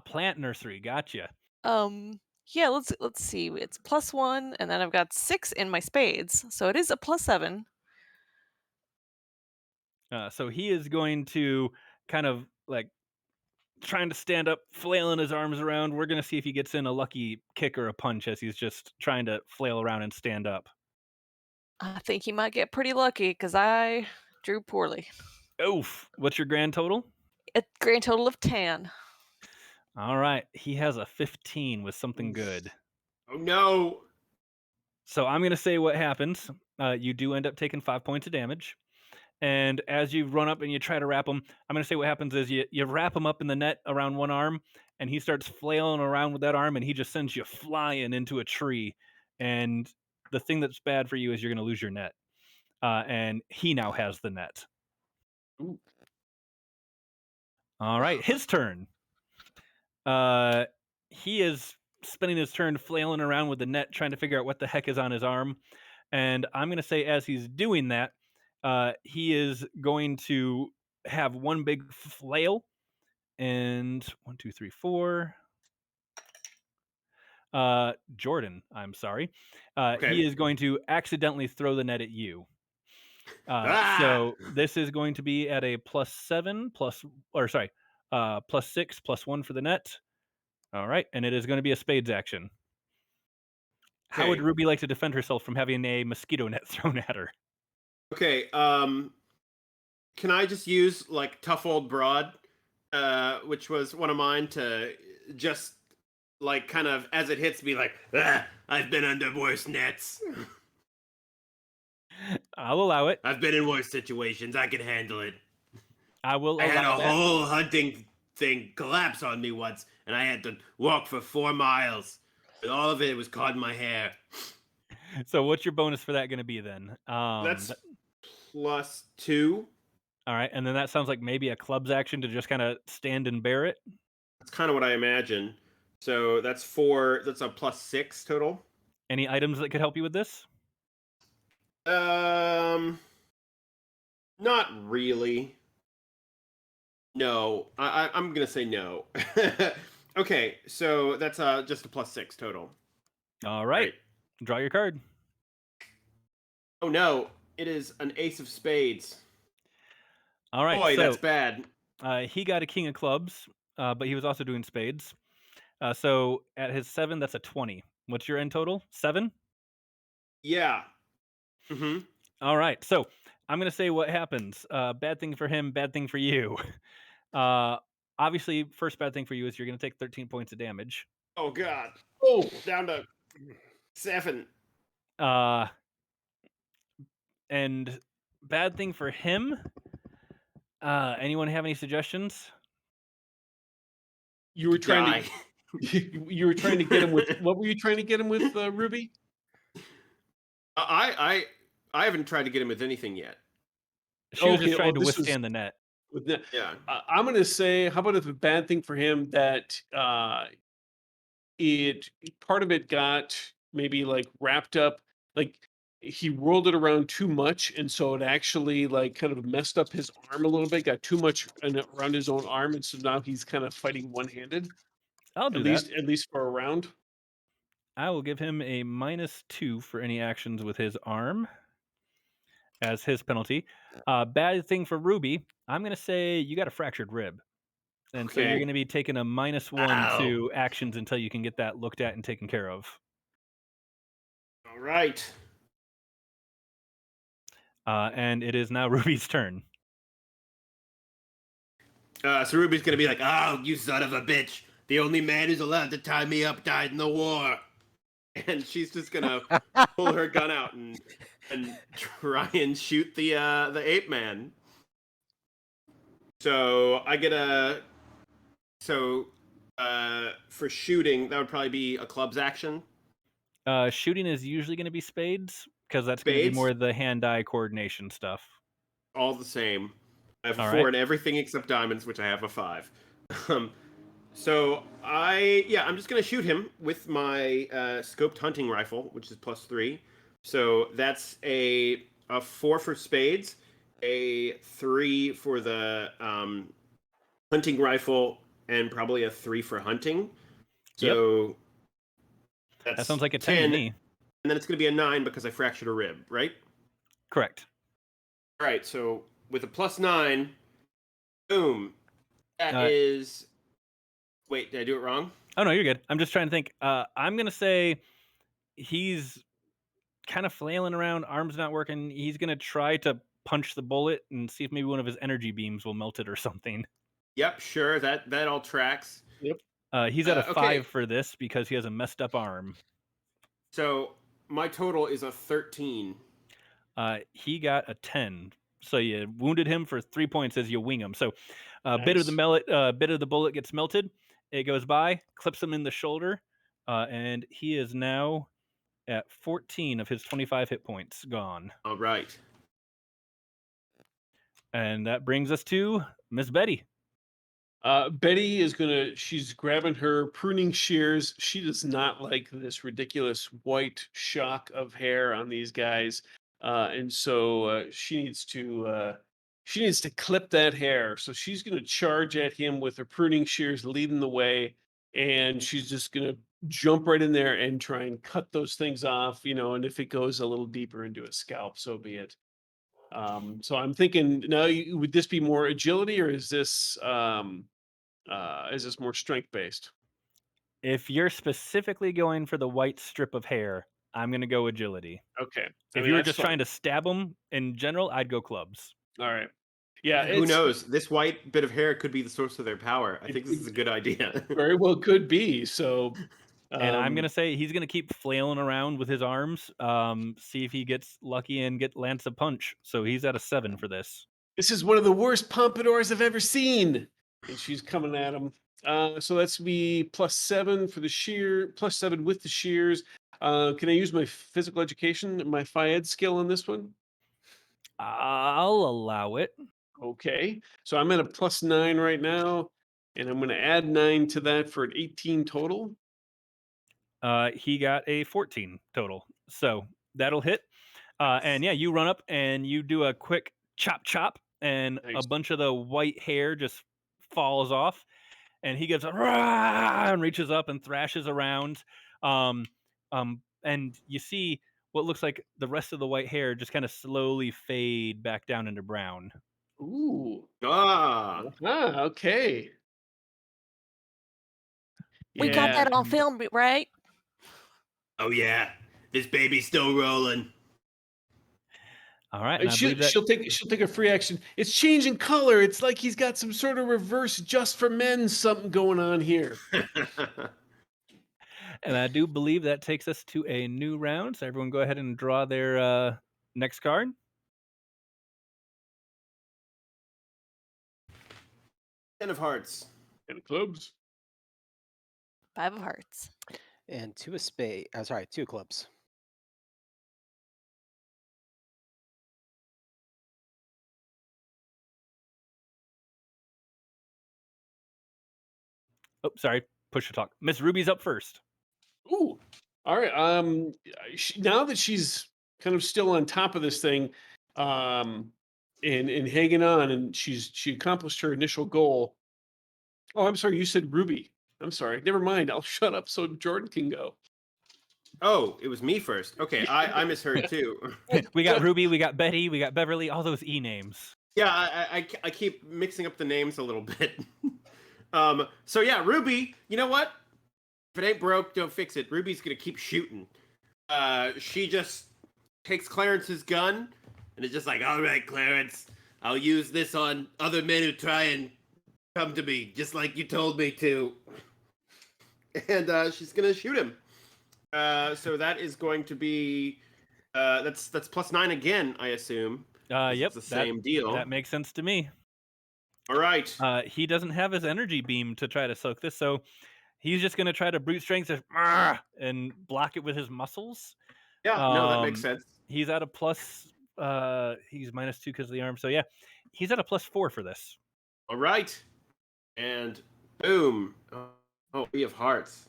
plant nursery. Gotcha. Yeah, let's see. It's +1, and then I've got 6 in my spades, so it is a +7. So he is going to kind of like trying to stand up, flailing his arms around. We're going to see if he gets in a lucky kick or a punch as he's just trying to flail around and stand up. I think he might get pretty lucky because I drew poorly. Oof. What's your grand total? A grand total of 10. All right. He has a 15 with something good. Oh no. So I'm going to say what happens. You do end up taking 5 points of damage. And as you run up and you try to wrap him, I'm going to say what happens is you wrap him up in the net around one arm, and he starts flailing around with that arm, and he just sends you flying into a tree. And the thing that's bad for you is you're going to lose your net. And he now has the net. Ooh. All right, his turn. He is spending his turn flailing around with the net, trying to figure out what the heck is on his arm. And I'm going to say, as he's doing that, he is going to have one big flail. And 1, 2, 3, 4. Jordan, I'm sorry. Okay. He is going to accidentally throw the net at you. Ah! So this is going to be at a +7, +6, +1 for the net. All right, and it is going to be a spades action. How would Okay. Ruby like to defend herself from having a mosquito net thrown at her? Okay. Can I just use like tough old broad which was one of mine, to just like kind of as it hits me, like, I've been under worse nets. I'll allow it. I've been in worse situations. I can handle it. I will I had allow a that. whole hunting thing collapse on me once, and I had to walk for 4 miles. And all of it was caught in my hair. So what's your bonus for that going to be then? That's +2. All right, and then that sounds like maybe a club's action to just kind of stand and bear it. That's kind of what I imagine. So that's 4. That's a +6 total. Any items that could help you with this? Not really. No, I'm gonna say no. Okay, so that's just a +6 total. All right. Draw your card. Oh no, it is an ace of spades. All right. Boy, so, that's bad. he got a king of clubs, but he was also doing spades. So at his 7, that's a 20. What's your end total? 7? Yeah. Mm-hmm. All right. So I'm going to say what happens. Bad thing for him, bad thing for you. Obviously, first bad thing for you is you're going to take 13 points of damage. Oh god. Oh, down to 7. And bad thing for him. Anyone have any suggestions? You were trying Die. to you were trying to get him with what were you trying to get him with, Ruby? I haven't tried to get him with anything yet. She was just Okay, trying to this was- withstand the net. With that, Yeah. I'm gonna say, how about if a bad thing for him that it part of it got maybe like wrapped up, like he rolled it around too much, and so it actually like kind of messed up his arm a little bit, got too much around his own arm, and so now he's kind of fighting one-handed. I'll do At that. least for a round. I will give him a -2 for any actions with his arm as his penalty. Bad thing for Ruby, I'm going to say you got a fractured rib. And so you're Okay. going to be taking a -1 Ow. to actions until you can get that looked at and taken care of. All right. And it is now Ruby's turn. So Ruby's gonna be like, "Oh, you son of a bitch! The only man who's allowed to tie me up died in the war," and she's just gonna pull her gun out and try and shoot the ape man. So I get for shooting, that would probably be a club's action. Shooting is usually going to be spades because that's going to be Spades? more the hand-eye coordination stuff. All the same. I have a All 4 right. in everything except diamonds, which I have a 5. So I'm just gonna shoot him with my scoped hunting rifle, which is +3. So that's a 4 for spades, a 3 for the hunting rifle, and probably a 3 for hunting. So that's That sounds like a 10 to me. And then it's gonna be a 9 because I fractured a rib, right? Correct. All right. So with a +9, boom. That is. Wait, did I do it wrong? Oh, no, you're good. I'm just trying to think. I'm going to say he's kind of flailing around, arms not working. He's going to try to punch the bullet and see if maybe one of his energy beams will melt it or something. Yep, sure. That all tracks. Yep. He's at a 5 okay. for this because he has a messed up arm. So my total is a 13. He got a 10. So you wounded him for 3 points as you wing him. So a bit of Nice. the bullet gets melted. It goes by, clips him in the shoulder, and he is now at 14 of his 25 hit points gone. All right. And that brings us to Miss Betty. Betty is she's grabbing her pruning shears. She does not like this ridiculous white shock of hair on these guys. And so she needs to clip that hair. So she's going to charge at him with her pruning shears, leading the way. And she's just going to jump right in there and try and cut those things off, and if it goes a little deeper into a scalp, so be it. So I'm thinking now, would this be more agility, or is this more strength based? If you're specifically going for the white strip of hair, I'm going to go agility. Okay. If you were just trying to stab him in general, I'd go clubs. All right. Yeah, Who it's knows? This white bit of hair could be the source of their power. I think this is a it good idea. very well could be. So, And I'm um, gonna say he's gonna keep flailing around with his arms, see if he gets lucky and lands a punch. So he's at a 7 for this. this is one of the worst pompadours I've ever seen. And she's coming at him. So that's be +7 for the shear, +7 with the shears. Can I use my physical education, my phi ed skill on this one? I'll allow it. Okay. So I'm at a +9 right now, and I'm going to add 9 to that for an 18 total. He got a 14 total. So that'll hit. And yeah, you run up and you do a quick chop chop, and a Nice. bunch of the white hair just falls off. And he gives a "Rah!" and reaches up and thrashes around. Um, and you see what looks like the rest of the white hair just kind of slowly fade back down into brown. Ooh. Ah. Okay. We got Yeah. that on film, right? Oh yeah. This baby's still rolling. All right, and And I believe that she'll take a free action. It's changing color. It's like he's got some sort of reverse just for men something going on here. and I do believe that takes us to a new round. So everyone go ahead and draw their next card. 10 of hearts. And clubs. 5 of hearts. And 2 of spade. Sorry, 2 of clubs. Oh, sorry, push to talk. Miss Ruby's up first. Ooh. All right. Now that she's kind of still on top of this thing, and hanging on, and she accomplished her initial goal. Oh, I'm sorry. You said Ruby. I'm sorry. Never mind. I'll shut up so Jordan can go. Oh, it was me first. Okay, I misheard too. We got Ruby, we got Betty, we got Beverly, all those E names. Yeah, I keep mixing up the names a little bit. So yeah, Ruby, you know what? If it ain't broke, don't fix it. Ruby's gonna keep shooting. She just takes Clarence's gun and is just like, all right, Clarence, I'll use this on other men who try and come to me, just like you told me to. And she's gonna shoot him. So that is going to be that's +9 again, I assume. Yep, It's the same deal. That makes sense to me. All right. He doesn't have his energy beam to try to soak this, so he's just gonna try to brute strength and block it with his muscles. Yeah, no, that makes sense. He's at a plus. He's -2 because of the arm. So yeah, he's at a +4 for this. All right. And boom. Oh, we have hearts.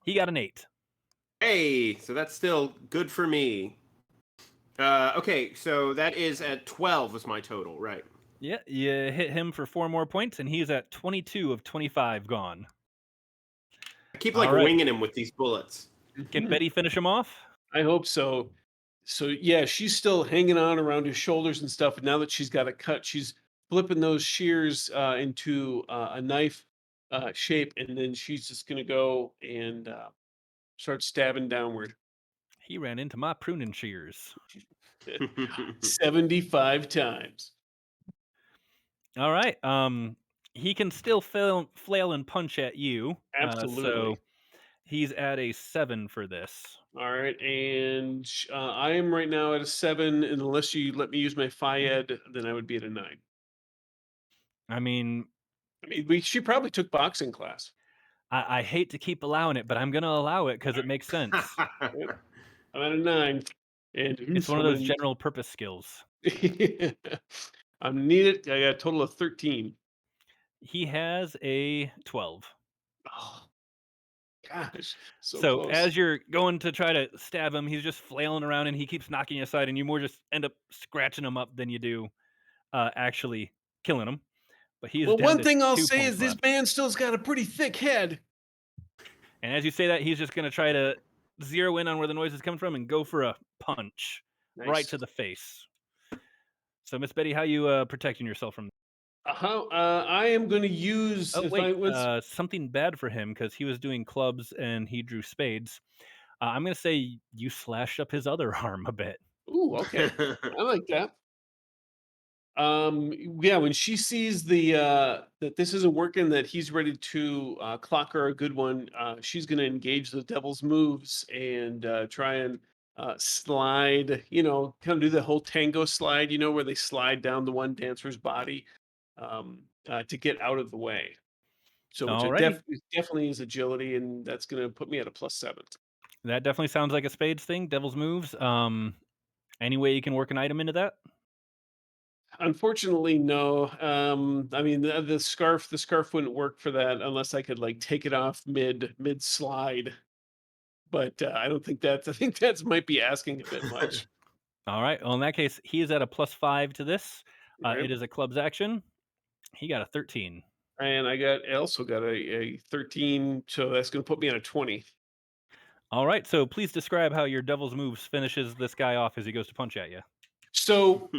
He got an 8. Hey, so that's still good for me. Okay, so that is at 12 was my total, right? Yeah, you hit him for 4 more points, and he's at 22 of 25 gone. I keep All right. winging him with these bullets. Can Betty finish him off? I hope so. So yeah, she's still hanging on around his shoulders and stuff. And now that she's got a cut, she's flipping those shears into a knife shape, and then she's just gonna go and start stabbing downward. He ran into my pruning shears. 75 times. All right. He can still flail and punch at you. Absolutely. So he's at a 7 for this. All right, and I am right now at a 7, and unless you let me use my phi ed, then I would be at a 9. I mean, She probably took boxing class. I hate to keep allowing it, but I'm gonna allow it because it makes sense. I'm at a 9, and It's one of those general purpose skills. I'm needed. I got a total of 13. He has a 12. Oh, gosh, so So close. as you're going to try to stab him, he's just flailing around and he keeps knocking you aside, and you more just end up scratching him up than you do actually killing him. But he is Well, down one to thing I'll 2 say points is this left. man still's got a pretty thick head. And as you say that, he's just going to try to zero in on where the noise is coming from and go for a punch right Nice. to the face. So, Miss Betty, how you protecting yourself from? I am going to use. Oh if wait, I was, something bad for him because he was doing clubs and he drew spades. I'm going to say you slashed up his other arm a bit. ooh, okay, I like that. Yeah, when she sees the that this isn't working, that he's ready to clock her a good one, she's going to engage the devil's moves and try and slide, kind of do the whole tango slide, where they slide down the one dancer's body to get out of the way. So, which Alrighty. definitely is agility, and that's going to put me at a +7. That definitely sounds like a spades thing, devil's moves. Any way you can work an item into that? Unfortunately, no. I mean, the scarf wouldn't work for that unless I could like take it off mid slide. But I don't think that's. I think that's might be asking a bit much. All right. Well, in that case, he is at a +5 to this. Okay. It is a club's action. He got a 13. And I also got a 13, so that's going to put me at a 20. All right. So please describe how your devil's moves finishes this guy off as he goes to punch at you. So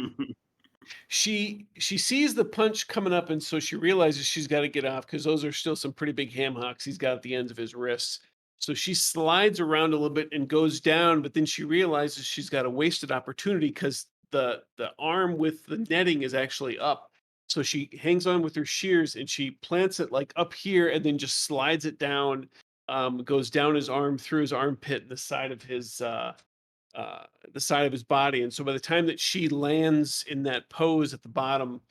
she sees the punch coming up, and so she realizes she's got to get off because those are still some pretty big ham hocks he's got at the ends of his wrists. So she slides around a little bit and goes down, but then she realizes she's got a wasted opportunity because the arm with the netting is actually up. So she hangs on with her shears and she plants it like up here and then just slides it down, goes down his arm through his armpit, the side of his body. And so by the time that she lands in that pose at the bottom,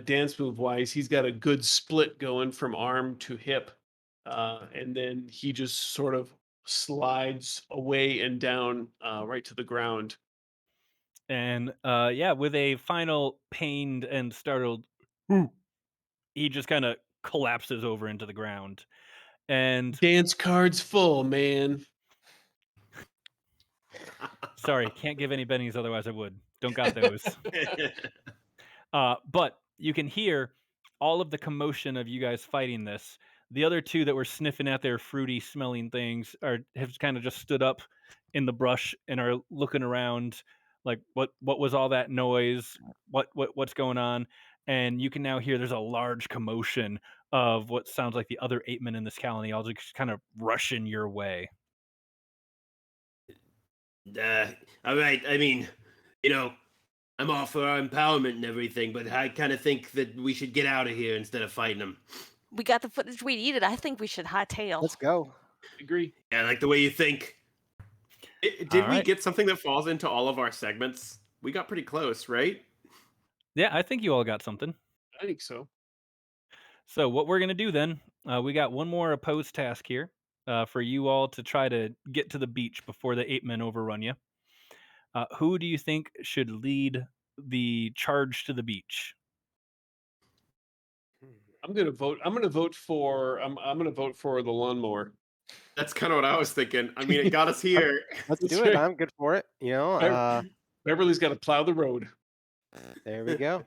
dance move wise, he's got a good split going from arm to hip. And then he just sort of slides away and down right to the ground. And yeah, with a final pained and startled, "Ooh," he just kind of collapses over into the ground. And Dance cards full, man. sorry, can't give any bennies, otherwise I would. Don't got those. But you can hear all of the commotion of you guys fighting this. The other two that were sniffing at their fruity smelling things have kind of just stood up in the brush and are looking around like what was all that noise? What's going on? And you can now hear there's a large commotion of what sounds like the other 8 men in this colony all just kind of rushing your way. uh, all right. I mean, you know, I'm all for our empowerment and everything, but I kind of think that we should get out of here instead of fighting them. We got the footage we needed. I think we should hightail. Let's go. Agree. Yeah, I like the way you think. All Did we right. get something that falls into all of our segments? We got pretty close, right? Yeah, I think you all got something. I think so. So what we're gonna do then? We got one more opposed task here for you all to try to get to the beach before the 8 men overrun you. Who do you think should lead the charge to the beach? I'm gonna vote. I'm gonna vote for. I'm gonna vote for the lawnmower. That's kind of what I was thinking. I mean, it got us here. Let's That's do it. right. I'm good for it. Beverly's got to plow the road. There we go.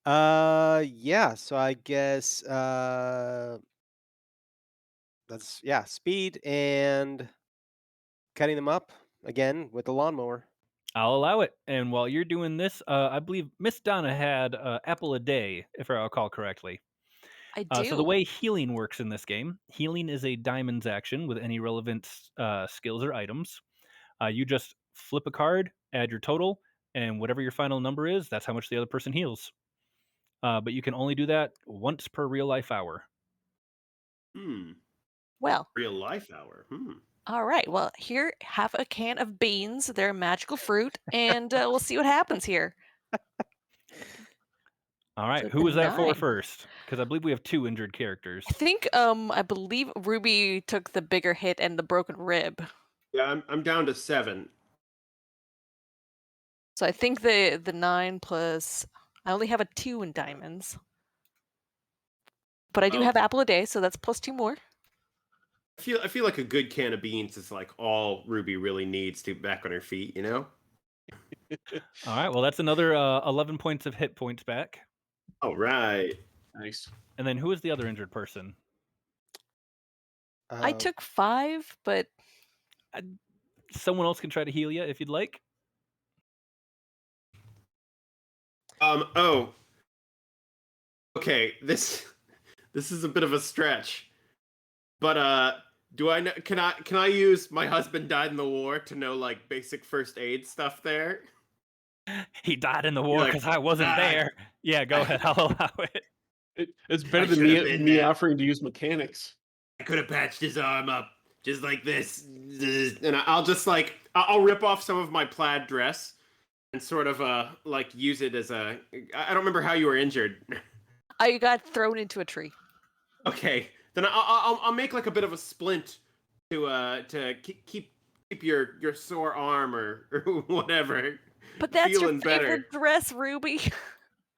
Yeah, so I guess that's speed and cutting them up again with the lawnmower. I'll allow it. And while you're doing this, I believe Miss Donna had apple a day, if I recall correctly. I So the do. way healing works in this game, healing is a diamonds action with any relevant skills or items. You just flip a card, add your total, and whatever your final number is, that's how much the other person heals. But you can only do that once per real life hour. Well, Real life hour. all right. Well, here, have a can of beans. They're a magical fruit, and we'll see what happens here. All right, So who the was that for 9. first? Because I believe we have 2 injured characters. I think I believe Ruby took the bigger hit and the broken rib. Yeah, I'm down to 7. So I think the 9 plus I only have a 2 in diamonds. But I do Oh. have apple a day, so that's plus 2 more. I feel like a good can of beans is like all Ruby really needs to get back on her feet. You know. All right, well, that's another 11 points of hit points back. All right. Nice. And then who is the other injured person? I took 5, but Someone else can try to heal you if you'd like. Oh. Okay. This is a bit of a stretch, but do I know? Can I use my husband died in the war to know like basic first aid stuff there? He died in the You're war like, because I wasn't "Ah, there. Yeah, go I- ahead. I'll allow it. It's better I than should have been me there. offering to use mechanics. I could have patched his arm up just like this, and I'll just like I'll rip off some of my plaid dress and sort of like use it as a. I don't remember how you were injured. I got thrown into a tree. Okay, then I'll make like a bit of a splint to keep your sore arm or whatever. But that's your Feeling better. favorite dress, Ruby.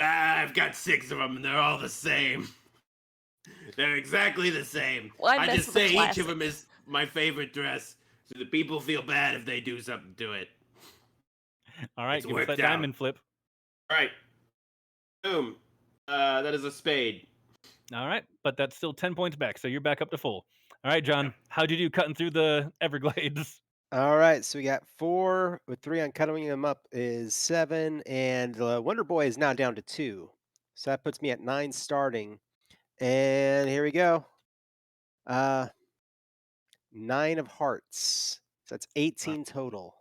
I've got 6 of them, and they're all the same. They're exactly the same. Well, I I mess just with the say each classic. of them is my favorite dress, so the people feel bad if they do something to it. All right, It's give us that worked out. diamond flip. All right, boom. That is a spade. All right, but that's still 10 points back, so you're back up to full. All right, John, how'd you do cutting through the Everglades? All right, so we got 4 with 3 on cutting them up is 7, and the Wonder Boy is now down to 2. So that puts me at 9 starting. And here we go. 9 of hearts. So that's 18 total.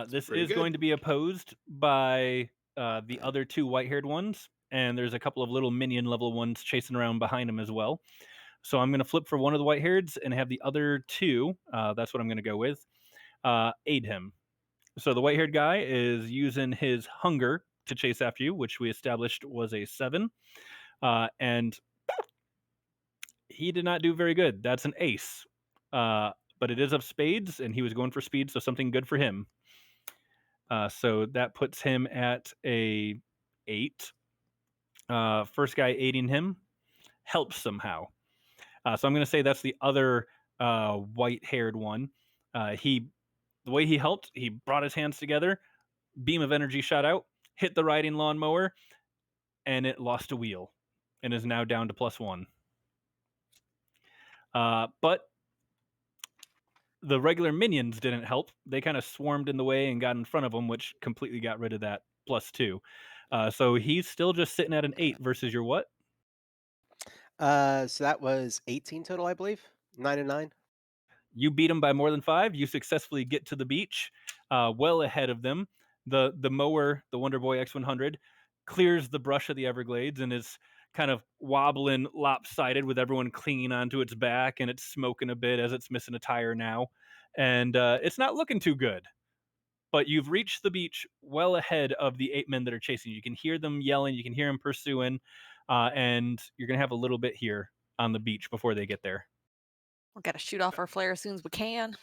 This pretty is good. going to be opposed by the other 2 white-haired ones, and there's a couple of little minion level ones chasing around behind him as well. So I'm going to flip for one of the white-haireds and have the other 2, that's what I'm going to go with, aid him. So the white-haired guy is using his hunger to chase after you, which we established was a 7. And he did not do very good. That's an ace. But it is of spades, and he was going for speed, so something good for him. So that puts him at a 8. First guy aiding him helps somehow. So I'm going to say that's the other white-haired one. The way he helped, he brought his hands together, beam of energy shot out, hit the riding lawnmower, and it lost a wheel, and is now down to +1. But the regular minions didn't help. They kind of swarmed in the way and got in front of him, which completely got rid of that +2. So he's still just sitting at an 8 versus your what? So that was 18 total, I believe. 9 and 9. You beat him by more than 5. You successfully get to the beach, well ahead of them. The mower, the Wonder Boy X100, clears the brush of the Everglades and is kind of wobbling lopsided with everyone clinging onto its back, and it's smoking a bit as it's missing a tire now. And it's not looking too good. But you've reached the beach well ahead of the 8 men that are chasing you. You can hear them yelling, you can hear them pursuing, and you're going to have a little bit here on the beach before they get there. We've got to shoot off our flare as soon as we can.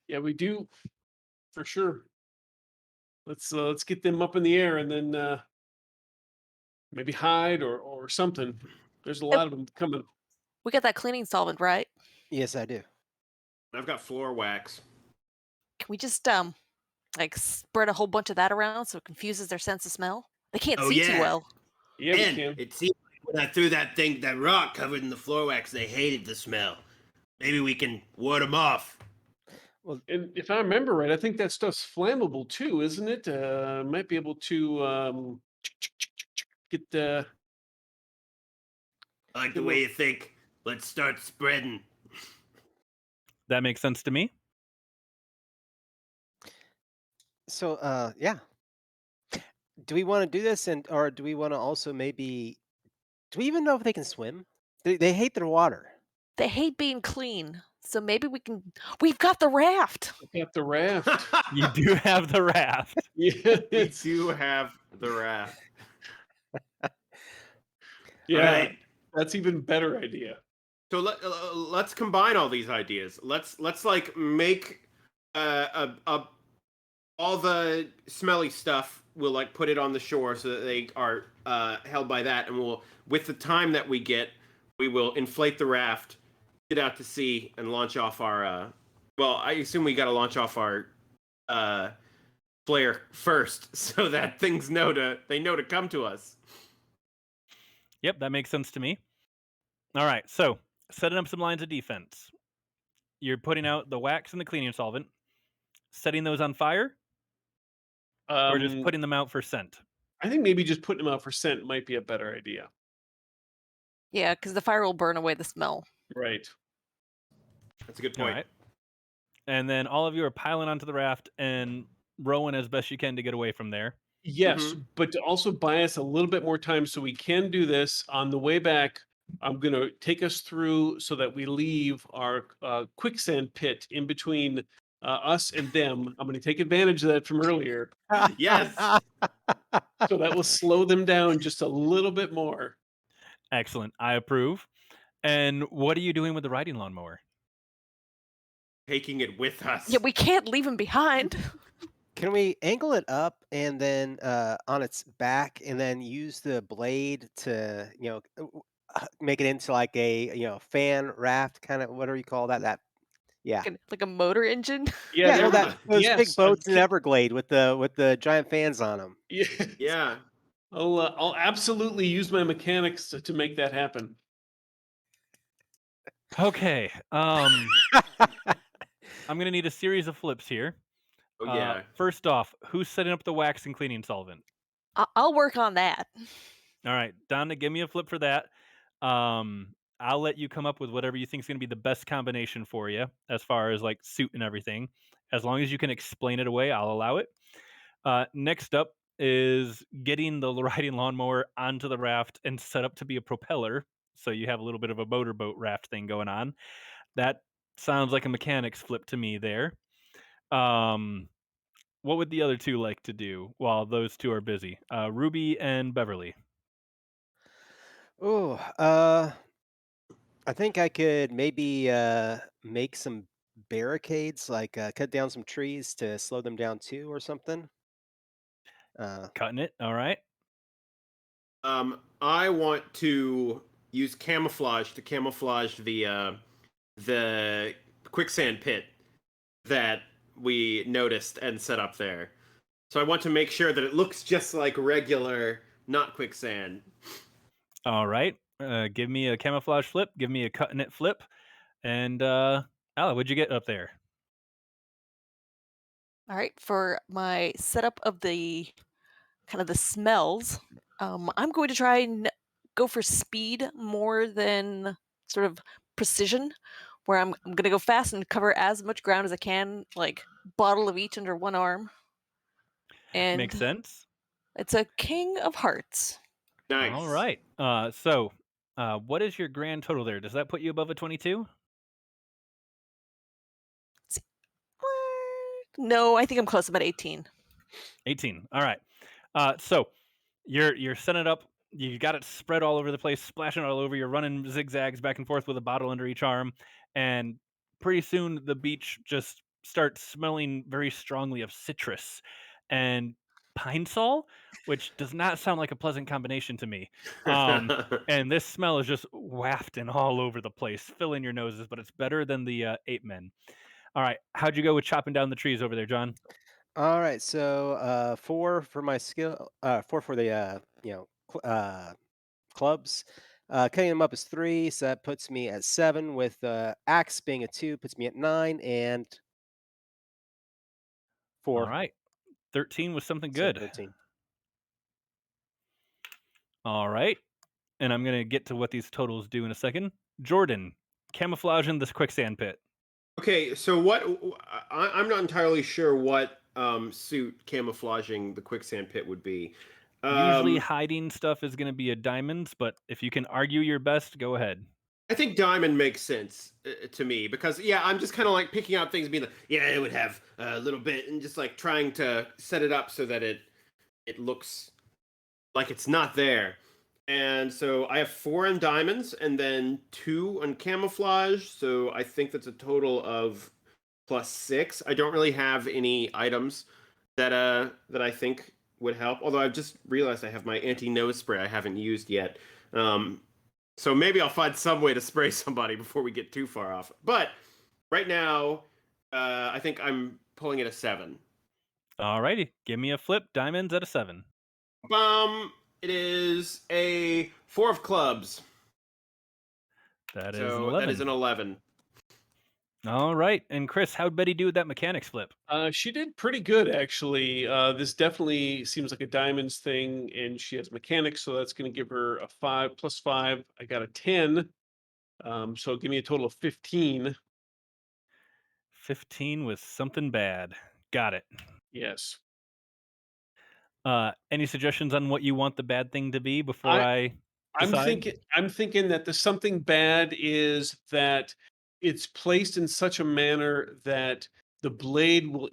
Yeah, we do, for sure. Let's get them up in the air and then maybe hide or something. There's a lot of them coming. We got that cleaning solvent, right? Yes, I do. I've got floor wax. Can we just like spread a whole bunch of that around so it confuses their sense of smell? They can't Oh, see too yeah. well. Yeah, we And can. it seemed like when I threw that rock covered in the floor wax, they hated the smell. Maybe we can ward them off. And if I remember right, I think that stuff's flammable too, isn't it? Might be able to get the. I like the way you think. Let's start spreading. That makes sense to me. So, yeah. Do we want to do this, or do we want to also maybe? Do we even know if they can swim? They hate their water. They hate being clean. So maybe we can. We've got the raft. We got the raft. You do have the raft. Yeah, We do have the raft. yeah. Right. That's even better idea. So let's combine all these ideas. Let's like make all the smelly stuff. We'll like put it on the shore so that they are held by that, and we'll with the time that we get, we will inflate the raft, get out to sea, and launch off our. Well, I assume we got to launch off our flare first, so that things know to come to us. Yep, that makes sense to me. All right, so setting up some lines of defense. You're putting out the wax and the cleaning solvent, setting those on fire, or just putting them out for scent. I think maybe just putting them out for scent might be a better idea. Yeah, because the fire will burn away the smell. Right. That's a good All point. right. And then all of you are piling onto the raft and rowing as best you can to get away from there. Yes, Mhm. but to also buy us a little bit more time so we can do this on the way back. I'm gonna take us through so that we leave our quicksand pit in between us and them. I'm gonna take advantage of that from earlier, Yes. so that will slow them down just a little bit more. Excellent. I approve. And what are you doing with the riding lawnmower? Taking it with Yeah, us. we can't leave him behind. Can we angle it up and then on its back, and then use the blade to make it into like a fan raft kind of, what do you call that? That yeah. Like a motor engine. Yeah, Yeah, there we that Yeah. go. those big Yes, boats in Everglade with the giant fans on them. yes. Yeah. I'll absolutely use my mechanics to make that happen. Okay. I'm gonna need a series of flips here. Oh yeah. First off, who's setting up the wax and cleaning solvent? I'll work on that. All right, Donna, give me a flip for that. I'll let you come up with whatever you think is going to be the best combination for you, as far as like suit and everything. As long as you can explain it away, I'll allow it. Next up is getting the riding lawnmower onto the raft and set up to be a propeller, so you have a little bit of a motorboat raft thing going on. That sounds like a mechanics flip to me there. Um, what would the other two like to do while those two are busy? Ruby and Beverly. Oh, I think I could maybe make some barricades, like cut down some trees to slow them down too, or something. Uh, Cutting it. All right. I want to use camouflage to camouflage the quicksand pit that we noticed and set up there. So I want to make sure that it looks just like regular, not quicksand. All right. Give me a camouflage flip. Give me a cutting it flip. And Ala, what'd you get up there? All right, for my setup of the kind of the smells, I'm going to try and go for speed more than sort of precision, where I'm going to go fast and cover as much ground as I can, like bottle of each under one arm. Makes And sense. it's a King of Hearts. All Nice. right. What is your grand total there? Does that put you above a 22? No, I think I'm close. I'm at 18. 18. All right. So you're setting it up. You got it spread all over the place, splashing all over. You're running zigzags back and forth with a bottle under each arm, and pretty soon the beach just starts smelling very strongly of citrus and pine sol, which does not sound like a pleasant combination to me. Um, and this smell is just wafting all over the place, filling your noses, but it's better than the ape men. All right, how'd you go with chopping down the trees over there, John? all right, so 4 for my skill, 4 for the clubs. Cutting them up is 3, so that puts me at 7. With axe being a 2, puts me at 9, and All 4, right, 13 was something so good. 13. All right. And I'm going to get to what these totals do in a second. Jordan, camouflaging this quicksand pit. Okay, so I'm not entirely sure what suit camouflaging the quicksand pit would be. Usually Um, hiding stuff is going to be a diamonds, but if you can argue your best, go ahead. I think diamond makes sense to me because yeah, I'm just kind of like picking out things, and being like, yeah, it would have a little bit, and just like trying to set it up so that it looks like it's not there. And so I have 4 in diamonds and then 2 on camouflage. So I think that's a total of +6. I don't really have any items that I think would help. Although I've just realized I have my anti-nose spray I haven't used yet. Um, so maybe I'll find some way to spray somebody before we get too far off. But right now, I think I'm pulling it a 7. All righty. Give me a flip. Diamonds at a 7. It is a 4 of clubs. That is an So that is 11. an 11. All right. And Chris, how'd Betty do with that mechanics flip? She did pretty good, actually. This definitely seems like a diamonds thing, and she has mechanics, so that's going to give her a 5 plus 5. I got a 10, so give me a total of 15. 15 was something bad. Got it. Yes. Any suggestions on what you want the bad thing to be before I I I'm decide? thinking I'm thinking that the something bad is that it's placed in such a manner that the blade will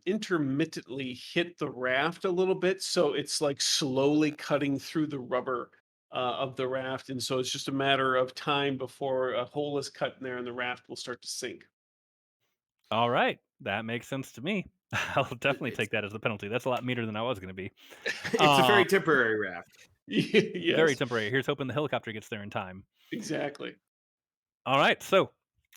intermittently hit the raft a little bit, so it's like slowly cutting through the rubber of the raft, and so it's just a matter of time before a hole is cut in there and the raft will start to sink. All right, that makes sense to me. I'll definitely It's take that as the penalty. That's a lot meaner than I was going to be. it's a Um, very temporary raft. very Yes, temporary. Here's hoping the helicopter gets there in time. exactly. All right, so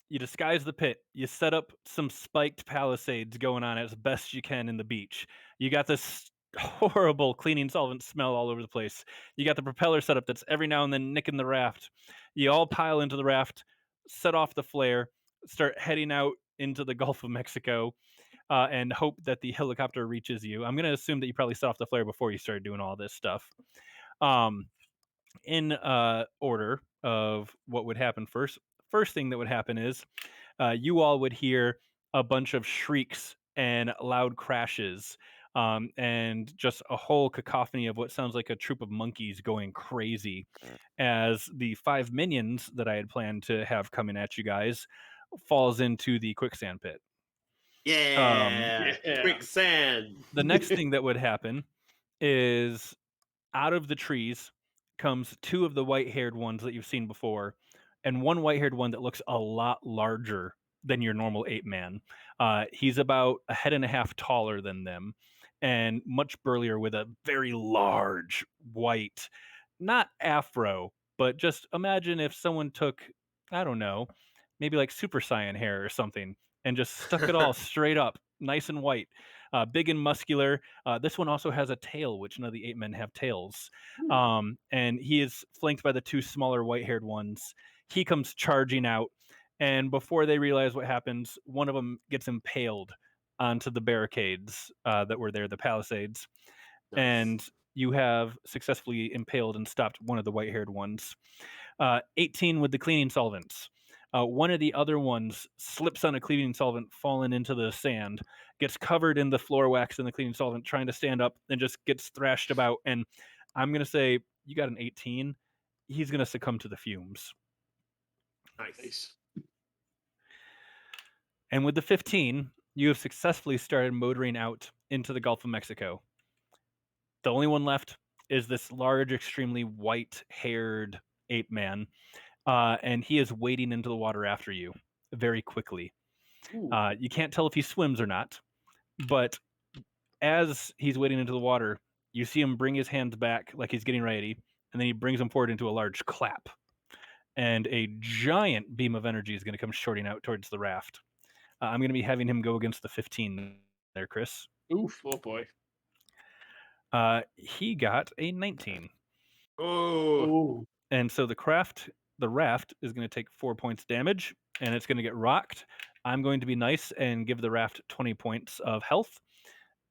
you disguise the pit. You set up some spiked palisades going on as best you can in the beach. You got this horrible cleaning solvent smell all over the place. You got the propeller setup that's every now and then nicking the raft. You all pile into the raft, set off the flare, start heading out into the Gulf of Mexico, and hope that the helicopter reaches you. I'm going to assume that you probably set off the flare before you started doing all this stuff. Um, in order of what would happen first thing that would happen is you all would hear a bunch of shrieks and loud crashes, and just a whole cacophony of what sounds like a troop of monkeys going crazy as the five minions that I had planned to have coming at you guys falls into the quicksand pit. Um, Yeah, Yeah. quicksand. the next thing that would happen is out of the trees comes two of the white-haired ones that you've seen before, and one white-haired one that looks a lot larger than your normal ape man. He's about a head and a half taller than them, and much burlier with a very large white, not afro, but just imagine if someone took, I don't know, maybe like Super Saiyan hair or something, and just stuck it all straight up, nice and white, big and muscular. This one also has a tail, which none of the ape men have tails. Hmm. And he is flanked by the two smaller white-haired ones. He comes charging out, and before they realize what happens, one of them gets impaled onto the barricades that were there, the palisades, Nice. and you have successfully impaled and stopped one of the white-haired ones. 18 with the cleaning solvents. One of the other ones slips on a cleaning solvent, falling into the sand, gets covered in the floor wax and the cleaning solvent, trying to stand up, and just gets thrashed about. And I'm going to say, you got an 18. He's going to succumb to the fumes. Nice. Nice. And with the 15, you have successfully started motoring out into the Gulf of Mexico. The only one left is this large, extremely white haired ape man, and he is wading into the water after you very quickly. Ooh. You can't tell if he swims or not, but as he's wading into the water, you see him bring his hands back like he's getting ready, and then he brings them forward into a large clap. And a giant beam of energy is going to come shorting out towards the raft. I'm going to be having him go against the 15 there, Chris. Oof. Oh boy. He got a 19. Oh, Oh. And so the raft is going to take 4 points damage, and it's going to get rocked. I'm going to be nice and give the raft 20 points of health.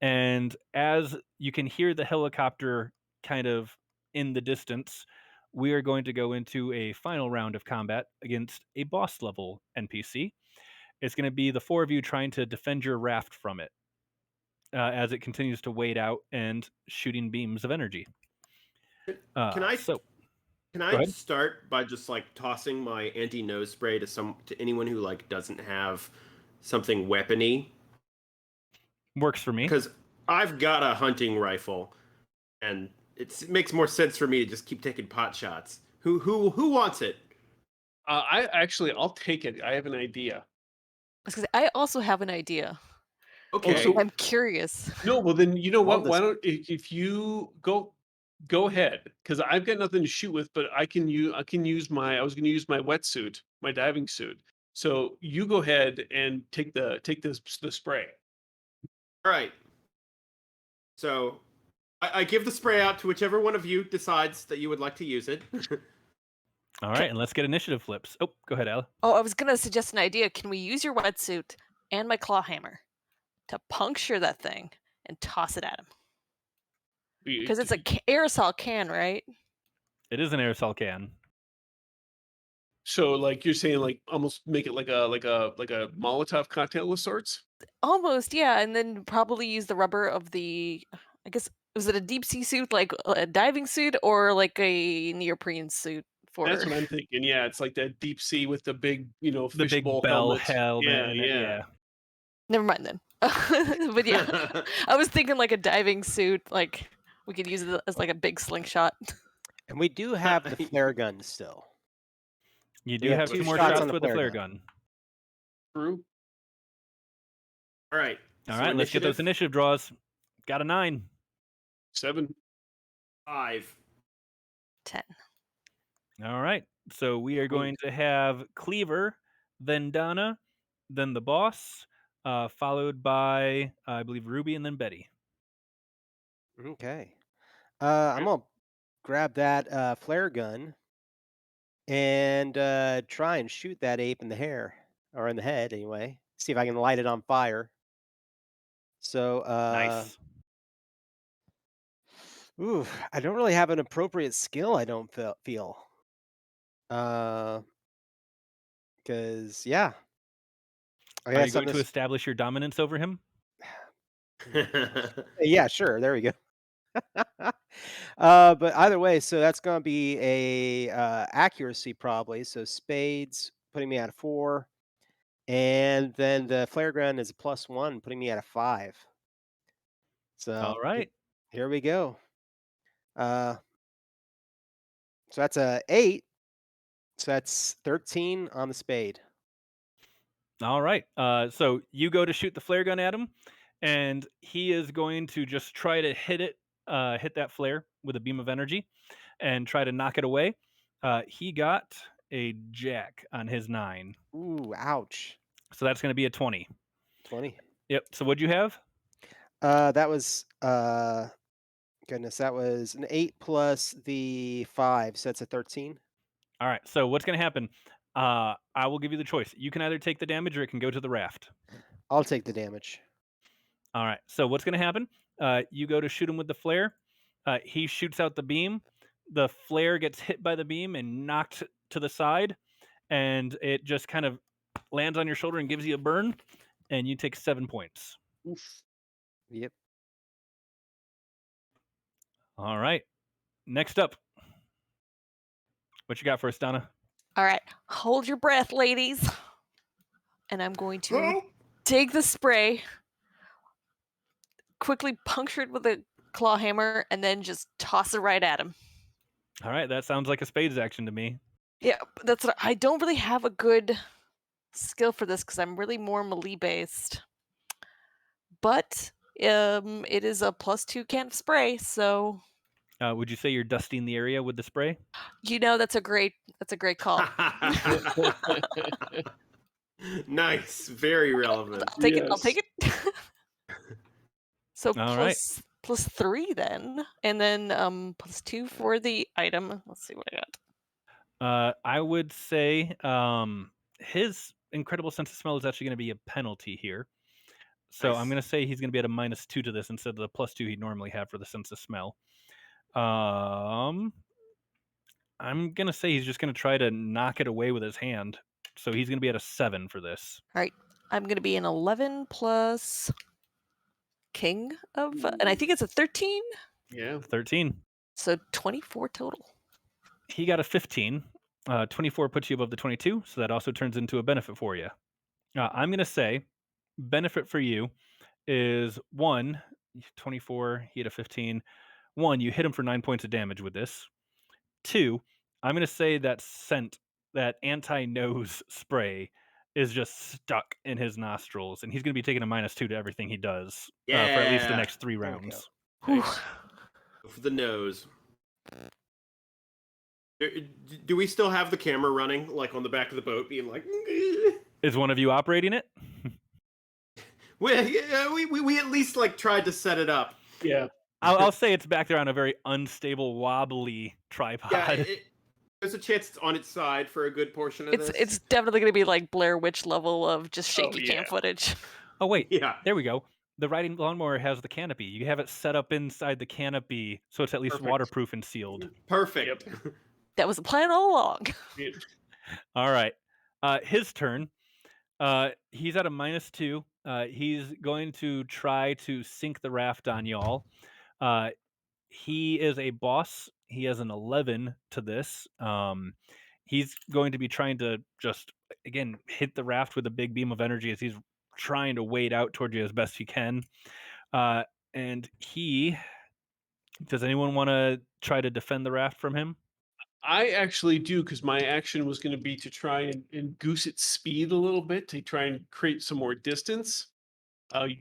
And as you can hear the helicopter kind of in the distance, we are going to go into a final round of combat against a boss level NPC. It's going to be the four of you trying to defend your raft from it as it continues to wade out and shooting beams of energy. can I So, can go I ahead. start by just like tossing my anti nose spray to anyone who like doesn't have something weapony? Works for me. Because I've got a hunting rifle, and it makes more sense for me to just keep taking pot shots. Who wants it? I'll take it. I have an idea. I also have an idea. Oh, Okay. so I'm curious. no, well then you know Love what? this. Why don't if you go ahead because I've got nothing to shoot with, but I can use my I was going to use my wetsuit, my diving suit. So you go ahead and take the spray. All right. So I give the spray out to whichever one of you decides that you would like to use it. All right, and let's get initiative flips. Oh, go ahead, Ala. Oh, I was gonna suggest an idea. Can we use your wetsuit and my claw hammer to puncture that thing and toss it at him? Because it's a aerosol can, right? It is an aerosol can. So like you're saying like almost make it like a Molotov cocktail of sorts. Almost, yeah. And then probably use the rubber of the. I guess Was it a deep sea suit, like a diving suit, or like a neoprene suit That's for? what I'm thinking. Yeah, it's like that deep sea with the big, The big fishbowl bell helmet. helmet Yeah, and it, yeah. yeah. Never mind then. But yeah, I was thinking like a diving suit, like we could use it as like a big slingshot. And we do have the flare gun still. You We do have have 2 two more shots on shots the with the flare flare gun. gun. True. All right. All So right, let's get those initiative initiative draws. Got a 9. 7. 5. 10. All right. So we are going to have Cleaver, then Donna, then the boss, followed by I believe Ruby and then Betty. Okay. I'm gonna grab that flare gun and try and shoot that ape in the hair or in the head anyway. See if I can light it on fire. So, Nice. ooh, I don't really have an appropriate skill. I don't feel. Because yeah, I Are you guess I'm going to just establish your dominance over him? yeah, sure. There we go. But either way, so that's gonna be a accuracy probably. So spades putting me at a 4. And then the flare gun is a +1, putting me at a 5. All So right. here we go. Uh, so that's a 8. So that's 13 on the spade. All right. So you go to shoot the flare gun at him, and he is going to just try to hit that flare with a beam of energy, and try to knock it away. He got a jack on his 9, Ooh, ouch. so that's going to be a 20. 20. Yep. So what'd you have? That was goodness, that was an 8 plus the 5, so that's a 13. All right. So what's going to happen? I will give you the choice. You can either take the damage or it can go to the raft. I'll take the damage. All right. So what's going to happen? You go to shoot him with the flare. He shoots out the beam. The flare gets hit by the beam and knocked to the side, and it just kind of lands on your shoulder and gives you a burn, and you take 7 points. Oof. Yep. All right. Next up, what you got for us, Donna? All right, hold your breath, ladies. And I'm going to take the spray, quickly puncture it with a claw hammer, and then just toss it right at him. All right. That sounds like a spades action to me. Yeah, that's what I don't really have a good skill for this because I'm really more melee based. But it is a +2 can of spray, so Would you say you're dusting the area with the spray? that's a great call. Nice. Very relevant. I'll take it. I'll Yes. take it. So All right. +3 then, and then +2 for the item. Let's see what I got. I would say his incredible sense of smell is actually going to be a penalty here. So I'm Nice. going to say he's going to be at a -2 to this instead of the +2 he'd normally have for the sense of smell. I'm going to say he's just going to try to knock it away with his hand. So he's going to be at a 7 for this. All right, I'm going to be an 11 plus king of, and I think it's a 13, Yeah. 13. so 24 total. He got a 15. 24 puts you above the 22, so that also turns into a benefit for you. I'm going to say benefit for you is 1, 24, he had a 15. 1, you hit him for 9 points of damage with this. 2, I'm going to say that scent, that anti-nose spray is just stuck in his nostrils, and he's going to be taking a -2 to everything he does for at least the Yeah. next 3 There we go. rounds. Whew. Nice. Go for the nose. Do we still have the camera running, like on the back of the boat, being like? Is one of you operating it? Well, yeah, we at least like tried to set it up. Yeah. I'll say it's back there on a very unstable, wobbly tripod. Yeah, there's a chance it's on its side for a good portion of this. It's definitely going to be like Blair Witch level of just shaky yeah. cam footage. Oh wait, Yeah. there we go. The riding lawnmower has the canopy. You have it set up inside the canopy, so it's at least Perfect. waterproof and sealed. Perfect. That was the plan all along. All right, his turn. He's at a -2. He's going to try to sink the raft on y'all. He is a boss. He has an 11 to this. He's going to be trying to just again hit the raft with a big beam of energy as he's trying to wade out toward you as best he can. Uh, and he does anyone want to try to defend the raft from him? I actually do because my action was going to be to try and goose its speed a little bit to try and create some more distance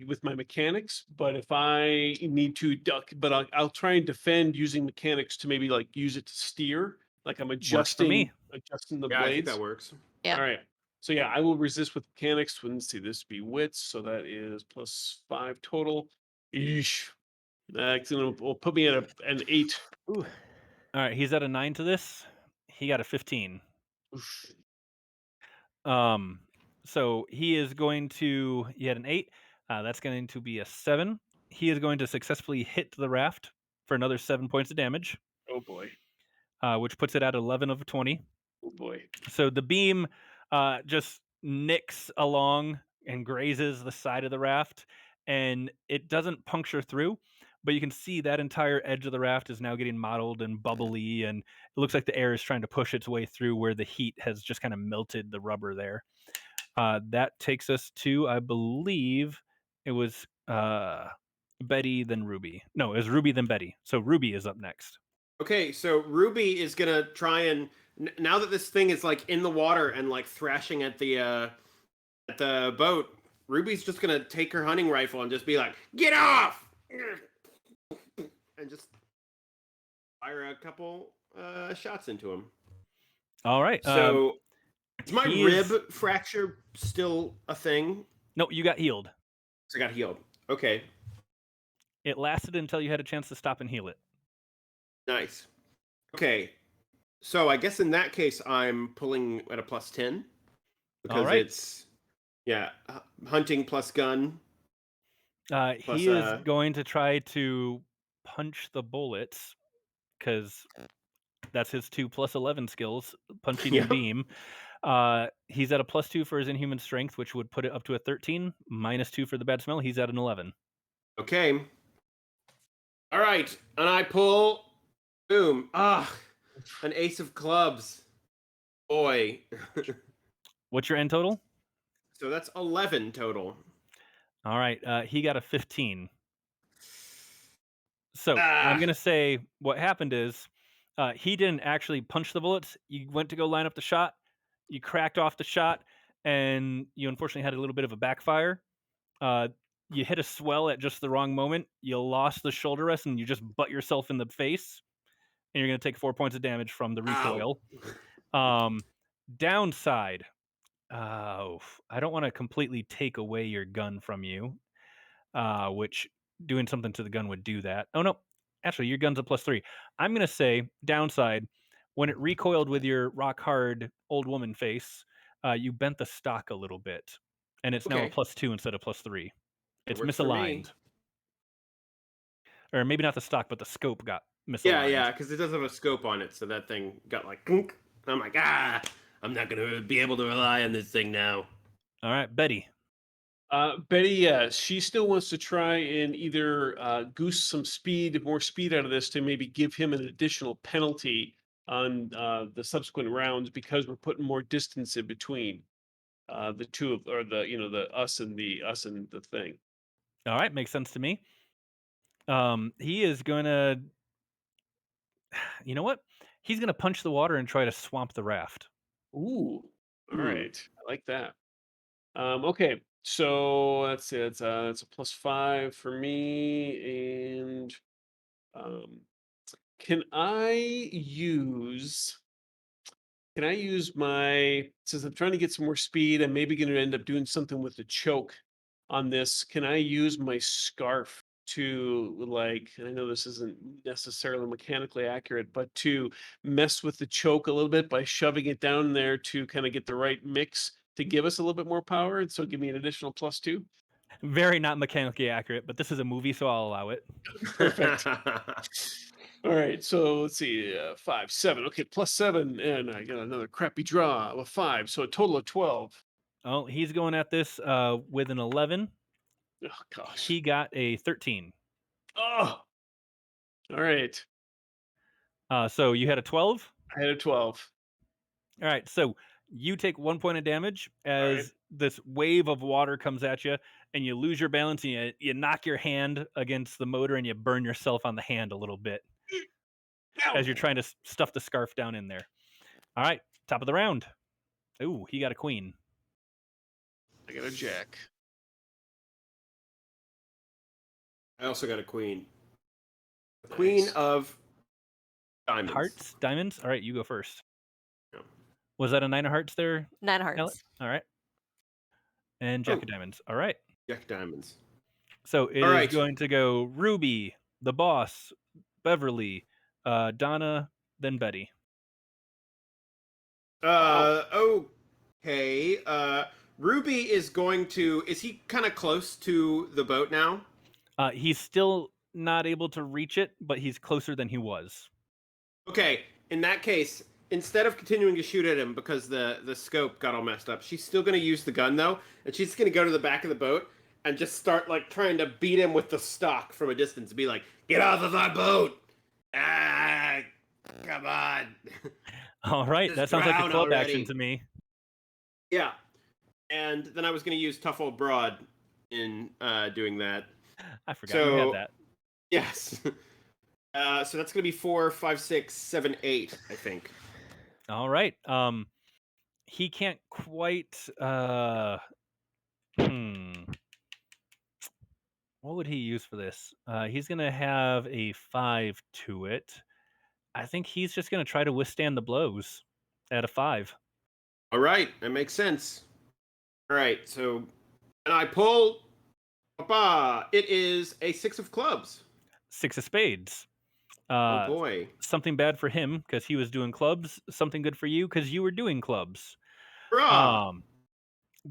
with my mechanics. But if I need to duck, but I'll try and defend using mechanics to maybe like use it to steer. Like I'm Works for me. adjusting the Yeah, I think blades. that works. Yeah. All right. So yeah, I will resist with mechanics. Let's see, this be wits, so that is +5 total. Eesh. That's gonna will put me at an 8. Ooh. All right, he's at a 9 to this. He got a 15. Oof. Um, so he is going to. He had an 8. That's going to be a 7. He is going to successfully hit the raft for another 7 points of damage, Oh boy. which puts it at 11 of 20. Oh boy. So the beam just nicks along and grazes the side of the raft, and it doesn't puncture through, but you can see that entire edge of the raft is now getting mottled and bubbly, and it looks like the air is trying to push its way through where the heat has just kind of melted the rubber there. That takes us to, I believe, it was Betty then Ruby. No, it was Ruby then Betty. So Ruby is up next. Okay, so Ruby is gonna try and now that this thing is like in the water and like thrashing at the boat, Ruby's just gonna take her hunting rifle and just be like, "Get off!" and just fire a couple shots into him. All right. So is my he rib is- fracture still a thing? No, you got healed. So I got healed. Okay, It lasted until you had a chance to stop and heal it. nice. Okay, so I guess in that case I'm pulling at a +10 because right. it's hunting plus gun. Plus, He is going to try to punch the bullets because that's his 2 plus 11 skills, punching Yeah. and beam. He's at a +2 for his inhuman strength, which would put it up to a 13, -2 for the bad smell. He's at an 11. Okay. All right, and I pull. Boom. An ace of clubs. Boy. What's your end total? So that's 11 total. All right. He got a 15. So I'm going to say what happened is he didn't actually punch the bullets. You went to go line up the shot. You cracked off the shot, and you unfortunately had a little bit of a backfire. You hit a swell at just the wrong moment. You lost the shoulder rest, and you just butt yourself in the face, and you're going to take 4 points of damage from the recoil. Downside, I don't want to completely take away your gun from you, which doing something to the gun would do that. Oh no, actually, your gun's a +3. I'm going to say downside. When it recoiled with your rock hard old woman face, you bent the stock a little bit, and it's now a Okay. +2 instead of +3. It's Works for me. misaligned. Or maybe not the stock, but the scope got misaligned. Yeah, because it does have a scope on it, so that thing got like clunk. I'm like, I'm not gonna be able to rely on this thing now. All right, Betty. Betty, yeah, she still wants to try and either goose some more speed out of this to maybe give him an additional penalty on the subsequent rounds because we're putting more distance in between the two of, or the us and the thing. All right, makes sense to me. He is gonna. You know what? He's gonna punch the water and try to swamp the raft. Ooh, all Hmm. right, I like that. Okay, so let's see, it's a +5 for me, and um, can I use? Can I use my, since I'm trying to get some more speed, I'm maybe going to end up doing something with the choke on this. Can I use my scarf to, like, and I know this isn't necessarily mechanically accurate, but to mess with the choke a little bit by shoving it down there to kind of get the right mix to give us a little bit more power and so give me an additional +2? Very not mechanically accurate, but this is a movie, so I'll allow it. Perfect. All right, so let's see, 5, 7. Okay, +7, and I got another crappy draw of a 5, so a total of 12. Oh, he's going at this with an 11. Oh gosh. He got a 13. Oh, All right. So you had a 12. I had a 12. All right, so you take 1 point of damage All right. as this wave of water comes at you, and you lose your balance, and you knock your hand against the motor, and you burn yourself on the hand a little bit as Ow. you're trying to stuff the scarf down in there. All right, top of the round. Ooh, he got a queen. I got a jack. I also got a queen. Queen Nice. of diamonds. Hearts, diamonds. All right, you go first. Yeah. Was that a 9 of hearts there, 9 Alex? hearts. All right. And Jack of diamonds. All right. Jack diamonds. So it All is right. going to go Ruby, the boss, Beverly, Donna, then Betty. Okay. Ruby is going to. Is he kind of close to the boat now? He's still not able to reach it, but he's closer than he was. Okay. In that case, instead of continuing to shoot at him because the scope got all messed up, she's still going to use the gun though, and she's going to go to the back of the boat and just start like trying to beat him with the stock from a distance. Be like, "Get off of my boat! Ah, come on!" All right, Just that sounds like a drown club already. action to me. Yeah. And then I was going to use Tough Old Broad in doing that. I forgot you had So that. yes. So that's going to be 4, 5, 6, 7, 8, I think. All right. He can't quite. What would he use for this? He's gonna have a 5 to it. I think he's just gonna try to withstand the blows at a 5. All right, that makes sense. All right, so and I pull. Papa, it is a 6 of clubs. 6 of spades. Oh boy. Something bad for him because he was doing clubs. Something good for you because you were doing clubs. Hurrah!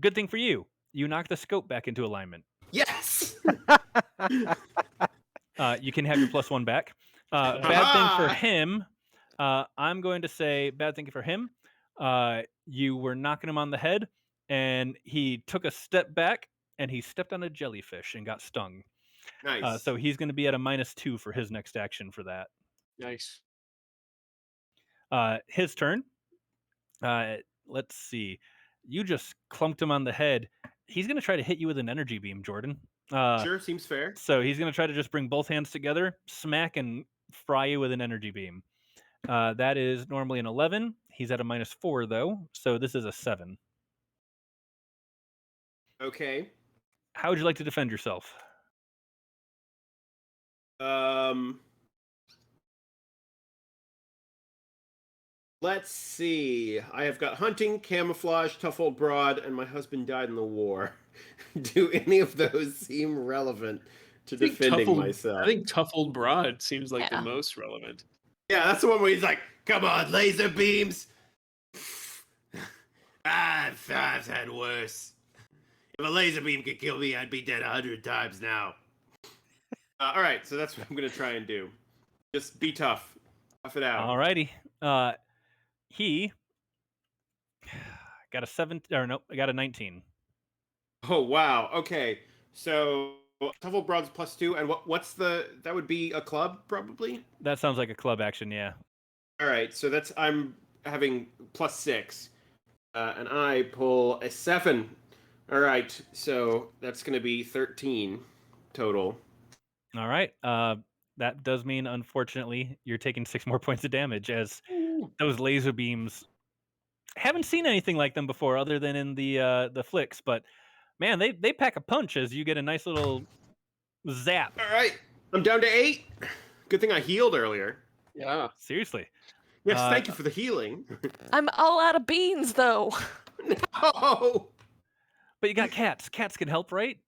Good thing for you. You knock the scope back into alignment. Yes. You can have your +1 back. Bad thing for him. I'm going to say bad thing for him. You were knocking him on the head, and he took a step back, and he stepped on a jellyfish and got stung. Nice. So he's going to be at a -2 for his next action for that. Nice. His turn. Let's see. You just clunked him on the head. He's going to try to hit you with an energy beam, Jordan. Sure, seems fair. So he's going to try to just bring both hands together, smack, and fry you with an energy beam. That is normally an 11. He's at a -4 though, so this is a 7. Okay. How would you like to defend yourself? Let's see. I have got hunting, camouflage, tough old broad, and my husband died in the war. Do any of those seem relevant to defending myself? I think tough old broad seems like the Yeah. most relevant. Yeah, that's the one where he's like, "Come on, laser beams." I've had worse. If a laser beam could kill me, I'd be dead 100 times now. All right, so that's what I'm gonna try and do. Just be tough. Tough it out. Alrighty. He got a 7, or nope, I got a 19. Oh wow. Okay. So tough old broad's +2, and what's that would be a club probably? That sounds like a club action, yeah. All right, so I'm having +6, and I pull a 7. All right, so that's going to be 13 total. All right. That does mean, unfortunately, you're taking 6 more points of damage as those laser beams. Haven't seen anything like them before, other than in the flicks. But man, they pack a punch as you get a nice little zap. All right, I'm down to 8. Good thing I healed earlier. Yeah. Seriously. Yes, thank you for the healing. I'm all out of beans, though. No. But you got cats. Cats can help, right?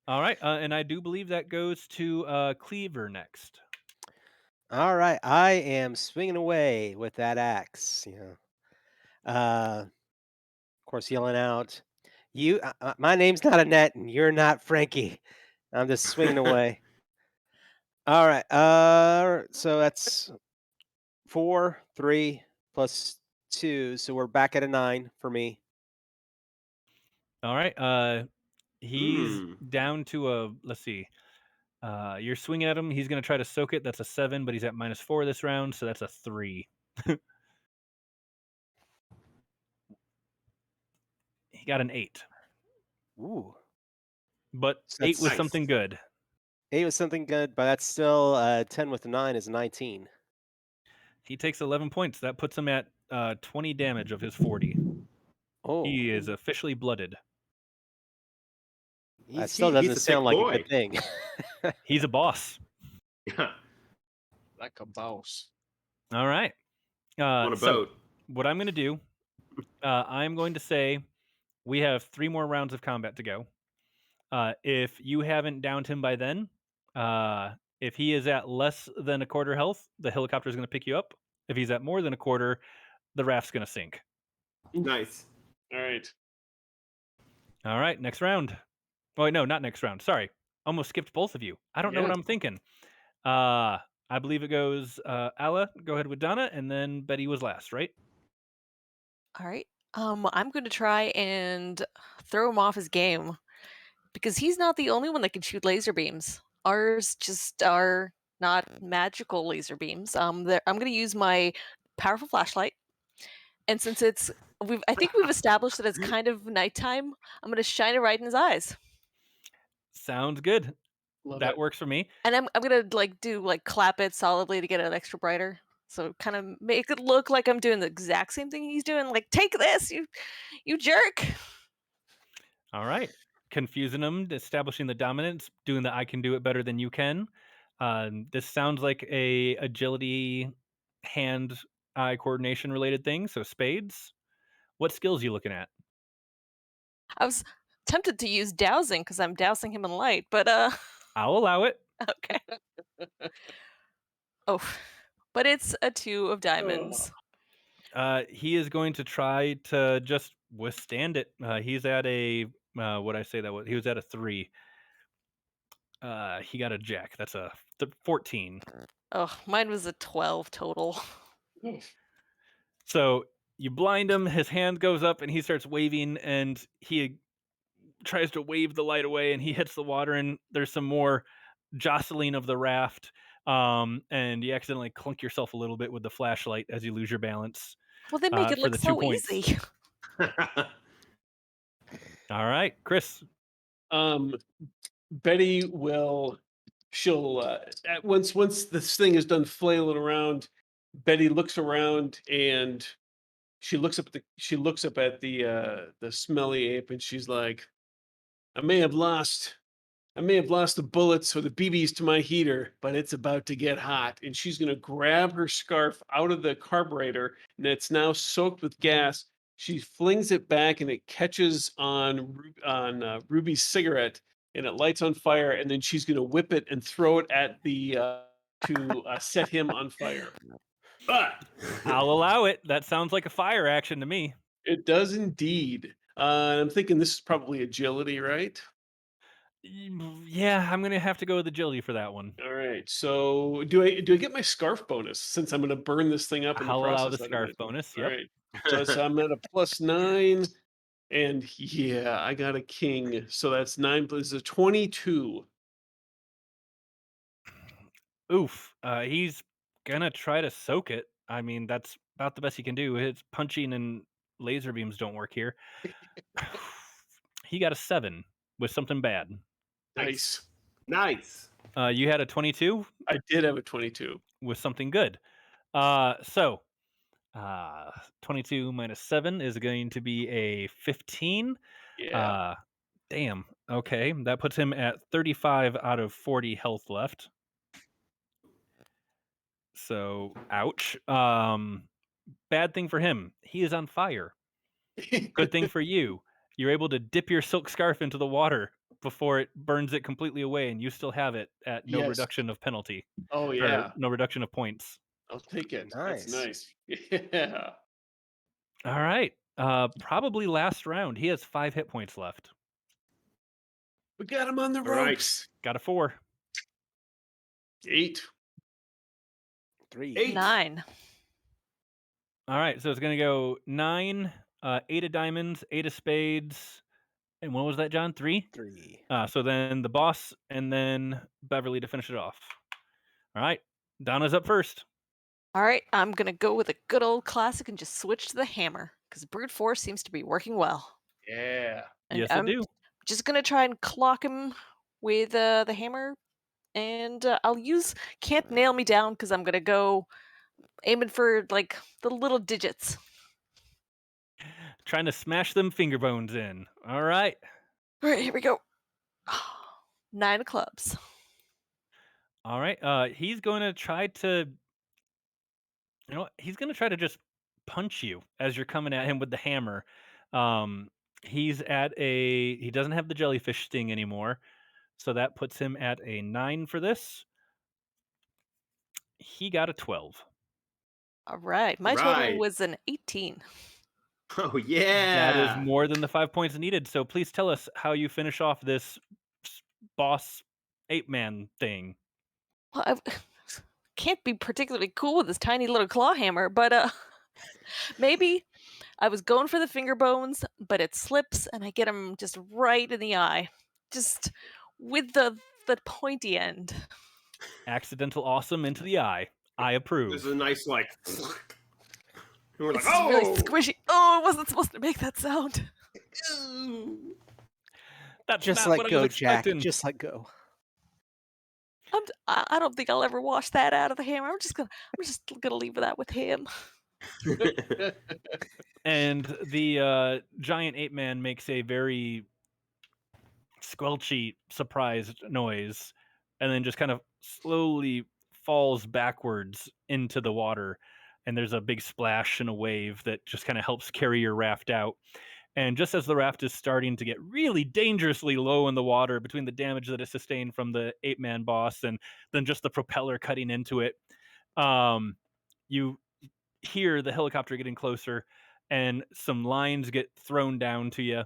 All right, and I do believe that goes to Cleaver next. All right, I am swinging away with that axe. Of course, yelling out, "You! My name's not Annette, and you're not Frankie." I'm just swinging away. All right, so that's 4, 3 plus 2, so we're back at a 9 for me. All right, he's down to a, let's see. You're swinging at him. He's going to try to soak it. That's a 7, but he's at -4 this round, so that's a 3. He got an 8, Ooh. but So 8 that's was Nice. something good. 8 was something good, but that's still 10 with 9 is 19. He takes 11 points. That puts him at 20 damage of his 40. Oh, He is officially blooded. that He's still he's doesn't a sound thick like a boy. good thing. He's a boss. Yeah. Like a boss. All right. On a So boat. what I'm going to do, I'm going to say we have 3 more rounds of combat to go. If you haven't downed him by then, if he is at less than a quarter health, the helicopter is going to pick you up. If he's at more than a quarter, the raft's going to sink. Nice. All right. All right, next round. Oh, wait, no, not next round. Sorry. Almost skipped both of you. I don't know what Yeah. I'm thinking. I believe it goes Ala, go ahead with Donna, and then Betty was last, right? All right. I'm going to try and throw him off his game because he's not the only one that can shoot laser beams. Ours just are not magical laser beams. I'm going to use my powerful flashlight, and since I think we've established that it's kind of nighttime. I'm going to shine it right in his eyes, Sounds good. Love That it. works for me. and I'm going to clap it solidly to get it extra brighter. So kind of make it look like I'm doing the exact same thing he's doing. Like, take this, you jerk. All right. Confusing them, establishing the dominance, doing the I can do it better than you can. This sounds like a agility, hand-eye coordination related thing. So spades. What skills you looking at? I was tempted to use dowsing because I'm dousing him in light, but I'll allow it. okay. Oh, but it's a 2 of Oh, diamonds. He is going to try to just withstand it. He's at a what I say that was. He was at a 3. He got a jack. That's a 14. Oh, mine was a 12 total. oof. So you blind him. His hand goes up, and he starts waving, and he tries to wave the light away, and he hits the water, and there's some more jostling of the raft. And you accidentally clunk yourself a little bit with the flashlight as you lose your balance Well, they make it for look the 2 so points. easy. All right, Chris. Um, Betty will. She'll once this thing is done flailing around. Betty looks around and she looks up at the smelly ape and she's like, I may have lost the bullets or the BBs to my heater, but it's about to get hot. And she's going to grab her scarf out of the carburetor and it's now soaked with gas. She flings it back and it catches on Ruby's cigarette and it lights on fire. And then she's going to whip it and throw it at the to set him on fire. But I'll allow it. That sounds like a fire action to me. It does indeed. I'm thinking this is probably agility, right? Yeah, I'm gonna have to go with agility for that one. All right. So do I get my scarf bonus since I'm going to burn this thing up in the I'll allow the process? I don't scarf know. bonus. All Yep. right. So I'm at a +9, and yeah, I got a king. So that's 9 plus a 22. Oof. He's gonna try to soak it. I mean, that's about the best he can do. His punching and laser beams don't work here. He got a 7 with something bad. Nice. nice. You had a 22 I did have a 22. with something good. So 22 minus 7 is going to be a 15. Yeah. Damn. Okay, that puts him at 35 out of 40 health left. So, ouch. Bad thing for him. He is on fire. Good thing for you. You're able to dip your silk scarf into the water before it burns it completely away, and you still have it at no Yes. reduction of penalty Oh or yeah. no reduction of points. I'll take it. That's Nice. nice. Yeah. All right. Probably last round. He has 5 hit points left. We got him on the All right. ropes. Got a 4. 8. 3. 8. 9. All right, so it's gonna go 9, 8 of diamonds, 8 of spades, And what was that, John? 3? 3. So then the boss and then Beverly to finish it off. All right. Donna's up first. All right, I'm gonna go with a good old classic and just switch to the hammer because brute force seems to be working well. Yeah. And Yes, it I'm do. just gonna try and clock him with the hammer, and I'll use can't nail me down because I'm gonna go aiming for like the little digits. Trying to smash them finger bones in. All right. All right, here we go. 9 of clubs. All right. He's going to try to, he's going to try to just punch you as you're coming at him with the hammer. Um, he doesn't have the jellyfish sting anymore. So that puts him at a 9 for this. He got a 12. All right, my total Right. was an 18. Oh That is yeah. more than the 5 points needed. So please tell us how you finish off this boss ape man thing. Well, I can't be particularly cool with this tiny little claw hammer, but maybe I was going for the finger bones, but it slips and I get him just right in the eye, just with the pointy end. Accidental awesome into the eye. I approve. There's a nice like. And we're like, It's just really oh. squishy. Oh, I wasn't supposed to make that sound. Ew. That's Just not let what I go, was Jack. expecting. Just let go. I don't think I'll ever wash that out of the hammer. I'm just gonna leave that with him. And the giant ape man makes a very squelchy, surprised noise, and then just kind of slowly falls backwards into the water. And there's a big splash and a wave that just kind of helps carry your raft out. And just as the raft is starting to get really dangerously low in the water between the damage that it sustained from the ape man boss and then just the propeller cutting into it, you hear the helicopter getting closer and some lines get thrown down to you.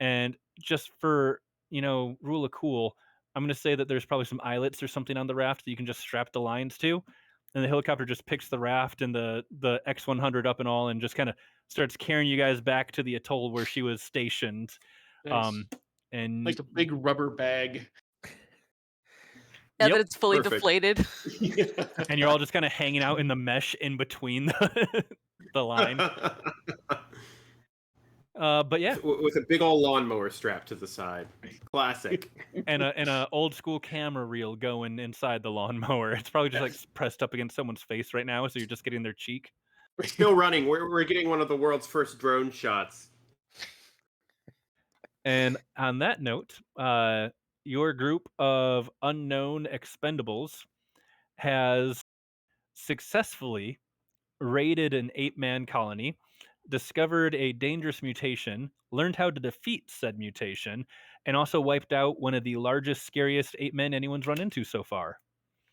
And just for, rule of cool, I'm going to say that there's probably some eyelets or something on the raft that you can just strap the lines to. And the helicopter just picks the raft and the X100 up and all and just kind of starts carrying you guys back to the atoll where she was stationed. Nice. And Like a big rubber bag. Now Yep. that it's fully Perfect. deflated. and you're all just kind of hanging out in the mesh in between the line. But yeah, With a big old lawnmower strapped to the side. Classic. and a old school camera reel going inside the lawnmower. It's probably just like pressed up against someone's face right now, so you're just getting their cheek. Still running. We're getting one of the world's first drone shots. And on that note, your group of unknown expendables has successfully raided an ape-man colony, discovered a dangerous mutation, learned how to defeat said mutation, and also wiped out one of the largest, scariest ape-men anyone's run into so far.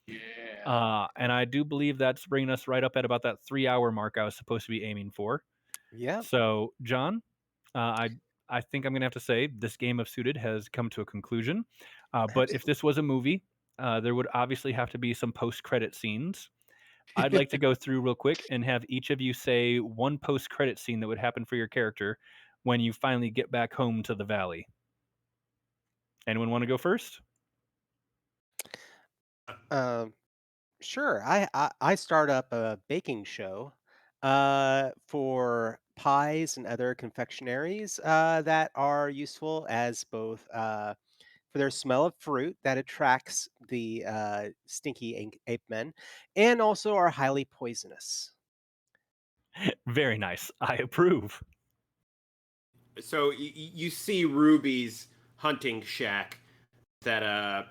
Yeah. And I do believe that's bringing us right up at about that 3-hour mark I was supposed to be aiming for. Yeah. So, John, I think I'm going to have to say this game of Suited has come to a conclusion. But if this was a movie, there would obviously have to be some post-credit scenes. I'd like to go through real quick and have each of you say one post-credit scene that would happen for your character when you finally get back home to the valley. Anyone want to go first? Sure. I start up a baking show for pies and other confectionaries that are useful as both for their smell of fruit that attracts the stinky ape men and also are highly poisonous. Very nice. I approve. So you see Ruby's hunting shack that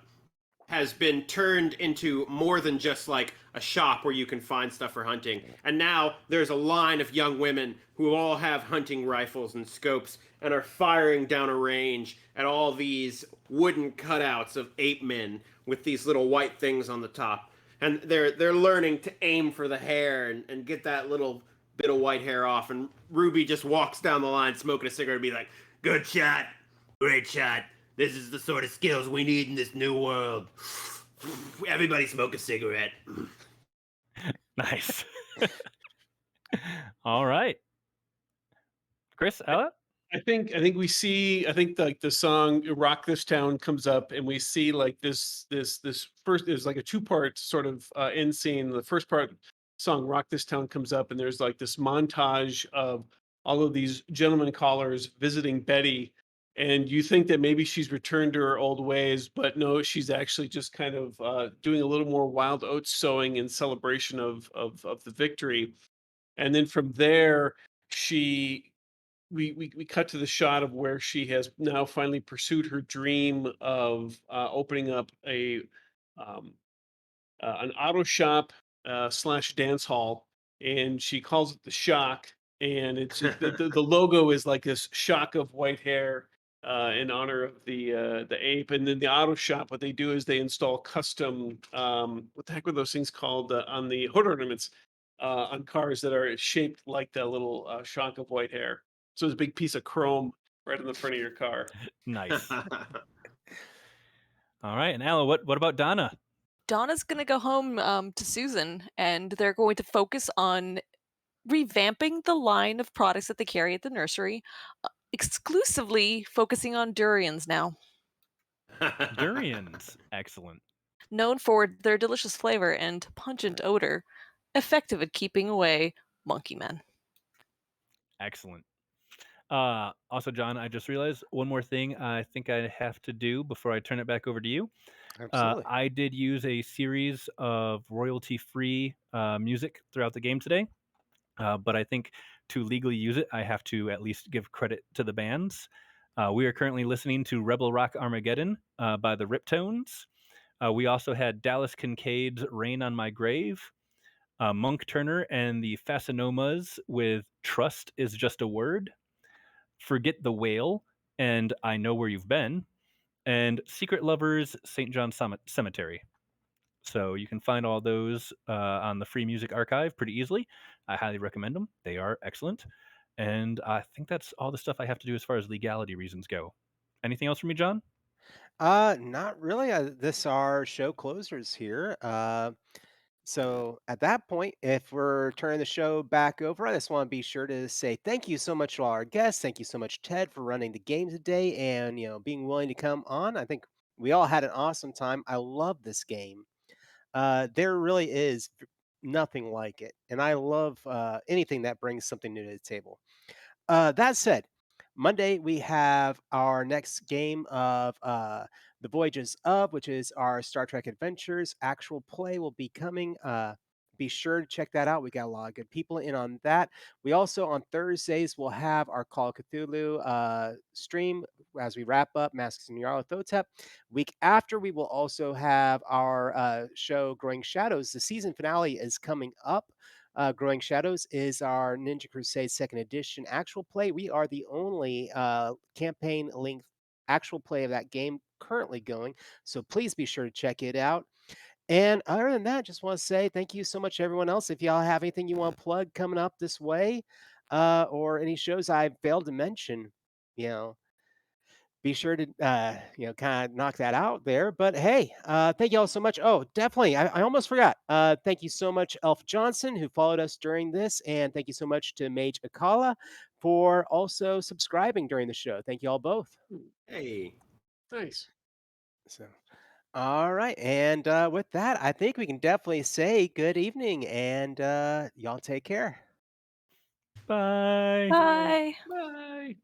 has been turned into more than just like a shop where you can find stuff for hunting. And now there's a line of young women who all have hunting rifles and scopes and are firing down a range at all these wooden cutouts of ape men with these little white things on the top. And they're learning to aim for the hair and get that little bit of white hair off. And Ruby just walks down the line smoking a cigarette and be like, "Good shot, great shot. This is the sort of skills we need in this new world. Everybody smoke a cigarette." Nice. All right. Chris, Ella? I think we see like the song "Rock This Town" comes up, and we see like this first there's like a two-part sort of end scene. The first part song "Rock This Town" comes up, and there's like this montage of all of these gentlemen callers visiting Betty, and you think that maybe she's returned to her old ways, but no, she's actually just kind of doing a little more wild oats sowing in celebration of the victory. And then from there, she we cut to the shot of where she has now finally pursued her dream of opening up a um, an auto shop slash dance hall, and she calls it the Shock. And the logo is like this shock of white hair in honor of the ape. And then the auto shop, what they do is they install custom what the heck were those things called on the hood ornaments on cars that are shaped like that little shock of white hair. So it's a big piece of chrome right in the front of your car. Nice. All right, and Alan, what about Donna? Donna's gonna go home to Susan, and they're going to focus on revamping the line of products that they carry at the nursery, exclusively focusing on durians now. Durians. Excellent. Known for their delicious flavor and pungent odor, effective at keeping away monkey men. Excellent. Also, John, I just realized one more thing I think I have to do before I turn it back over to you. Absolutely. I did use a series of royalty-free music throughout the game today, but I think to legally use it, I have to at least give credit to the bands. We are currently listening to Rebel Rock Armageddon by the Riptones. We also had Dallas Kincaid's Rain on My Grave, Monk Turner and the Fascinomas with Trust is Just a Word, Forget the Whale, and I Know Where You've Been, and Secret Lovers, St. John Cemetery. So you can find all those on the Free Music Archive pretty easily. I highly recommend them. They are excellent. And I think that's all the stuff I have to do as far as legality reasons go. Anything else for me, John? Not really. This are show closers here. So at that point, if we're turning the show back over, I just want to be sure to say thank you so much to all our guests. Thank you so much, Ted, for running the game today and being willing to come on. I think we all had an awesome time. I love this game. There really is nothing like it, and I love anything that brings something new to the table. That said, Monday we have our next game of the Voyages of, which is our Star Trek Adventures. Actual play will be coming. Be sure to check that out. We got a lot of good people in on that. We also on Thursdays will have our Call of Cthulhu stream as we wrap up Masks and Yarlathotep. Week after, we will also have our show Growing Shadows. The season finale is coming up. Growing Shadows is our Ninja Crusade Second Edition actual play. We are the only campaign length actual play of that game currently going. So please be sure to check it out. And other than that, just want to say thank you so much, everyone else. If y'all have anything you want to plug coming up this way, or any shows I failed to mention, you know, be sure to kind of knock that out there. But hey, thank you all so much. Oh, definitely, I almost forgot. Thank you so much, Elf Johnson, who followed us during this, and thank you so much to Mage Akala for also subscribing during the show. Thank you all both. Hey. Nice. So, all right, and with that, I think we can definitely say good evening, and y'all take care. Bye. Bye. Bye.